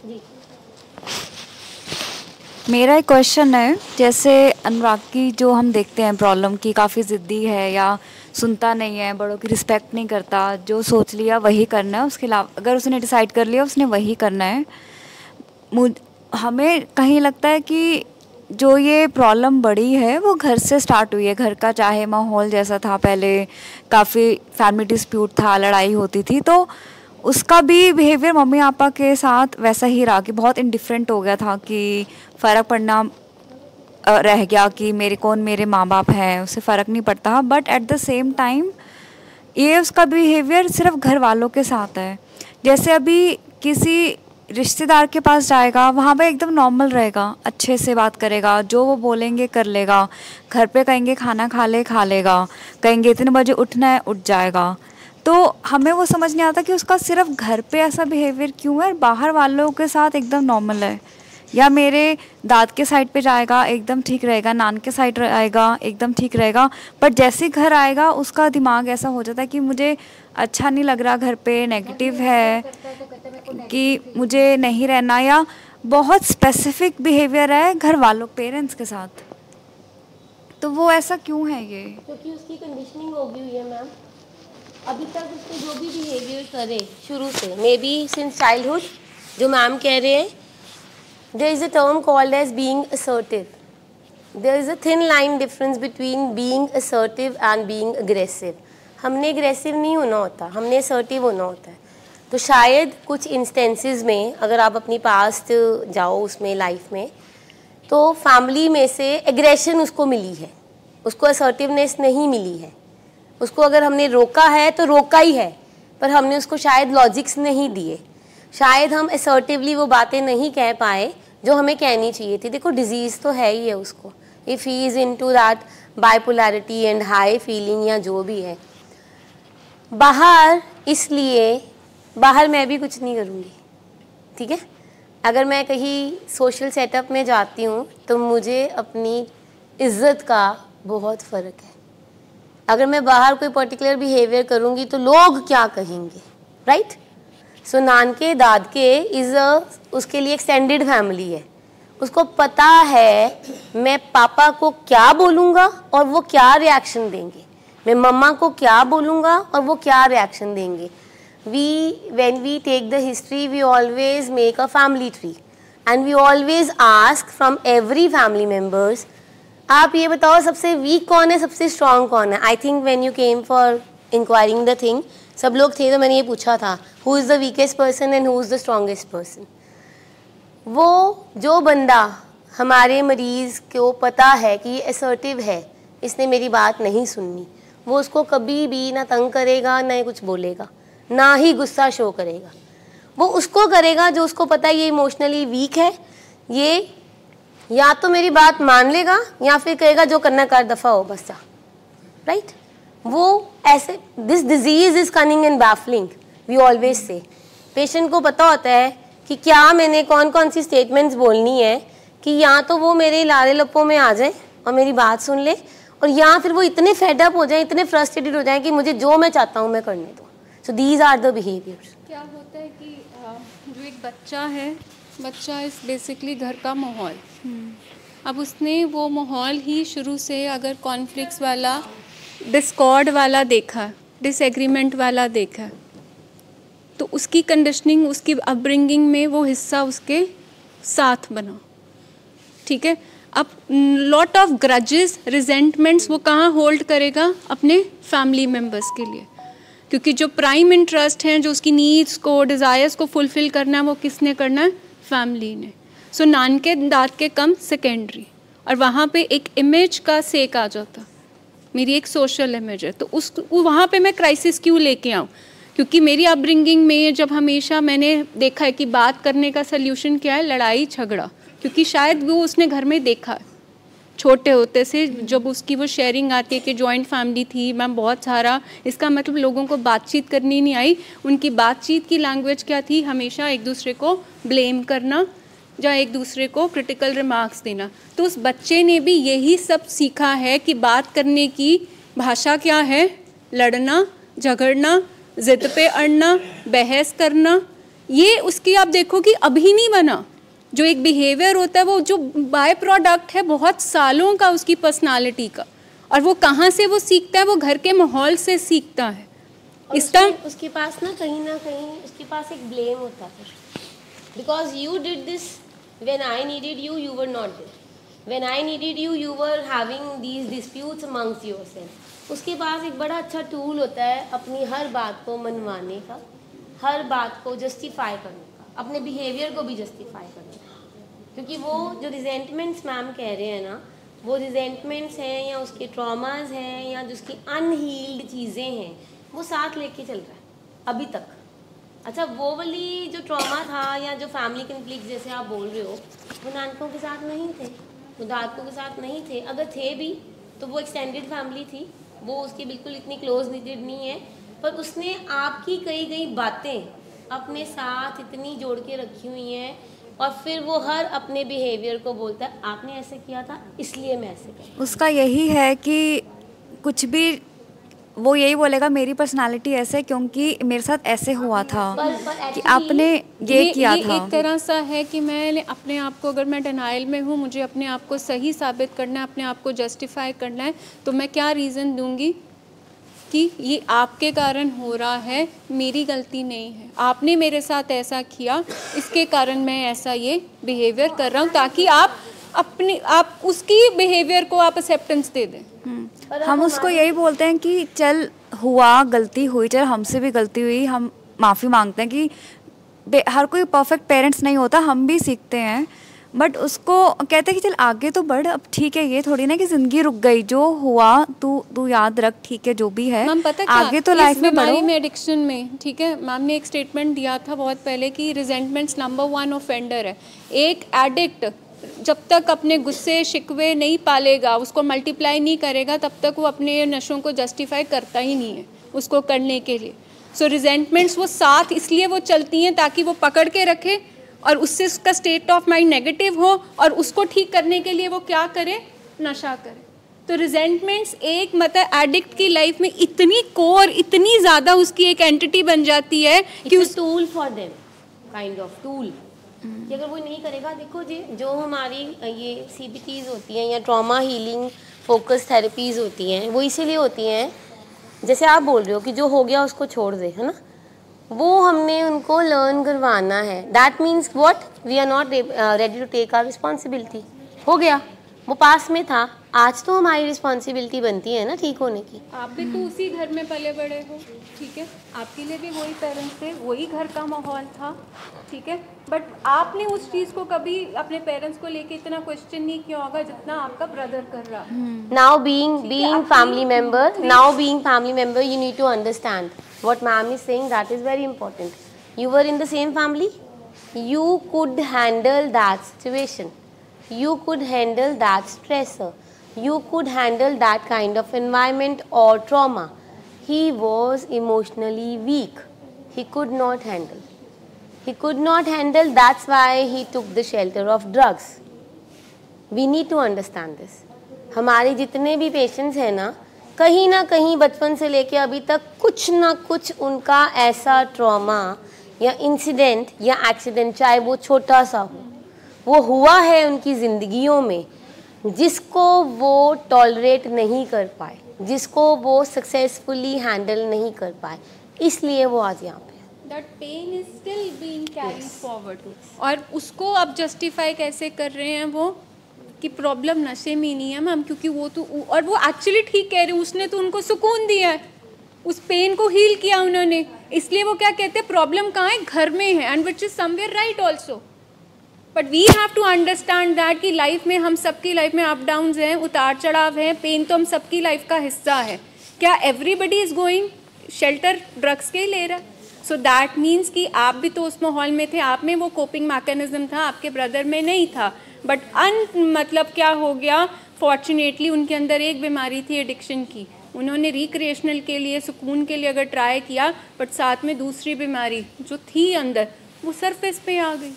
जी मेरा एक क्वेश्चन है, जैसे अनुराग की जो हम देखते हैं प्रॉब्लम की काफ़ी ज़िद्दी है या सुनता नहीं है, बड़ों की रिस्पेक्ट नहीं करता, जो सोच लिया वही करना है, उसके अलावा अगर उसने डिसाइड कर लिया उसने वही करना है। हमें कहीं लगता है कि जो ये प्रॉब्लम बड़ी है वो घर से स्टार्ट हुई है, घर का चाहे माहौल जैसा था पहले, काफ़ी फैमिली डिस्प्यूट था, लड़ाई होती थी, तो उसका भी बिहेवियर मम्मी पापा के साथ वैसा ही रहा कि बहुत इंडिफरेंट हो गया था, कि फ़र्क पड़ना रह गया कि मेरे माँ बाप हैं, उससे फ़र्क नहीं पड़ता। But at the same time ये उसका बिहेवियर सिर्फ घर वालों के साथ है। जैसे अभी किसी रिश्तेदार के पास जाएगा, वहाँ पे एकदम नॉर्मल रहेगा, अच्छे से बात करेगा, जो वो बोलेंगे कर लेगा, घर पे कहेंगे खाना खा लेगा, कहेंगे इतने बजे उठना है उठ जाएगा। तो हमें वो समझ नहीं आता कि उसका सिर्फ घर पे ऐसा बिहेवियर क्यों है और बाहर वालों के साथ एकदम नॉर्मल है। या मेरे दाद के साइड पे जाएगा एकदम ठीक रहेगा, नान के साइड आएगा एकदम ठीक रहेगा, बट जैसे घर आएगा उसका दिमाग ऐसा हो जाता है कि मुझे अच्छा नहीं लग रहा, घर पे नेगेटिव है कि मुझे नहीं रहना, या बहुत स्पेसिफिक बिहेवियर है घर वालों पेरेंट्स के साथ। तो वो ऐसा क्यों है ये? क्योंकि उसकी कंडीशनिंग हो गई हुई है मैम, अभी तक उसके जो भी बिहेवियर करे शुरू से, मे बी सिंस चाइल्डहुड, जो मैम कह रहे हैं, there is a term called as being assertive. There is a thin line difference between being assertive and being aggressive. हमने aggressive नहीं होना होता, हमने assertive होना होता है। तो शायद कुछ इंस्टेंसेस में अगर आप अपनी पास्ट जाओ उसमें लाइफ में, तो फैमिली में से एग्रेशन उसको मिली है, उसको असर्टिवनेस नहीं मिली है। उसको अगर हमने रोका है तो रोका ही है, पर हमने उसको शायद लॉजिक्स नहीं दिए, शायद हम असर्टिवली वो बातें नहीं कह पाए जो हमें कहनी चाहिए थी। देखो डिजीज़ तो है ही है उसको, if he is into that bipolarity and high feeling या जो भी है। बाहर इसलिए बाहर मैं भी कुछ नहीं करूँगी, ठीक है। अगर मैं कहीं सोशल सेटअप में जाती हूँ तो मुझे अपनी इज्जत का बहुत फ़र्क है। अगर मैं बाहर कोई पर्टिकुलर बिहेवियर करूँगी तो लोग क्या कहेंगे, राइट। सो नानके दादके इज़ उसके लिए एक्सटेंडेड फैमिली है। उसको पता है मैं पापा को क्या बोलूँगा और वो क्या रिएक्शन देंगे, मैं मम्मा को क्या बोलूँगा और वो क्या रिएक्शन देंगे। When we take the history, we always make a family tree and we always ask from every family members, आप ये बताओ सबसे वीक कौन है, सबसे स्ट्रॉन्ग कौन है। I think when you came for enquiring the thing, सब लोग थे तो मैंने ये पूछा था, who is the weakest person and who is the strongest person. वो जो बंदा हमारे मरीज़ को पता है कि ये असर्टिव है, इसने मेरी बात नहीं सुननी, वो उसको कभी भी ना तंग करेगा, ना कुछ बोलेगा, ना ही गुस्सा शो करेगा। वो उसको करेगा जो उसको पता है ये इमोशनली वीक है, ये या तो मेरी बात मान लेगा या फिर कहेगा जो करना कर, दफ़ा हो बस जा, राइट। वो ऐसे, this disease is cunning and baffling, we always say. Patient को पता होता है कि क्या मैंने कौन कौन सी स्टेटमेंट्स बोलनी है कि या तो वो मेरे लारे लप्पों में आ जाए और मेरी बात सुन ले, और या फिर वो इतने फेडअप हो जाए, इतने फ्रस्ट्रेटेड हो जाए कि मुझे जो मैं चाहता हूँ मैं करने दो। So these are the behaviours. क्या होता है कि जो एक बच्चा है, बच्चा इस बेसिकली घर का माहौल, अब उसने वो माहौल ही शुरू से अगर कॉन्फ्लिक्ट्स वाला, डिस्कॉर्ड वाला देखा, डिसएग्रीमेंट वाला देखा, तो उसकी कंडीशनिंग, उसकी अपब्रिंगिंग में वो हिस्सा उसके साथ बना, ठीक है। अब लॉट ऑफ ग्रजेस, रिजेंटमेंट्स वो कहाँ होल्ड करेगा, अपने फैमिली मेम्बर्स के लिए, क्योंकि जो प्राइम इंटरेस्ट हैं, जो उसकी नीड्स को, डिज़ायर्स को फुलफ़िल करना है, वो किसने करना है, फैमिली ने। सो नानके दादके कम सेकेंडरी, और वहाँ पे एक इमेज का सेक आ जाता, मेरी एक सोशल इमेज है, तो उस वहाँ पे मैं क्राइसिस क्यों लेके आऊँ, क्योंकि मेरी अपब्रिंगिंग में जब हमेशा मैंने देखा है कि बात करने का सल्यूशन क्या है, लड़ाई झगड़ा, क्योंकि शायद वो उसने घर में देखा है छोटे होते से, जब उसकी वो शेयरिंग आती है कि जॉइंट फैमिली थी, मैम बहुत सारा, इसका मतलब लोगों को बातचीत करनी नहीं आई, उनकी बातचीत की लैंग्वेज क्या थी, हमेशा एक दूसरे को ब्लेम करना या एक दूसरे को क्रिटिकल रिमार्क्स देना। तो उस बच्चे ने भी यही सब सीखा है कि बात करने की भाषा क्या है, लड़ना, झगड़ना, ज़िद पे अड़ना, बहस करना। ये उसकी आप देखो कि अभी नहीं बना, जो एक बिहेवियर होता है वो जो बाय प्रोडक्ट है बहुत सालों का उसकी पर्सनालिटी का, और वो कहाँ से वो सीखता है, वो घर के माहौल से सीखता है। इसका उसके पास ना कहीं उसके पास एक ब्लेम होता है, because you did this when I needed you, you were not there, when I needed you, you were having these disputes amongst yourself. उसके पास एक बड़ा अच्छा टूल होता है अपनी हर बात को मनवाने का, हर बात को जस्टिफाई करने का, अपने बिहेवियर को भी जस्टिफाई करने का, क्योंकि वो जो रिजेंटमेंट्स मैम कह रहे हैं ना, वो रिजेंटमेंट्स हैं या उसके ट्रॉमाज हैं या जो उसकी अनहील्ड चीज़ें हैं, वो साथ लेके चल रहा है अभी तक। अच्छा, वो वाली जो ट्रॉमा था या जो फैमिली कन्फ्लिक्ट जैसे आप बोल रहे हो, वो नानकों के साथ नहीं थे, वो दादकों के साथ नहीं थे, अगर थे भी तो वो एक्सटेंडेड फैमिली थी, वो उसकी बिल्कुल इतनी क्लोज निटेड नहीं है, पर उसने आपकी कई कई बातें अपने साथ इतनी जोड़ के रखी हुई हैं, और फिर वो हर अपने बिहेवियर को बोलता है आपने ऐसे किया था इसलिए मैं ऐसे कर। उसका यही है कि कुछ भी वो यही बोलेगा मेरी पर्सनालिटी ऐसे क्योंकि मेरे साथ ऐसे हुआ था, कि आपने ये किया था। एक तरह सा है कि मैं अपने आप को, अगर मैं डिनाइल में हूँ, मुझे अपने आप को सही साबित करना है, अपने आप को जस्टिफाई करना है, तो मैं क्या रीज़न दूंगी कि ये आपके कारण हो रहा है, मेरी गलती नहीं है, आपने मेरे साथ ऐसा किया, इसके कारण मैं ऐसा ये बिहेवियर कर रहा हूँ, ताकि आप उसकी बिहेवियर को आप एक्सेप्टेंस दे दें। हम उसको यही बोलते हैं कि चल हुआ, गलती हुई, चल हमसे भी गलती हुई, हम माफ़ी मांगते हैं कि हर कोई परफेक्ट पेरेंट्स नहीं होता, हम भी सीखते हैं, बट उसको कहते हैं कि चल आगे तो बढ़, अब ठीक है, ये थोड़ी ना कि ज़िंदगी रुक गई, जो हुआ तू याद रख, ठीक है जो भी है, मैम पता क्या, आगे तो लाइफ में बढ़ो। में एडिक्शन में, ठीक है, मैम ने एक स्टेटमेंट दिया था बहुत पहले कि रिजेंटमेंट्स नंबर 1 ऑफेंडर है। एक एडिक्ट जब तक अपने गुस्से शिकवे नहीं पालेगा, उसको मल्टीप्लाई नहीं करेगा, तब तक वो अपने नशों को जस्टिफाई करता ही नहीं है उसको करने के लिए। सो रिजेंटमेंट्स वो साथ इसलिए वो चलती हैं ताकि वो पकड़ के रखे और उससे उसका स्टेट ऑफ माइंड नेगेटिव हो, और उसको ठीक करने के लिए वो क्या करे, नशा करे। तो रिजेंटमेंट्स एक मतलब एडिक्ट की लाइफ में इतनी कोर, इतनी ज़्यादा उसकी एक एंटिटी बन जाती है कि उस tool for them, kind of tool, कि अगर वो नहीं करेगा। देखो जी, जो हमारी ये CBTs होती हैं या ट्रॉमा हीलिंग फोकस थेरेपीज़ होती हैं, वो इसीलिए होती हैं, जैसे आप बोल रहे हो कि जो हो गया उसको छोड़ दे, है ना, वो हमने उनको लर्न करवाना है। That means what, we are not ready to take our responsibility. हो गया, वो पास में था, आज तो हमारी रिस्पॉन्सिबिलिटी बनती है ना ठीक होने की। आप भी तो उसी घर में पले बड़े हो, ठीक है, आपके लिए भी वही पेरेंट्स थे, वही घर का माहौल था, ठीक है, बट आपने उस चीज़ को कभी अपने पेरेंट्स को लेके इतना क्वेश्चन नहीं किया होगा जितना आपका ब्रदर कर रहा है। Now being family member, you need to understand what ma'am is saying. That is very important. You were in the same family, you could handle that situation, you could handle that stressor, you could handle that kind of environment or trauma. He was emotionally weak, he could not handle. That's why he took the shelter of drugs. We need to understand this. हमारे जितने भी patients हैं ना कहीं बचपन से लेके अभी तक कुछ ना कुछ उनका ऐसा ट्रॉमा या इंसिडेंट या एक्सीडेंट, चाहे वो छोटा सा हो, वो हुआ है उनकी ज़िंदगियों में, जिसको वो टॉलरेट नहीं कर पाए, जिसको वो सक्सेसफुली हैंडल नहीं कर पाए, इसलिए वो आज यहाँ पे। That pain is still being carried forward. और उसको अब जस्टिफाई कैसे कर रहे हैं वो कि प्रॉब्लम नशे में नहीं है मैम, क्योंकि वो तो, और वो एक्चुअली ठीक कह रहे हैं, उसने तो उनको सुकून दिया है, उस पेन को हील किया उन्होंने, इसलिए वो क्या कहते हैं, प्रॉब्लम कहाँ है, घर में है, and which is somewhere right also. But we have to understand that कि लाइफ में, हम सबकी लाइफ में अप डाउन्स हैं, उतार चढ़ाव हैं, पेन तो हम सबकी लाइफ का हिस्सा है। क्या everybody is going shelter drugs के ही ले रहा है? सो दैट मीन्स कि आप भी तो उस माहौल में थे, आप में वो कोपिंग मैकेनिज्म था, आपके ब्रदर में नहीं था। बट मतलब क्या हो गया, फॉर्चुनेटली उनके अंदर एक बीमारी थी एडिक्शन की, उन्होंने रिक्रिएशनल के लिए, सुकून के लिए अगर ट्राई किया, बट साथ में दूसरी बीमारी जो थी अंदर वो सरफेस पे आ गई।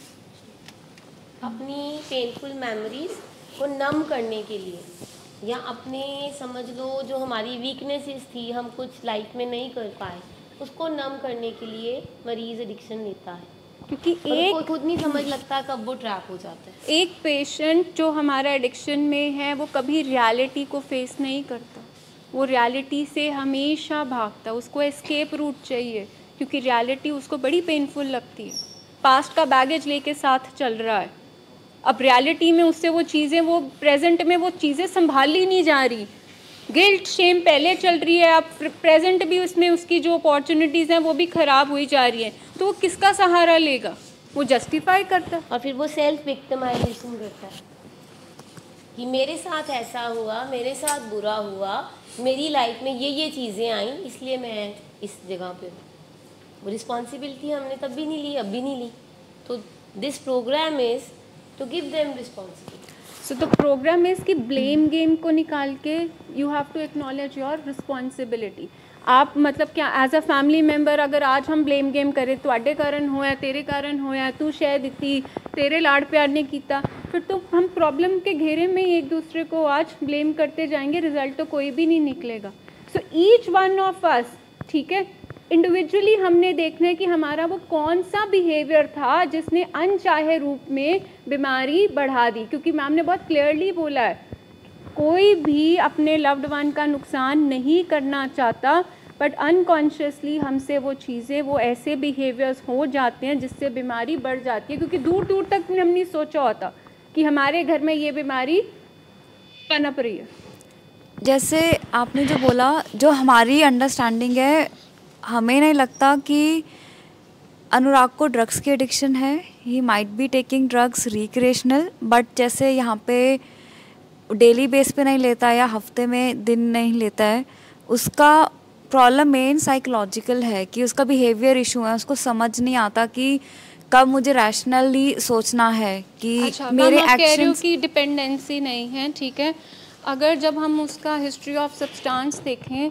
अपनी पेनफुल मेमोरीज को नम करने के लिए, या अपने समझ लो जो हमारी वीकनेसेस थी, हम कुछ लाइफ में नहीं कर पाए, उसको नम करने के लिए मरीज़ एडिक्शन लेता है, क्योंकि एक खुद नहीं समझ लगता कब वो ट्रैप हो जाता है। एक पेशेंट जो हमारा एडिक्शन में है वो कभी रियलिटी को फेस नहीं करता, वो रियलिटी से हमेशा भागता, उसको एस्केप रूट चाहिए, क्योंकि रियलिटी उसको बड़ी पेनफुल लगती है, पास्ट का बैगेज लेके साथ चल रहा है। अब रियलिटी में उससे वो चीज़ें, वो प्रेजेंट में वो चीज़ें संभाली नहीं जा रही, गिल्ट शेम पहले चल रही है, अब प्रेजेंट भी उसमें उसकी जो अपॉर्चुनिटीज़ हैं वो भी ख़राब हुई जा रही हैं, तो वो किसका सहारा लेगा? वो जस्टिफाई करता है और फिर वो सेल्फ विक्टिमाइजेशन करता है कि मेरे साथ ऐसा हुआ, मेरे साथ बुरा हुआ, मेरी लाइफ में ये चीज़ें आई, इसलिए मैं इस जगह पे हूँ। वो रिस्पॉन्सिबिलिटी हमने तब भी नहीं ली, अब भी नहीं ली, तो this programme is to give them responsibility. So the programme is कि ब्लेम गेम को निकाल के you have to acknowledge your responsibility. आप मतलब क्या एज अ फैमिली मेंबर, अगर आज हम ब्लेम गेम करें, तुहाडे कारण होया, तेरे कारण होया, तू शायद इतनी तेरे लाड़ प्यार ने किया, फिर तो हम प्रॉब्लम के घेरे में एक दूसरे को आज ब्लेम करते जाएंगे, रिजल्ट तो कोई भी नहीं निकलेगा। So each one of us, ठीक है, इंडिविजुअली हमने देखना है कि हमारा वो कौन सा बिहेवियर था जिसने अनचाहे रूप में बीमारी बढ़ा दी, क्योंकि मैम ने बहुत क्लियरली बोला है, कोई भी अपने लव्ड वन का नुकसान नहीं करना चाहता, बट अनकॉन्शियसली हमसे वो चीज़ें, वो ऐसे बिहेवियर्स हो जाते हैं जिससे बीमारी बढ़ जाती है, क्योंकि दूर दूर तक हमने नहीं सोचा होता कि हमारे घर में ये बीमारी पनप रही है। जैसे आपने जो बोला, जो हमारी अंडरस्टैंडिंग है, हमें नहीं लगता कि अनुराग को ड्रग्स की एडिक्शन है, he might be taking drugs recreational, but जैसे यहाँ पे डेली बेस पे नहीं लेता या हफ्ते में दिन नहीं लेता है, उसका प्रॉब्लम मेन साइकोलॉजिकल है कि उसका बिहेवियर इशू है, उसको समझ नहीं आता कि कब मुझे रैशनली सोचना है कि अच्छा, मेरे मैं कह रही हूँ एक्शंस। कि डिपेंडेंसी नहीं है, ठीक है। अगर जब हम उसका हिस्ट्री ऑफ सब्सटेंस देखें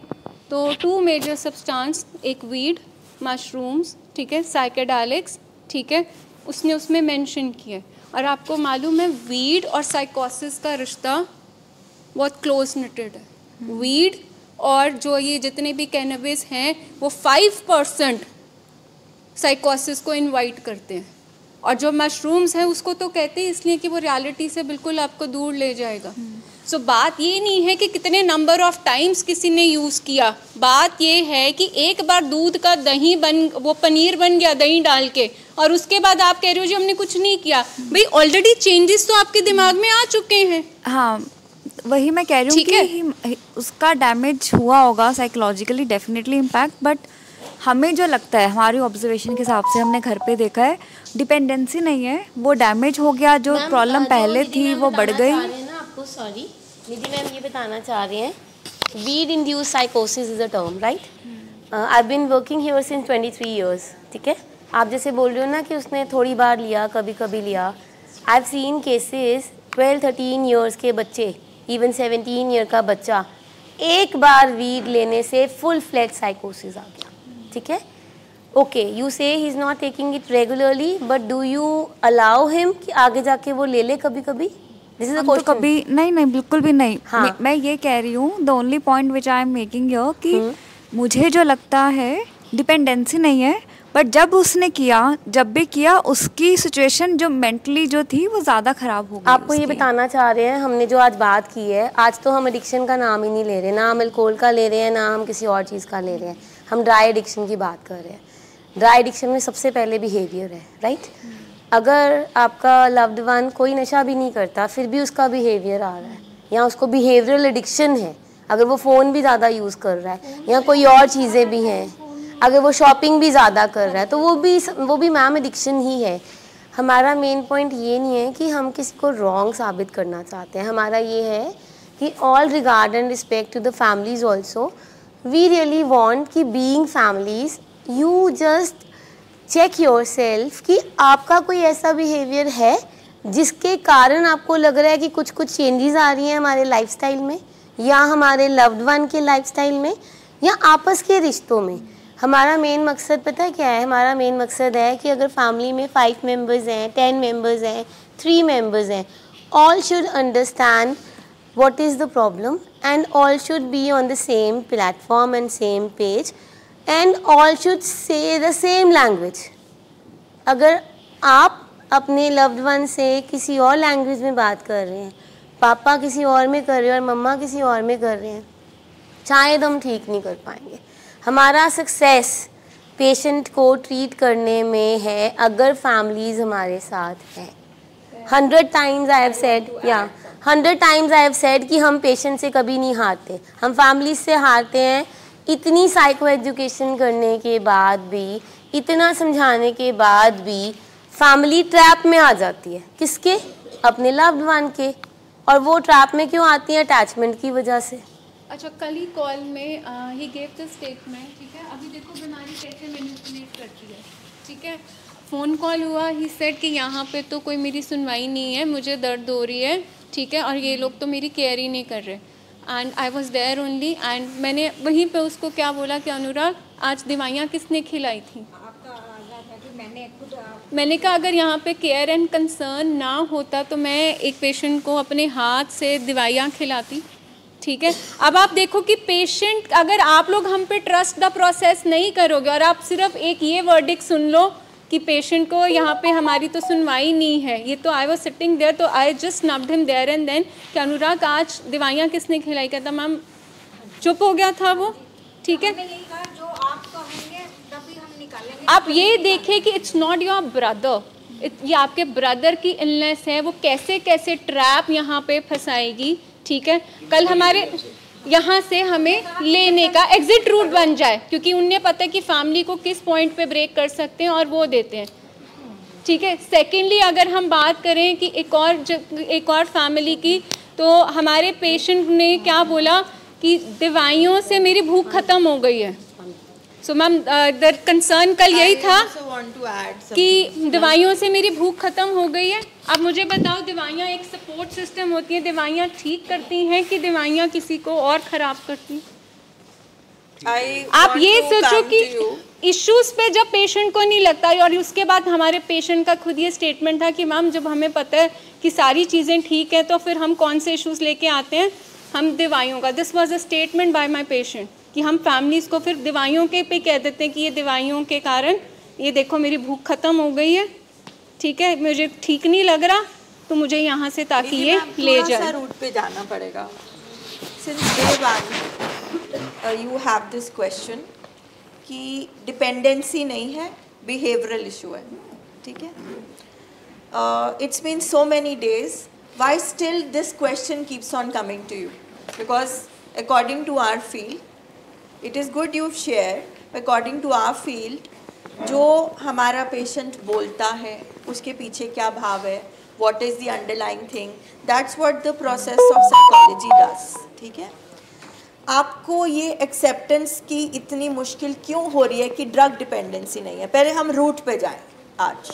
तो 2 मेजर सब्सटेंस, एक वीड, मशरूम्स, ठीक है, साइकेडेलिक्स, ठीक है, उसने उसमें मेंशन किया। और आपको मालूम है वीड और साइकोसिस का रिश्ता बहुत क्लोज निटेड है। वीड और जो ये जितने भी कैनबिस हैं वो 5% साइकोसिस को इनवाइट करते हैं, और जो मशरूम्स हैं उसको तो कहते हैं इसलिए कि वो रियलिटी से बिल्कुल आपको दूर ले जाएगा। सो बात ये नहीं है कि कितने नंबर ऑफ टाइम्स किसी ने यूज़ किया, बात ये है कि एक बार दूध का दही वो पनीर बन गया दही डाल के, और उसके बाद आप कह रहे हो जी हमने कुछ नहीं किया। भाई ऑलरेडी चेंजेस तो आपके दिमाग में आ चुके हैं। हाँ, वही मैं कह रही हूँ कि उसका डैमेज हुआ होगा साइकोलॉजिकली, डेफिनेटली इम्पैक्ट, बट हमें जो लगता है हमारी ऑब्जर्वेशन के हिसाब से हमने घर पे देखा है डिपेंडेंसी नहीं है, वो डैमेज हो गया, जो प्रॉब्लम पहले थी वो बढ़ गई। आपको सॉरी निधि मैम ये बताना चाह रहे हैं, वीड इंड्यूस साइकोसिस is a term, right? I have been working here since 23 years, ठीक है। आप जैसे बोल रहे हो ना कि उसने थोड़ी बार लिया, कभी कभी लिया। I have seen cases 12-13 years के बच्चे, इवन 17 ईयर का बच्चा एक बार वीड लेने से फुल फ्लैट साइकोसिस आ गया, ठीक है। ओके, यू से he is not taking it regularly, but do you allow him कि आगे जाके वो ले ले कभी कभी? This is a question. कभी नहीं, बिल्कुल भी नहीं। हाँ। मैं ये कह रही हूँ, the only point which I am making here कि मुझे जो लगता है डिपेंडेंसी नहीं है, बट जब उसने किया, जब भी किया, उसकी सिचुएशन जो मेंटली जो थी वो ज़्यादा ख़राब हो गई। आपको ये बताना चाह रहे हैं, हमने जो आज बात की है, आज तो हम एडिक्शन का नाम ही नहीं ले रहे, ना हम अल्कोहल का ले रहे हैं, ना हम किसी और चीज़ का ले रहे हैं, हम ड्राई एडिक्शन की बात कर रहे हैं। ड्राई एडिक्शन में सबसे पहले बिहेवियर है, राइट? अगर आपका लव्ड वन कोई नशा भी नहीं करता फिर भी उसका बिहेवियर आ रहा है, या उसको बिहेवियरल एडिक्शन है, अगर वो फ़ोन भी ज़्यादा यूज़ कर रहा है या कोई और चीज़ें भी हैं, अगर वो शॉपिंग भी ज़्यादा कर रहा है, तो वो भी मैम एडिक्शन ही है। हमारा मेन पॉइंट ये नहीं है कि हम किसी को रॉन्ग साबित करना चाहते हैं, हमारा ये है कि all regard and respect to the families also, we really want कि being families you just check yourself कि आपका कोई ऐसा बिहेवियर है जिसके कारण आपको लग रहा है कि कुछ चेंजेस आ रही हैं हमारे लाइफस्टाइल में, या हमारे लव्ड वन के लाइफस्टाइल में, या आपस के रिश्तों में। हमारा मेन मकसद पता है क्या है? हमारा मेन मकसद है कि अगर फैमिली में 5 मेंबर्स हैं, 10 मेंबर्स हैं, 3 मेंबर्स हैं, all should understand what is the problem and all should be on the same platform and same page and all should say the same language. अगर आप अपने loved one से किसी और लैंग्वेज में बात कर रहे हैं, पापा किसी और में कर रहे हैं और मम्मा किसी और में कर रहे हैं, शायद हम ठीक नहीं कर पाएंगे। हमारा सक्सेस पेशेंट को ट्रीट करने में है अगर फैमिलीज हमारे साथ हैं। 100 times I have said, 100 times I have said कि हम पेशेंट से कभी नहीं हारते, हम फैमिली से हारते हैं। इतनी साइको एजुकेशन करने के बाद भी, इतना समझाने के बाद भी फैमिली ट्रैप में आ जाती है। किसके? अपने लव्ड वन के। और वो ट्रैप में क्यों आती है? अटैचमेंट की वजह से। अच्छा, कल ही कॉल में ही गेव द स्टेटमेंट, ठीक है। अभी देखो बीमारी कैसे मैनिपुलेट करती है, ठीक है। फ़ोन कॉल हुआ, ही सेड कि यहाँ पे तो कोई मेरी सुनवाई नहीं है, मुझे दर्द हो रही है, ठीक है, और ये लोग तो मेरी केयर ही नहीं कर रहे। And I was there only, and मैंने वहीं पे उसको क्या बोला कि अनुराग आज दवाइयाँ किसने खिलाई थी? मैंने कहा अगर यहाँ पे केयर एंड कंसर्न ना होता तो मैं एक पेशेंट को अपने हाथ से दवाइयाँ खिलाती, ठीक है। अब आप देखो कि पेशेंट, अगर आप लोग हम पे ट्रस्ट द प्रोसेस नहीं करोगे और आप सिर्फ एक ये वर्डिक्ट सुन लो कि पेशेंट को यहाँ पे हमारी तो सुनवाई नहीं है, ये तो आई वॉज सिटिंग देयर, तो I just snubbed him there and then कि अनुराग आज दवाइयाँ किसने खिलाई? कहता मैम, चुप हो गया था वो, ठीक है। आप ये देखें कि इट्स नॉट योर ब्रदर, ये आपके ब्रदर की इलनेस है, वो कैसे कैसे ट्रैप यहाँ पे फंसाएगी, ठीक है। कल हमारे यहाँ से हमें लेने का एग्जिट रूट बन जाए, क्योंकि उन्हें पता है कि फैमिली को किस पॉइंट पे ब्रेक कर सकते हैं और वो देते हैं। ठीक है। सेकेंडली अगर हम बात करें कि एक और फैमिली की, तो हमारे पेशेंट ने क्या बोला कि दवाइयों से मेरी भूख ख़त्म हो गई है। सो मैम द कंसर्न कल यही था कि दवाइयों से मेरी भूख ख़त्म हो गई है। अब मुझे बताओ, दवाइयाँ एक सपोर्ट सिस्टम होती है, दवाइयाँ ठीक करती हैं कि दवाइयाँ किसी को और ख़राब करती? आप ये सोचो कि इश्यूज पे जब पेशेंट को नहीं लगता, और उसके बाद हमारे पेशेंट का खुद ये स्टेटमेंट था कि मैम जब हमें पता है कि सारी चीज़ें ठीक है तो फिर हम कौन से इश्यूज लेके आते हैं, हम दवाइयों का। This was a statement by my patient कि हम फैमिलीज़ को फिर दवाइयों के पे कह देते हैं कि ये दवाइयों के कारण ये देखो मेरी भूख ख़त्म हो गई है, ठीक है, मुझे ठीक नहीं लग रहा तो मुझे यहाँ से ताकि ये ले जाए। रूट पे जाना पड़ेगा। Since day one you have this question कि डिपेंडेंसी नहीं है, बिहेवियरल इशू है, ठीक है। It's been so many days. Why still this question keeps on coming to you? Because according to our field, it is good you've shared. According to our field, जो हमारा patient बोलता है उसके पीछे क्या भाव है, what is the underlying thing, that's what the process of psychology does. ठीक है। आपको ये एक्सेप्टेंस की इतनी मुश्किल क्यों हो रही है कि ड्रग डिपेंडेंसी नहीं है? पहले हम रूट पे जाएं आज।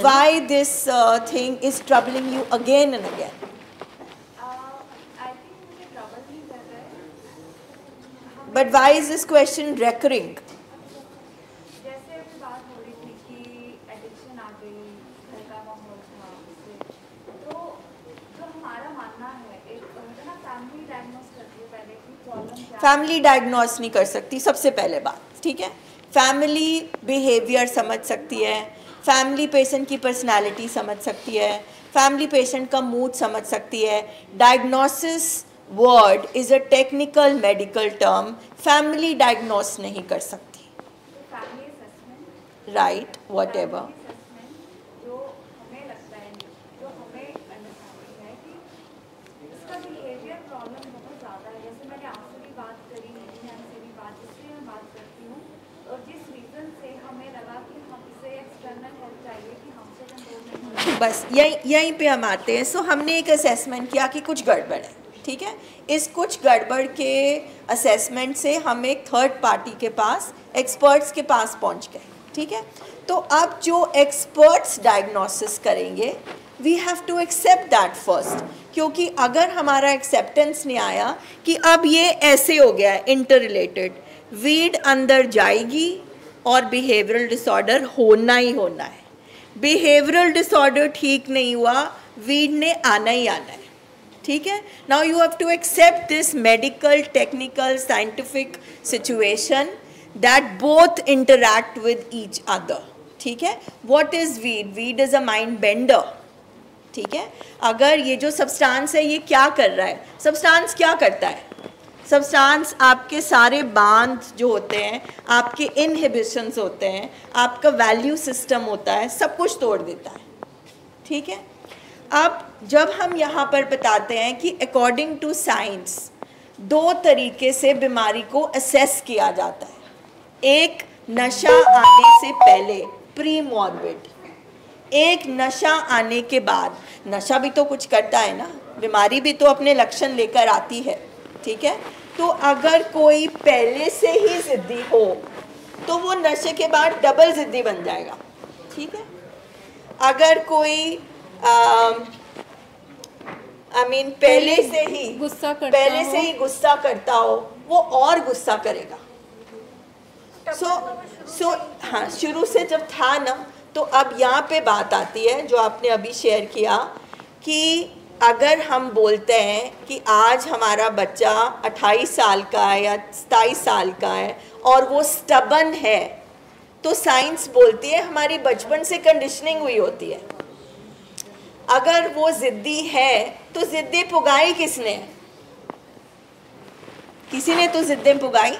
Why this thing is troubling you again and again? But why is this question recurring? जैसे अभी बात हो रही थी कि एडिक्शन आ गई, घर का माहौल था उससे, तो जो हमारा मानना है एक ना फैमिली डायग्नोस करती है पहले कि प्रॉब्लम क्या है। फैमिली डायग्नोस नहीं कर सकती, सबसे पहले बात, ठीक है। फैमिली बिहेवियर समझ सकती है, फैमिली पेशेंट की पर्सनालिटी समझ सकती है, फैमिली पेशेंट का मूड समझ सकती है। Diagnosis word is a technical medical term, family diagnose नहीं कर सकती, राइट, वॉट एवर। जो हमें लगता है, जो हमें अंडरस्टैंडिंग है कि इसका बिहेवियर प्रॉब्लम बहुत ज़्यादा है। जैसे मैंने आपसे भी बात करी, निधि मैम से भी बात, जिससे मैं बात करती हूँ, और जिस रीज़न से हमें लगा कि हम इसे एक्सटर्नल हेल्प चाहिए कि हमसे कंट्रोल नहीं हो। बस यहीं पे हम आते हैं। सो हमने एक असेसमेंट किया कि कुछ गड़बड़ है, ठीक है। इस कुछ गड़बड़ के असेसमेंट से हम एक थर्ड पार्टी के पास, एक्सपर्ट्स के पास पहुंच गए, ठीक है। तो अब जो एक्सपर्ट्स डायग्नोसिस करेंगे, we have to accept that first, क्योंकि अगर हमारा एक्सेप्टेंस नहीं आया कि अब ये ऐसे हो गया है इंटर रिलेटेड, वीड अंदर जाएगी और बिहेवियरल डिसऑर्डर होना ही होना है। बिहेवियरल डिसऑर्डर ठीक नहीं हुआ, वीड ने आना ही आना है, ठीक है। Now you have to accept this medical, technical, scientific situation that both interact with each other, ठीक है। What is weed? Weed is a mind bender, ठीक है। अगर ये जो सब्सटेंस है ये क्या कर रहा है? सब्सटेंस क्या करता है? सब्सटेंस आपके सारे बांध जो होते हैं, आपके इनहिबिशंस होते हैं, आपका वैल्यू सिस्टम होता है, सब कुछ तोड़ देता है, ठीक है। अब जब हम यहाँ पर बताते हैं कि अकॉर्डिंग टू साइंस 2 तरीके से बीमारी को असेस किया जाता है। एक नशा आने से पहले, प्री मॉर्बिड, एक नशा आने के बाद। नशा भी तो कुछ करता है ना, बीमारी भी तो अपने लक्षण लेकर आती है, ठीक है। तो अगर कोई पहले से ही ज़िद्दी हो तो वो नशे के बाद डबल ज़िद्दी बन जाएगा, ठीक है। अगर कोई पहले से ही गुस्सा करता हो, वो और गुस्सा करेगा। हाँ, शुरू से जब था ना, तो अब यहाँ पे बात आती है जो आपने अभी शेयर किया कि अगर हम बोलते हैं कि आज हमारा बच्चा 28 साल का है या 27 साल का है और वो स्टबन है, तो साइंस बोलती है हमारी बचपन से कंडीशनिंग हुई होती है। अगर वो ज़िद्दी है तो ज़िद्दी पुगाई किसने? किसी ने तो ज़िद्दें पुगाई।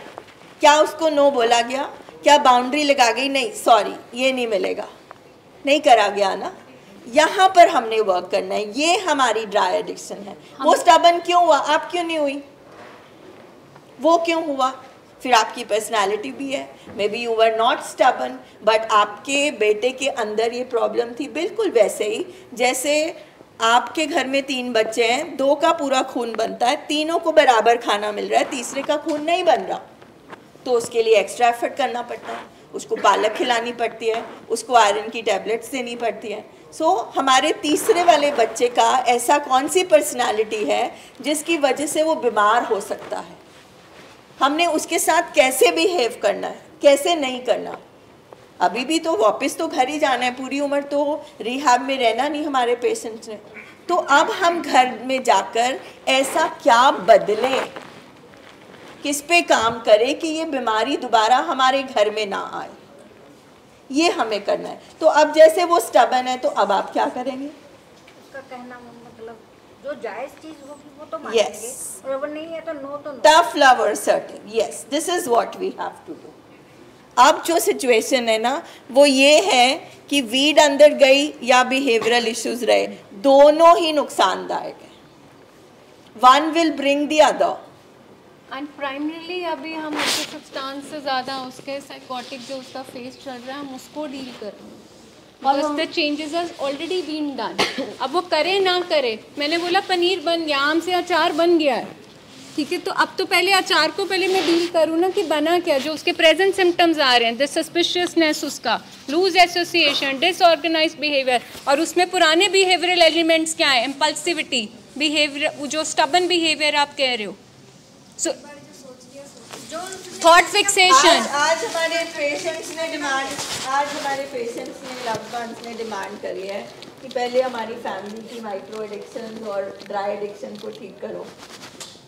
क्या उसको नो बोला गया? क्या बाउंड्री लगा गई? नहीं, सॉरी, ये नहीं मिलेगा, नहीं करा गया ना। यहाँ पर हमने वर्क करना है, ये हमारी ड्राई एडिक्शन है। वो स्टबन क्यों हुआ, आप क्यों नहीं हुई, वो क्यों हुआ? फिर आपकी पर्सनालिटी भी है, may be you were not stubborn, but आपके बेटे के अंदर ये प्रॉब्लम थी। बिल्कुल वैसे ही जैसे आपके घर में 3 बच्चे हैं, 2 का पूरा खून बनता है, तीनों को बराबर खाना मिल रहा है, तीसरे का खून नहीं बन रहा, तो उसके लिए एक्स्ट्रा एफर्ट करना पड़ता है, उसको पालक खिलानी पड़ती है, उसको आयरन की टैबलेट्स देनी पड़ती है। सो हमारे तीसरे वाले बच्चे का ऐसा कौन सी पर्सनालिटी है जिसकी वजह से वो बीमार हो सकता है, हमने उसके साथ कैसे बिहेव करना है, कैसे नहीं करना। अभी भी तो वापस तो घर ही जाना है, पूरी उम्र तो रिहाब में रहना नहीं हमारे पेशेंट्स ने। तो अब हम घर में जाकर ऐसा क्या बदलें, किस पे काम करें कि ये बीमारी दोबारा हमारे घर में ना आए, ये हमें करना है। तो अब जैसे वो स्टबन है, तो अब आप क्या करेंगे? उसका कहना मतलब जो जायज चीज होगी वो तो मानेंगे, और अगर नहीं है तो नो तो नो। टफ लव और certain, yes, this is what we have to do. अब जो सिचुएशन है ना, वो ये है कि वीड अंदर गई या बिहेवियरल इश्यूज रहे, दोनों ही नुकसानदायक है। One will bring the other. And primarily अभी हम उसके सब्सटेंस से ज़्यादा उसके साइकोटिक जो उसका फेस चल रहा है, हम उसको डील कर रहे हैं। Because the changes are already been done. अब वो करे ना करे, मैंने बोला पनीर बन गया, आम से अचार बन गया है, ठीक है, तो अब तो पहले अचार को पहले मैं डील करूँ ना कि बना क्या, जो उसके प्रेजेंट सिम्टम्स आ रहे हैं, द सस्पिशियसनेस, उसका लूज एसोसिएशन, डिसऑर्गेनाइज्ड बिहेवियर, और उसमें पुराने बिहेवियरल एलिमेंट्स क्या है, इम्पल्सिविटी बिहेवियर, जो स्टबन बिहेवियर आप कह रहे हो, सो थॉट फिक्सेशन। आज हमारे पेशेंट्स ने डिमांड, आज हमारे पेशेंट्स ने, लव्ड वंस ने डिमांड करी है कि पहले हमारी फैमिली की माइक्रो एडिक्शन और ड्राई एडिक्शन को ठीक करो।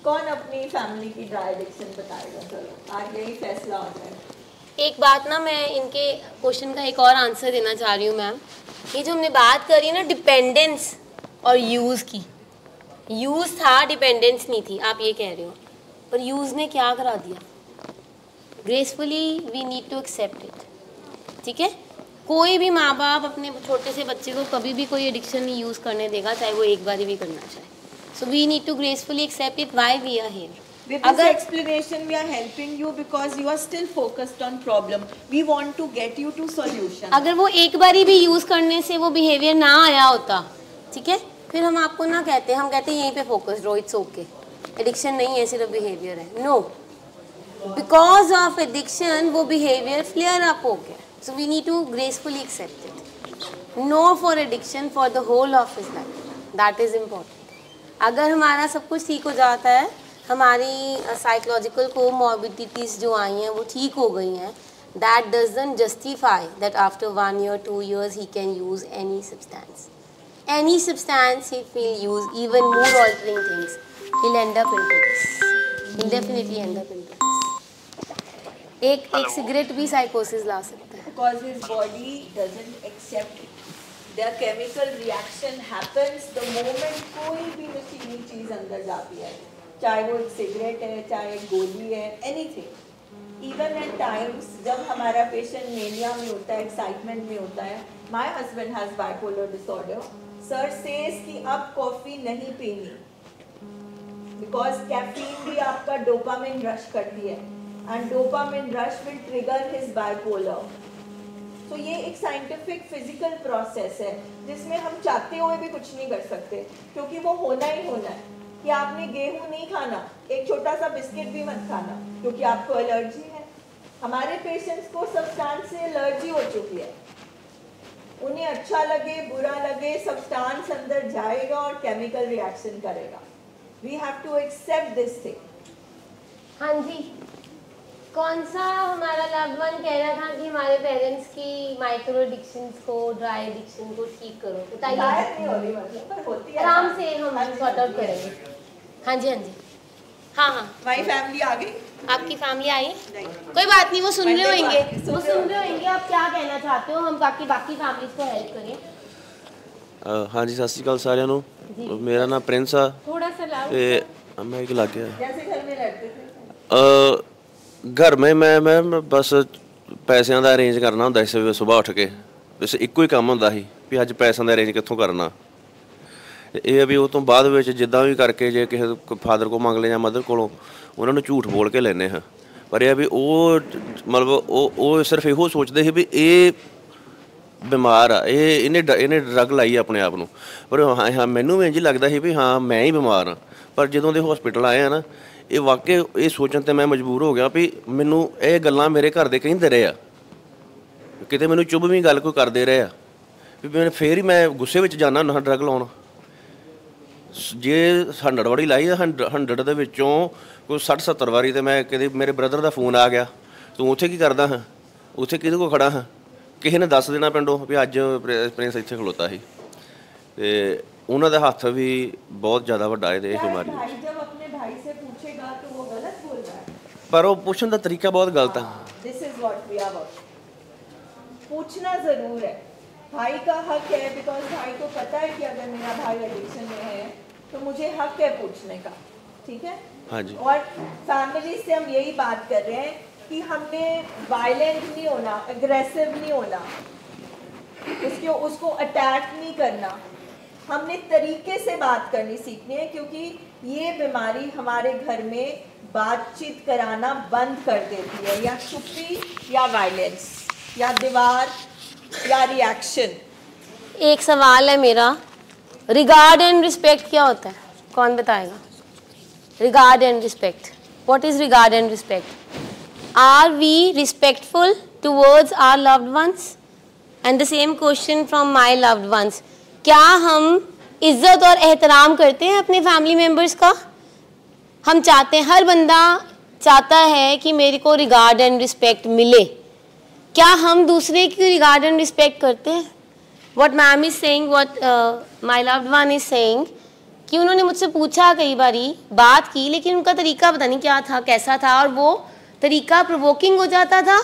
कौन अपनी फैमिली की ड्राई एडिक्शन बताएगा? चलो आज यही फैसला होता है। एक बात ना, मैं इनके क्वेश्चन का एक और आंसर देना चाह रही हूँ मैम। ये जो हमने बात करी ना डिपेंडेंस और यूज़ की, यूज़ था, डिपेंडेंस नहीं थी, आप ये कह रहे हो, पर यूज़ ने क्या करा दिया? Gracefully we need to accept it, ठीक है। कोई भी माँ बाप अपने छोटे से बच्चे को कभी भी कोई एडिक्शन नहीं यूज़ करने देगा, चाहे वो एक बार भी करना चाहे। So we need to gracefully accept it. Why we are here? With this explanation, we are helping you because you are still focused on problem. We want to get you to solution. अगर वो एक बारी भी use करने से वो behaviour ना आया होता, ठीक है, फिर हम आपको ना कहते, हम कहते यहीं पे फोकस रहो, इट्स ओके, एडिक्शन नहीं है, सिर्फ बिहेवियर है। नो, बिकॉज ऑफ एडिक्शन वो बिहेवियर फ्लेयर अप हो गया। So we need to gracefully accept it. No for addiction for the whole of his life, that is important. अगर हमारा सब कुछ ठीक हो जाता है, हमारी साइकोलॉजिकल कोमॉर्बिडिटीज़ जो आई हैं वो ठीक हो गई हैं, that doesn't justify that after 1 year 2 years he can use any substance. Any substance he will use, even mood altering things, he'll end up into this. He'll definitely end up into this. एक cigarette भी साइकोसिस ला सकता है। Because his body doesn't accept it. The chemical reaction happens the moment कोई भी नशीली चीज़ अंदर जाती है, चाहे वो एक सिगरेट है, चाहे एक गोली है, anything. Even at times जब हमारा पेशेंट मेनिया में होता है, एक्साइटमेंट में होता है, my husband has bipolar disorder. Sir says कि अब कॉफ़ी नहीं पीनी, because caffeine भी आपका डोपामिन रश करती है, and dopamine rush will trigger his bipolar. तो ये एक साइंटिफिक फिजिकल प्रोसेस है जिसमें हम चाहते हुए भी कुछ नहीं कर सकते, क्योंकि वो होना ही होना है कि आपने गेहूं नहीं खाना, एक छोटा सा बिस्किट भी मत खाना, क्योंकि आपको एलर्जी है। हमारे पेशेंट्स को सब्सटेंस से एलर्जी हो चुकी है, उन्हें अच्छा लगे बुरा लगे सब्सटेंस अंदर जाएगा और केमिकल रिएक्शन करेगा। We have to accept this thing. हाँ जी, कौन सा हमारा लव्ड वन कह रहा था कि हमारे पेरेंट्स की माइक्रो एडिक्शंस को, ड्राई एडिक्शन को ठीक करो, बताइए। आराम से हम सॉर्ट आउट करेंगे। हाँ जी, हाँ जी, हाँ हाँ, हमारी फैमिली आ गई, आपकी फैमिली आई? कोई बात नहीं, वो सुन रहे होंगे, वो सुन रहे होंगे आप क्या कहना चाहते हो, हम बाकी फैमिलीज को हेल्प करें। हाँ जी, सत श्री अकाल सारिਆਂ ਨੂੰ। मेरा नाम प्रिंस आ, थोड़ा सा लाओ, ਤੇ मैं एक लग गया जैसे घर में लड़ते थे। घर में मैं बस पैसों का अरेंज करना ਹੁੰਦਾ ਸੀ। सुबह उठ के बस ਇੱਕੋ ਹੀ ਕੰਮ ਹੁੰਦਾ ਸੀ। ਵੀ ਅੱਜ ਪੈਸਿਆਂ ਦਾ ਅਰੇਂਜ ਕਿੱਥੋਂ ਕਰਨਾ। ਇਹ ਆ ਵੀ ਉਹ ਤੋਂ ਬਾਅਦ ਵਿੱਚ ਜਿੱਦਾਂ ਵੀ ਕਰਕੇ ਜੇ ਕਿਸੇ ਫਾਦਰ ਕੋਲ ਮੰਗ ਲਏ ਜਾਂ ਮਦਰ ਕੋਲੋਂ ਉਹਨਾਂ ਨੂੰ ਝੂਠ ਬੋਲ ਕੇ ਲੈਂਦੇ ਹਾਂ। ਪਰ ਇਹ ਆ ਵੀ ਉਹ ਮਤਲਬ ਉਹ ਸਿਰਫ ਇਹੋ ਸੋਚਦੇ ਸੀ ਵੀ ਇਹ ਬਿਮਾਰ ਆ, ਇਹਨੇ ਡਰੱਗ ਲਾਈ ਆਪਣੇ ਆਪ ਨੂੰ। ਪਰ ਹਾਂ ਮੈਨੂੰ ਵੀ ਇੰਝ ਲੱਗਦਾ ਸੀ ਵੀ ਹਾਂ ਮੈਂ ਹੀ ਬਿਮਾਰ ਹਾਂ। ਪਰ ਜਦੋਂ ਦੇ ਹਸਪੀਟਲ ਆਏ ਆ ਨਾ, ਇਹ ਵਾਕਈ ਇਹ ਸੋਚਣ 'ਤੇ ਮੈਂ ਮਜਬੂਰ ਹੋ ਗਿਆ ਵੀ ਮੈਨੂੰ ਇਹ ਗੱਲਾਂ ਮੇਰੇ ਘਰ ਦੇ ਕਹਿੰਦੇ ਰਹੇ ਆ, ਕਿਤੇ ਮੈਨੂੰ ਚੁੱਭਵੀਂ ਗੱਲ ਕੋਈ ਕਰਦੇ ਰਹੇ ਆ ਵੀ ਮੈਂ ਫੇਰ ਹੀ ਮੈਂ ਗੁੱਸੇ ਵਿੱਚ ਜਾਂਦਾ ਨਾ ਡਰੱਗ ਲਾਉਣ। ਜੇ 100 ਵਾਰੀ ਲਾਈ ਆ 100 ਦੇ ਵਿੱਚੋਂ ਕੋਈ 60-70 ਵਾਰੀ ਤੇ ਮੈਂ ਕਦੇ ਮੇਰੇ ਬ੍ਰਦਰ ਦਾ ਫੋਨ ਆ ਗਿਆ, ਤੂੰ ਉੱਥੇ ਕੀ ਕਰਦਾ ਹਾਂ, ਉੱਥੇ ਕਿਹਦੇ ਕੋਲ ਖੜਾ ਹਾਂ, ਕਿਸੇ ਨੇ ਦੱਸ ਦੇਣਾ ਪਿੰਡੋਂ ਵੀ ਅੱਜ ਪ੍ਰਿੰਸ ਇੱਥੇ ਖਲੋਤਾ ਸੀ। ਤੇ ਉਹਨਾਂ ਦਾ ਹੱਥ ਵੀ ਬਹੁਤ ਜ਼ਿਆਦਾ ਵੱਡਾ ਹੈ ਇਸ ਬਿਮਾਰੀ ਵਿੱਚ। पर वो पूछने का तरीका बहुत गलत है। This is what we are working. पूछना जरूर है, भाई का हक है, बिकॉज भाई को पता है कि अगर मेरा भाई एडिक्शन में है तो मुझे हक है पूछने का, ठीक है। हाँ जी। और फैमिली से हम यही बात कर रहे हैं कि हमने वायलेंट नहीं होना, एग्रेसिव नहीं होना, उसको अटैक नहीं करना, हमने तरीके से बात करनी सीखनी है, क्योंकि ये बीमारी हमारे घर में बातचीत कराना बंद कर देती है, या चुप्पी या वायलेंस या दीवार या रिएक्शन। एक सवाल है मेरा, रिगार्ड एंड रिस्पेक्ट क्या होता है, कौन बताएगा? Regard and respect, what is regard and respect? Are we respectful towards our loved ones? And the same question from my loved ones, क्या हम इज्जत और एहतराम करते हैं अपने फैमिली मेम्बर्स का? हम चाहते हैं, हर बंदा चाहता है कि मेरे को रिगार्ड एंड रिस्पेक्ट मिले। क्या हम दूसरे की रिगार्ड एंड रिस्पेक्ट करते हैं? What ma'am is saying, what my loved one is saying, कि उन्होंने मुझसे पूछा, कई बारी बात की, लेकिन उनका तरीका पता नहीं क्या था, कैसा था, और वो तरीका प्रोवोकिंग हो जाता था,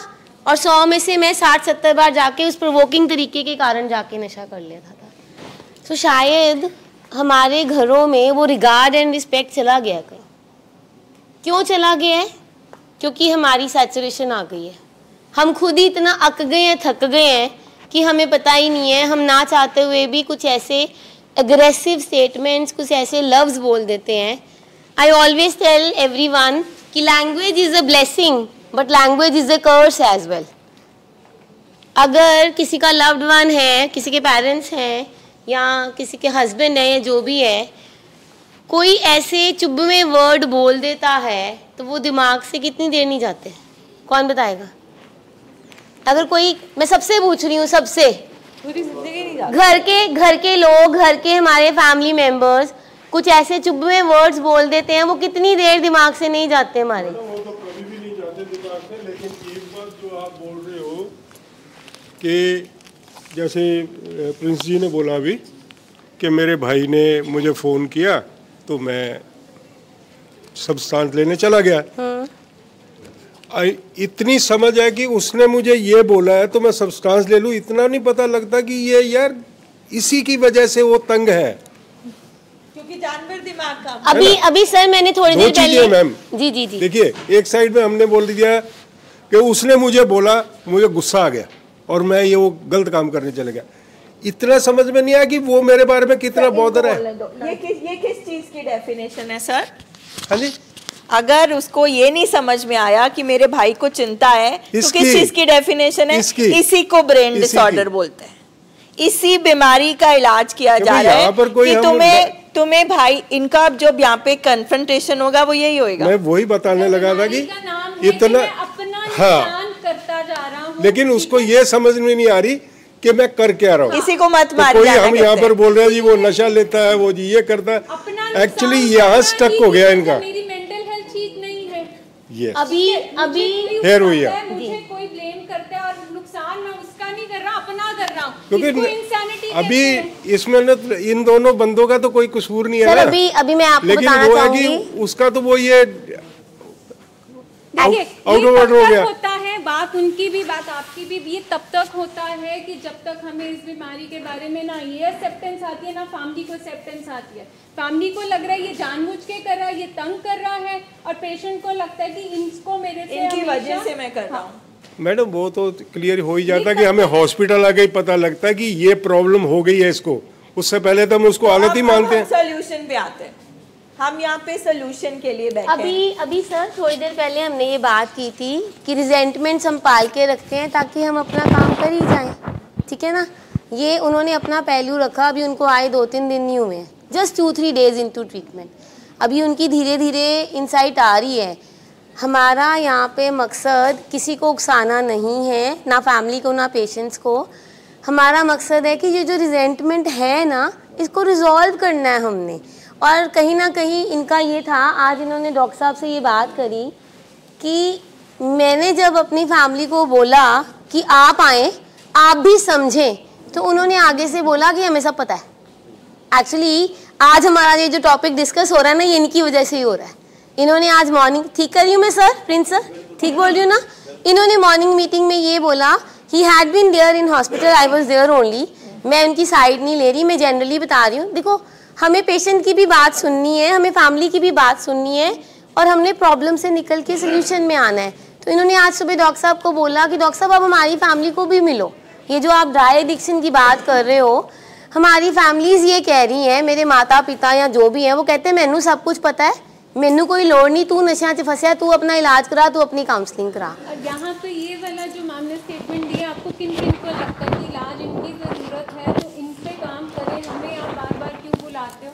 और 100 में से मैं 60-70 बार जाके उस प्रोवोकिंग तरीके के कारण जाके नशा कर लेता था। तो शायद हमारे घरों में वो रिगार्ड एंड रिस्पेक्ट चला गया कहीं। क्यों चला गया है? क्योंकि हमारी सैचुरेशन आ गई है, हम खुद ही इतना अक गए हैं, थक गए हैं कि हमें पता ही नहीं है, हम ना चाहते हुए भी कुछ ऐसे एग्रेसिव स्टेटमेंट्स, कुछ ऐसे लफ्ज़ बोल देते हैं। आई ऑलवेज टेल एवरीवन कि language is a blessing but language is a curse as well. अगर किसी का लव्ड वन है, किसी के पेरेंट्स हैं, या किसी के हस्बैंड है, या जो भी है, कोई ऐसे चुभवे वर्ड बोल देता है तो वो दिमाग से कितनी देर नहीं जाते, कौन बताएगा? अगर कोई, मैं सबसे पूछ रही हूँ, सबसे, पूरी जिंदगी नहीं जाती। घर के लोग, घर के हमारे फैमिली मेंबर्स कुछ ऐसे चुभवे वर्ड्स बोल देते हैं, वो कितनी देर दिमाग से नहीं जाते हमारे? वो तो कभी भी नहीं जाते दिमाग से। लेकिन एक बात जो आप बोल रहे हो कि जैसे प्रिंस जी ने बोला अभी कि मेरे भाई ने मुझे फ़ोन किया तो मैं सब्सटेंस लेने चला गया। इतनी समझ है कि उसने मुझे ये बोला है तो मैं सब्सटेंस ले लूँ, इतना नहीं पता लगता कि ये यार इसी की वजह से वो तंग है, क्योंकि जानवर दिमाग का। अभी सर मैंने थोड़ी देर पहले, मैम जी देखिए, एक साइड में हमने बोल दिया कि उसने मुझे बोला, मुझे गुस्सा आ गया और मैं ये वो गलत काम करने चले गया। इतना समझ में नहीं आया कि वो मेरे बारे में कितना बॉदर है। ये किस चीज की डेफिनेशन है सर? हाँ जी, अगर उसको ये नहीं समझ में आया कि मेरे भाई को चिंता है तो किस चीज की डेफिनेशन है? इसी को ब्रेन डिसऑर्डर बोलते हैं। इसी बीमारी का इलाज किया जा रहा है कि तुम्हें भाई, इनका जब यहाँ पे कन्फ्रंटेशन होगा वो यही होगा। मैं वही बताने लगा था कि इतना, हाँ, करता जा रहा हूं, लेकिन उसको ये समझ में नहीं आ रही कि मैं कर क्या रहा हूँ। इसी को मत तो मारिए। कोई हम यहाँ पर बोल रहे हैं जी वो नशा लेता है, वो जी ये करता है, एक्चुअली यहाँ स्टक हो गया इनका। मेरी मेंटल हेल्थ ठीक नहीं है। ये अभी हेयर हुई है, मुझे कोई ब्लेम करता है और नुकसान मैं उसका नहीं कर रहा, अपना कर रहा हूँ, क्योंकि अभी इसमें न इन दोनों बंदों का तो कोई कसूर नहीं है। अभी मैं आपको लेकिन बताना वो है चाहूंगी, कि उसका तो वो ये देखिए, आउट हो गया। होता है बात, उनकी भी बात, आपकी भी, ये तब तक होता है कि जब तक हमें इस बीमारी के बारे में ना ये एक्सेप्टेंस आती है, ना फैमिली को एक्सेप्टेंस आती है। फैमिली को लग रहा है ये जानबूझ के कर रहा है, ये तंग कर रहा है, और पेशेंट को लगता है कि इनको मेरे से इनकी वजह से मैं कर रहा हूँ। मैडम वो तो क्लियर हो ही जाता कि हमें हॉस्पिटल आके ही पता लगता है कि ये प्रॉब्लम हो गई है इसको, उससे पहले तो हम उसको आदत ही मानते हैं। सोल्यूशन पे आते हैं, हम यहाँ पे सोल्यूशन के लिए बैठे अभी सर थोड़ी देर पहले हमने ये बात की थी कि रिजेंटमेंट्स हम पाल के रखते हैं ताकि हम अपना काम कर ही जाएं, ठीक है ना। ये उन्होंने अपना पहलू रखा, अभी उनको आए 2-3 दिन नहीं हुए हैं, जस्ट 2-3 डेज इनटू ट्रीटमेंट। अभी उनकी धीरे धीरे इंसाइट आ रही है। हमारा यहाँ पे मकसद किसी को उकसाना नहीं है, ना फैमिली को ना पेशेंट्स को। हमारा मकसद है कि ये जो रिजेंटमेंट है ना, इसको रिजॉल्व करना है हमने। और कहीं ना कहीं इनका ये था, आज इन्होंने डॉक्टर साहब से ये बात करी कि मैंने जब अपनी फैमिली को बोला कि आप आएँ, आप भी समझें, तो उन्होंने आगे से बोला कि हमें सब पता है। एक्चुअली आज हमारा ये जो टॉपिक डिस्कस हो रहा है ना, ये इनकी वजह से ही हो रहा है। इन्होंने आज मॉर्निंग, ठीक कर रही हूँ मैं सर, प्रिंस सर ठीक बोल रही हूँ ना, इन्होंने मॉर्निंग मीटिंग में ये बोला he had been there in hospital, I was there only. मैं उनकी साइड नहीं ले रही, मैं जनरली बता रही हूँ। देखो, हमें पेशेंट की भी बात सुननी है, हमें फैमिली की भी बात सुननी है, और हमने प्रॉब्लम से निकल के सोल्यूशन में आना है। तो इन्होंने आज सुबह डॉक्टर साहब को बोला कि डॉक्टर साहब आप हमारी फैमिली को भी मिलो। ये जो आप ड्राई एडिक्शन की बात कर रहे हो, हमारी फैमिलीज ये कह रही हैं, मेरे माता पिता या जो भी हैं, वो कहते हैं मैनू सब कुछ पता है, मैनू कोई लोड़ नहीं, तू नशा च फंसिया, तू अपना इलाज करा, तू अपनी काउंसलिंग करा। और यहाँ पे ये वाला जो मैम ने स्टेटमेंट दिया, आपको किन किन को लगता है कि इलाज इनकी ज़रूरत है तो इन पे काम करें, हमें आप बार बार क्यों बुलाते हो?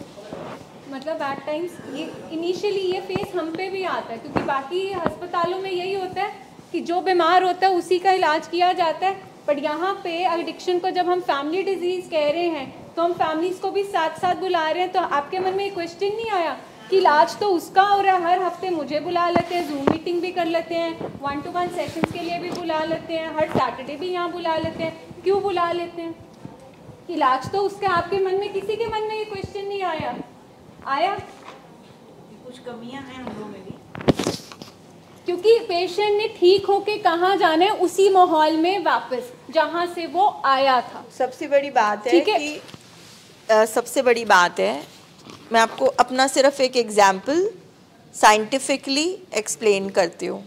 मतलब एट टाइम्स ये इनिशियली ये फेस हम पे भी आता है, क्योंकि बाकी अस्पतालों में यही होता है कि जो बीमार होता है उसी का इलाज किया जाता है। बट यहाँ पे एडिक्शन को जब हम फैमिली डिजीज़ कह रहे हैं तो हम फैमिलीज़ को भी साथ साथ बुला रहे हैं। तो आपके मन में ये क्वेश्चन नहीं आया कि इलाज तो उसका हो रहा है, हर हफ्ते मुझे बुला लेते हैं, जूम मीटिंग भी कर लेते हैं, 1-to-1 सेशंस के लिए भी बुला लेते हैं, हर सैटरडे भी यहाँ बुला लेते हैं, क्यों बुला लेते हैं? इलाज तो उसका, आपके मन में, किसी के मन में ये क्वेश्चन नहीं आया? कुछ कमियां हैं हम लोगों में भी, क्योंकि पेशेंट ने ठीक होके कहाँ जाना है, उसी माहौल में वापस जहाँ से वो आया था। सबसे बड़ी बात है कि सबसे बड़ी बात है, मैं आपको अपना सिर्फ एक एग्जाम्पल साइंटिफिकली एक्सप्लेन करती हूँ।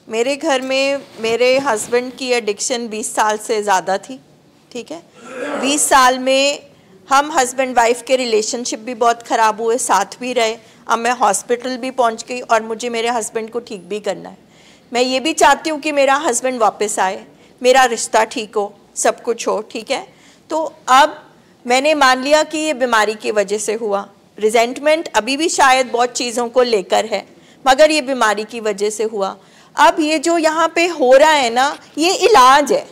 मेरे घर में मेरे हस्बैंड की एडिक्शन 20 साल से ज़्यादा थी, ठीक है। 20 साल में हम हस्बैंड वाइफ के रिलेशनशिप भी बहुत ख़राब हुए, साथ भी रहे। अब मैं हॉस्पिटल भी पहुंच गई और मुझे मेरे हस्बैंड को ठीक भी करना है। मैं ये भी चाहती हूँ कि मेरा हस्बैंड वापस आए, मेरा रिश्ता ठीक हो, सब कुछ हो, ठीक है। तो अब मैंने मान लिया कि ये बीमारी की वजह से हुआ। रिजेंटमेंट अभी भी शायद बहुत चीज़ों को लेकर है, मगर ये बीमारी की वजह से हुआ। अब ये जो यहाँ पे हो रहा है ना, ये इलाज है।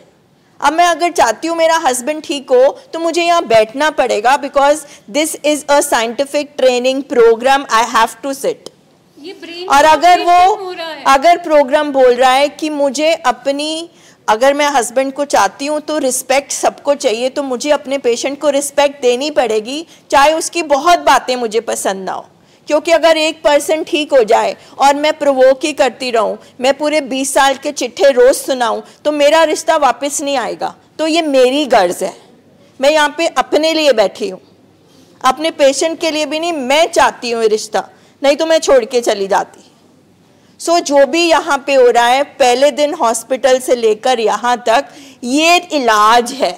अब मैं अगर चाहती हूँ मेरा हस्बैंड ठीक हो तो मुझे यहाँ बैठना पड़ेगा, because this is a scientific training programme, I have to sit. और अगर प्रोग्राम बोल रहा है कि मुझे अपनी, अगर मैं हस्बैंड को चाहती हूँ तो रिस्पेक्ट सबको चाहिए, तो मुझे अपने पेशेंट को रिस्पेक्ट देनी पड़ेगी, चाहे उसकी बहुत बातें मुझे पसंद ना हो। क्योंकि अगर एक पर्सन ठीक हो जाए और मैं प्रोवोक ही करती रहूँ, मैं पूरे 20 साल के चिट्ठे रोज़ सुनाऊँ, तो मेरा रिश्ता वापस नहीं आएगा। तो ये मेरी गर्ज है, मैं यहाँ पे अपने लिए बैठी हूँ, अपने पेशेंट के लिए भी नहीं। मैं चाहती हूँ ये रिश्ता, नहीं तो मैं छोड़ के चली जाती। सो जो भी यहाँ पे हो रहा है, पहले दिन हॉस्पिटल से लेकर यहाँ तक ये इलाज है।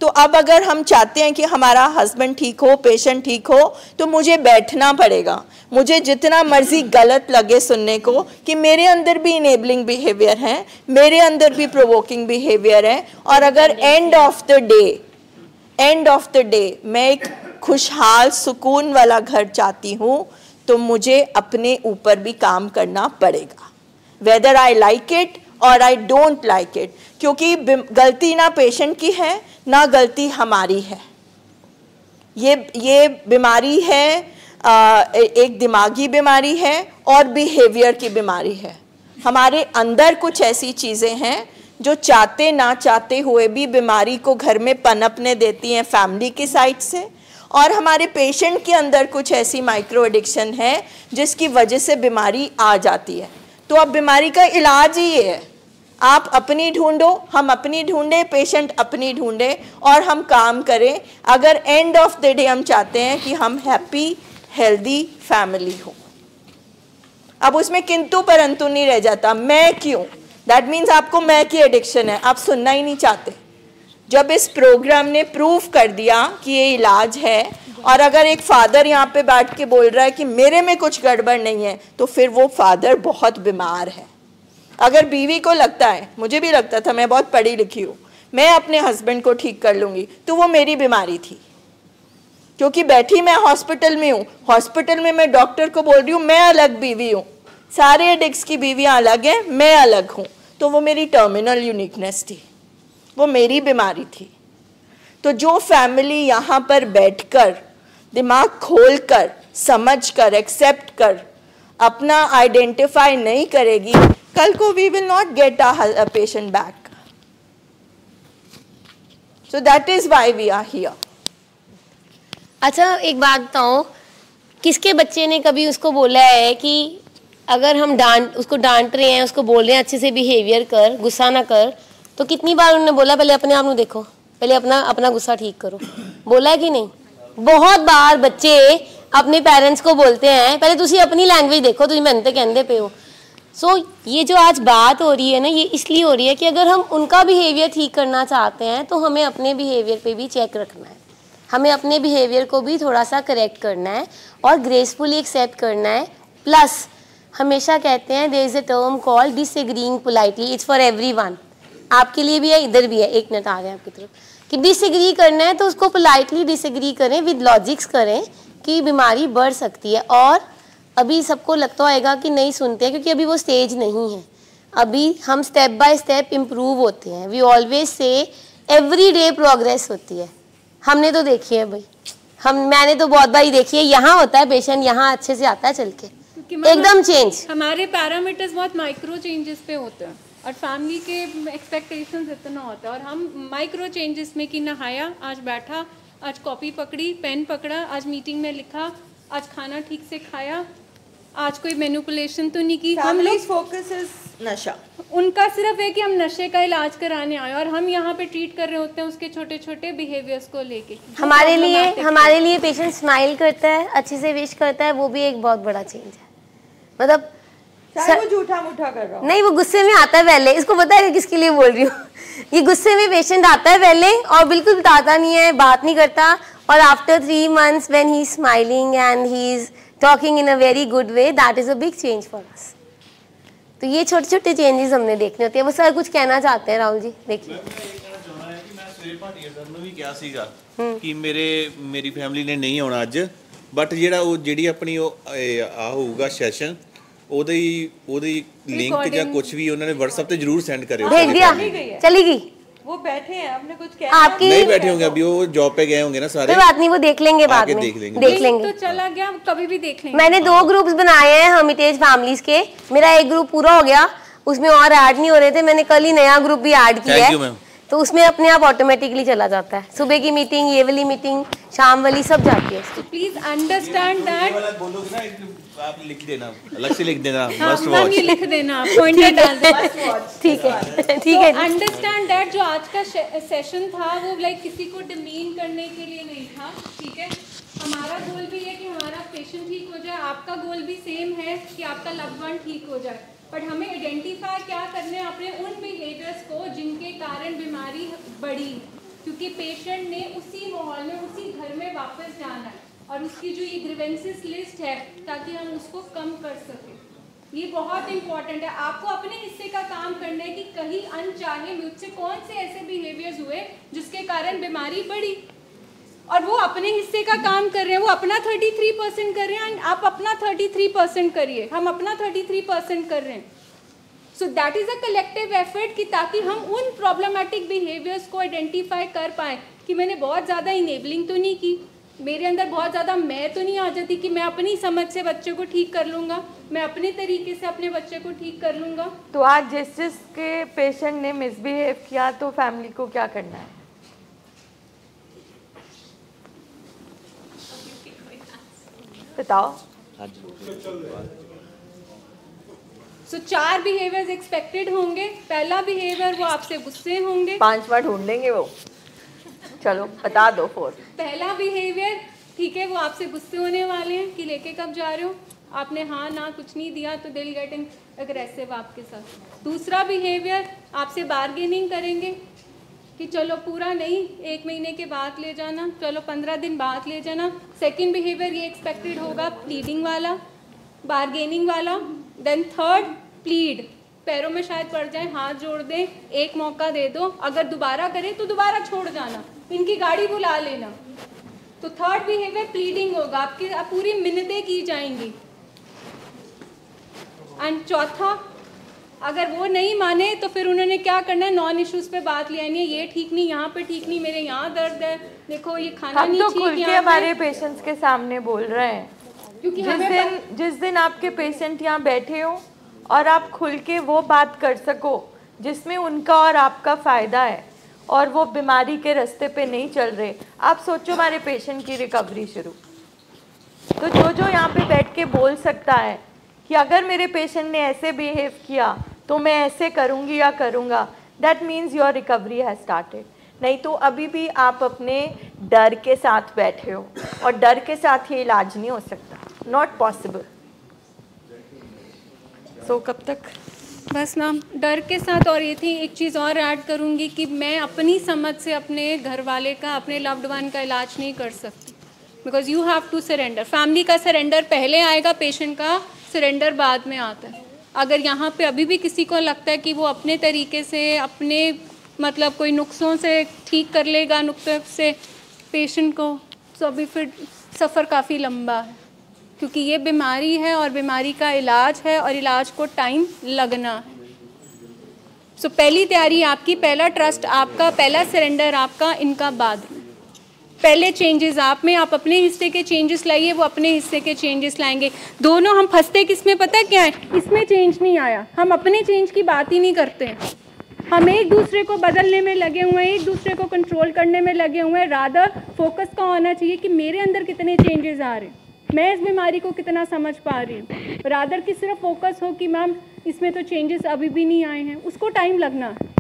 तो अब अगर हम चाहते हैं कि हमारा हस्बैंड ठीक हो, पेशेंट ठीक हो, तो मुझे बैठना पड़ेगा। मुझे जितना मर्जी गलत लगे सुनने को कि मेरे अंदर भी इनेबलिंग बिहेवियर है, मेरे अंदर भी प्रोवोकिंग बिहेवियर है, और अगर एंड ऑफ द डे मैं एक खुशहाल सुकून वाला घर चाहती हूँ, तो मुझे अपने ऊपर भी काम करना पड़ेगा, वेदर आई लाइक इट और आई डोंट लाइक इट। क्योंकि गलती ना पेशेंट की है, ना गलती हमारी है। ये बीमारी है, एक दिमागी बीमारी है और बिहेवियर की बीमारी है। हमारे अंदर कुछ ऐसी चीज़ें हैं जो चाहते ना चाहते हुए भी बीमारी को घर में पनपने देती हैं फैमिली की साइड से, और हमारे पेशेंट के अंदर कुछ ऐसी माइक्रो एडिक्शन है जिसकी वजह से बीमारी आ जाती है। तो अब बीमारी का इलाज ही ये है, आप अपनी ढूंढो, हम अपनी ढूंढे, पेशेंट अपनी ढूंढे, और हम काम करें। अगर एंड ऑफ द डे हम चाहते हैं कि हम हैप्पी हेल्दी फैमिली हो। अब उसमें किंतु परंतु नहीं रह जाता। मैं क्यों, दैट मीन्स आपको मैं की एडिक्शन है, आप सुनना ही नहीं चाहते। जब इस प्रोग्राम ने प्रूव कर दिया कि ये इलाज है, और अगर एक फादर यहाँ पे बैठ के बोल रहा है कि मेरे में कुछ गड़बड़ नहीं है, तो फिर वो फादर बहुत बीमार है। अगर बीवी को लगता है, मुझे भी लगता था, मैं बहुत पढ़ी लिखी हूँ, मैं अपने हस्बैंड को ठीक कर लूँगी, तो वो मेरी बीमारी थी। क्योंकि बैठी मैं हॉस्पिटल में हूँ, हॉस्पिटल में मैं डॉक्टर को बोल रही हूँ मैं अलग बीवी हूँ, सारे एडिक्ट्स की बीवियाँ अलग हैं, मैं अलग हूँ, तो वो मेरी टर्मिनल यूनिकनेस थी, वो मेरी बीमारी थी। तो जो फैमिली यहाँ पर बैठकर दिमाग खोलकर समझकर एक्सेप्ट कर अपना आइडेंटिफाई नहीं करेगी, कल को we will not get a patient back. So that is why we are here. अच्छा एक बात बताओ, किसके बच्चे ने कभी उसको बोला है कि अगर हम उसको डांट रहे हैं, उसको बोल रहे हैं अच्छे से बिहेवियर कर, गुस्सा ना कर, तो कितनी बार उन्होंने बोला पहले अपने आप को देखो, पहले अपना गुस्सा ठीक करो, बोला है कि नहीं? बहुत बार बच्चे अपने पेरेंट्स को बोलते हैं पहले तुसी अपनी लैंग्वेज देखो, तुम मेहनत कहते पे हो। सो ये जो आज बात हो रही है ना, ये इसलिए हो रही है कि अगर हम उनका बिहेवियर ठीक करना चाहते हैं तो हमें अपने बिहेवियर पे भी चेक रखना है, हमें अपने बिहेवियर को भी थोड़ा सा करेक्ट करना है और ग्रेसफुली एक्सेप्ट करना है। प्लस हमेशा कहते हैं there is a term called disagreeing politely, it's for everyone, आपके लिए भी है, इधर भी है। एक मिनट आ गया आपकी तरफ कि डिसएग्री करना है तो उसको पोलाइटली डिसएग्री करें, विद लॉजिक्स करें कि बीमारी बढ़ सकती है। और अभी सबको लगता होगा कि नहीं सुनते हैं क्योंकि अभी वो स्टेज नहीं है, अभी हम स्टेप बाय स्टेप इम्प्रूव होते हैं। We always say every day progress होती है, हमने तो देखी है भाई, मैंने तो बहुत बार देखी है, यहाँ होता है पेशेंट, यहाँ अच्छे से आता है चल के एकदम चेंज। हमारे पैरामीटर्स बहुत माइक्रो चेंजेस पे होते हैं और फैमिली के एक्सपेक्टेशंस इतना होता है, और हम माइक्रो चेंजेस में कि नहाया, आज बैठा, आज कॉपी पकड़ी, पेन पकड़ा, आज मीटिंग में लिखा, आज खाना ठीक से खाया, आज कोई मैनिपुलेशन तो नहीं की। हम लोग फोकस इज नशा, उनका सिर्फ है कि हम नशे का इलाज कराने आए और हम यहाँ पे ट्रीट कर रहे होते हैं उसके छोटे छोटे बिहेवियर्स को लेके। हमारे लिए पेशेंट स्माइल करता है, अच्छे से विश करता है, वो भी एक बहुत बड़ा चेंज है। मतलब वो झूठा मूठा कर रहा नहीं, वो गुस्से में आता है पहले, इसको पता है किसके लिए बोल रही हूँ ये गुस्से में पेशेंट आता है पहले और बिल्कुल बताता नहीं है, बात नहीं करता, और after 3 months when he is smiling and he is talking in a very good way, that is a big change for us. तो ये छोटे छोटे चेंजेस हमने देखने होते हैं। वो सर कुछ कहना चाहते हैं, राहुल जी देखिए। कि मेरी फैमिली ने नहीं आना अज, बट ਜਿਹੜੀ ਆਪਣੀ ਆ ਹੋਊਗਾ ਸੈਸ਼ਨ, ਉਹਦੀ लिंक ਜਾਂ कुछ भी उन्होंने WhatsApp पे जरूर सेंड करें। भेज दिया, चली गई, वो बैठे हैं, आपने कुछ कहना आपकी नहीं बैठे होंगे, अभी वो जॉब पे गए होंगे ना सारे, कोई बात नहीं, वो देख लेंगे बाद में, देख लेंगे। तो चला गया, कभी भी देख लेंगे। मैंने 2 ग्रुप्स बनाए हैं हर्मिटेज फैमिलीज के, मेरा एक ग्रुप पूरा हो गया, उसमें और ऐड नहीं हो रहे थे, मैंने कल ही नया ग्रुप भी ऐड किया है, तो उसमें अपने आप ऑटोमेटिकली चला जाता है। सुबह की मीटिंग, ये वाली मीटिंग, शाम वाली सब जाती है। प्लीज अंडरस्टैंड दैट, बोलोगे ना आप लिख देना, अलग से लिख देना, मस्ट वॉच लिख देना, पॉइंटर डाल देना, ठीक है ठीक है। अंडरस्टैंड दैट जो आज का सेशन था वो लाइक किसी को डिमीन करने के लिए नहीं था, ठीक है। हमारा गोल भी है कि हमारा पेशेंट ठीक हो जाए, आपका गोल भी सेम है कि आपका लव्ड वन ठीक हो जाए, बट हमें आइडेंटिफाई क्या करने अपने उन बिहेवियर्स को जिनके कारण बीमारी बढ़ी, क्योंकि पेशेंट ने उसी माहौल में उसी घर में वापस जाना है और उसकी जो ये ग्रीवेंसेस लिस्ट है ताकि हम उसको कम कर सकें। ये बहुत इंपॉर्टेंट है, आपको अपने हिस्से का काम करना है कि कहीं अनचाहे मुझसे कौन से ऐसे बिहेवियर्स हुए जिसके कारण बीमारी बढ़ी, और वो अपने हिस्से का काम कर रहे हैं, वो अपना 33% कर रहे हैं, आप अपना 33% करिए, हम अपना 33% कर रहे हैं। So that is a collective effort कि ताकि हम उन प्रॉब्लमेटिक बिहेवियर्स को आइडेंटिफाई कर पाएँ कि मैंने बहुत ज़्यादा इनेबलिंग तो नहीं की, मेरे अंदर बहुत ज़्यादा मैं तो नहीं आ जाती कि मैं अपनी समझ से बच्चे को ठीक कर लूँगा, मैं अपने तरीके से अपने बच्चे को ठीक कर लूँगा। तो आज जिसके पेशेंट ने मिसबिहेव किया तो फैमिली को क्या करना है? बताओ। सो 4 बिहेवियर्स एक्सपेक्टेड होंगे। पहला बिहेवियर वो आपसे गुस्से होंगे, 5 बार ढूंढ लेंगे वो, चलो बता दो 4। पहला बिहेवियर ठीक है, वो आपसे गुस्से होने वाले हैं कि लेके कब जा रहे हो, आपने हाँ ना कुछ नहीं दिया तो दिल गेटिंग एग्रेसिव आपके साथ। दूसरा बिहेवियर, आपसे बार्गेनिंग करेंगे कि चलो पूरा नहीं, 1 महीने के बाद ले जाना, चलो 15 दिन बाद ले जाना। सेकंड बिहेवियर ये एक्सपेक्टेड होगा, प्लीडिंग वाला, बार्गेनिंग वाला। देन थर्ड, प्लीड, पैरों में शायद पड़ जाए, हाथ जोड़ दें, एक मौका दे दो, अगर दोबारा करे तो दोबारा छोड़ जाना, इनकी गाड़ी बुला लेना। तो थर्ड बिहेवियर प्लीडिंग होगा, आपकी पूरी मिन्नतें की जाएंगी। एंड चौथा, अगर वो नहीं माने तो फिर उन्होंने क्या करना है, नॉन इश्यूज पे बात ले आनी है, ये ठीक नहीं, यहाँ पे ठीक नहीं, मेरे यहाँ दर्द है, देखो ये खाना नहीं ठीक। हम तो खुल के हमारे पेशेंट्स के सामने बोल रहे हैं, क्योंकि जिस दिन आपके पेशेंट यहाँ बैठे हो और आप खुल के वो बात कर सको जिसमें उनका और आपका फ़ायदा है और वो बीमारी के रास्ते पे नहीं चल रहे। आप सोचो हमारे पेशेंट की रिकवरी शुरू, तो जो यहाँ पे बैठ के बोल सकता है कि अगर मेरे पेशेंट ने ऐसे बिहेव किया तो मैं ऐसे करूँगी या करूँगा, that means your recovery has started. नहीं तो अभी भी आप अपने डर के साथ बैठे हो और डर के साथ ये इलाज नहीं हो सकता, नॉट पॉसिबल। सो कब तक? बस मैम, डर के साथ। और ये थी एक चीज़ और ऐड करूँगी कि मैं अपनी समझ से अपने घर वाले का, अपने लव्ड वन का इलाज नहीं कर सकती, because you have to surrender. Family का सरेंडर पहले आएगा, पेशेंट का सरेंडर बाद में आता है। अगर यहाँ पे अभी भी किसी को लगता है कि वो अपने तरीके से, अपने मतलब कोई नुस्खों से ठीक कर लेगा, नुस्खे से पेशेंट को, तो अभी फिर सफ़र काफ़ी लंबा है, क्योंकि ये बीमारी है और बीमारी का इलाज है और इलाज को टाइम लगना है। सो पहली तैयारी आपकी, पहला ट्रस्ट आपका, पहला सरेंडर आपका, इनका बाद में। पहले चेंजेस आप में, आप अपने हिस्से के चेंजेस लाइए, वो अपने हिस्से के चेंजेस लाएंगे। दोनों हम फंसते किसमें पता क्या है, इसमें चेंज नहीं आया, हम अपने चेंज की बात ही नहीं करते हैं। हम एक दूसरे को बदलने में लगे हुए हैं, एक दूसरे को कंट्रोल करने में लगे हुए हैं। रादर फोकस का होना चाहिए कि मेरे अंदर कितने चेंजेस आ रहे हैं, मैं इस बीमारी को कितना समझ पा रही हूँ। रादर कि सिर्फ फोकस हो कि मैम इसमें तो चेंजेस अभी भी नहीं आए हैं, उसको टाइम लगना है।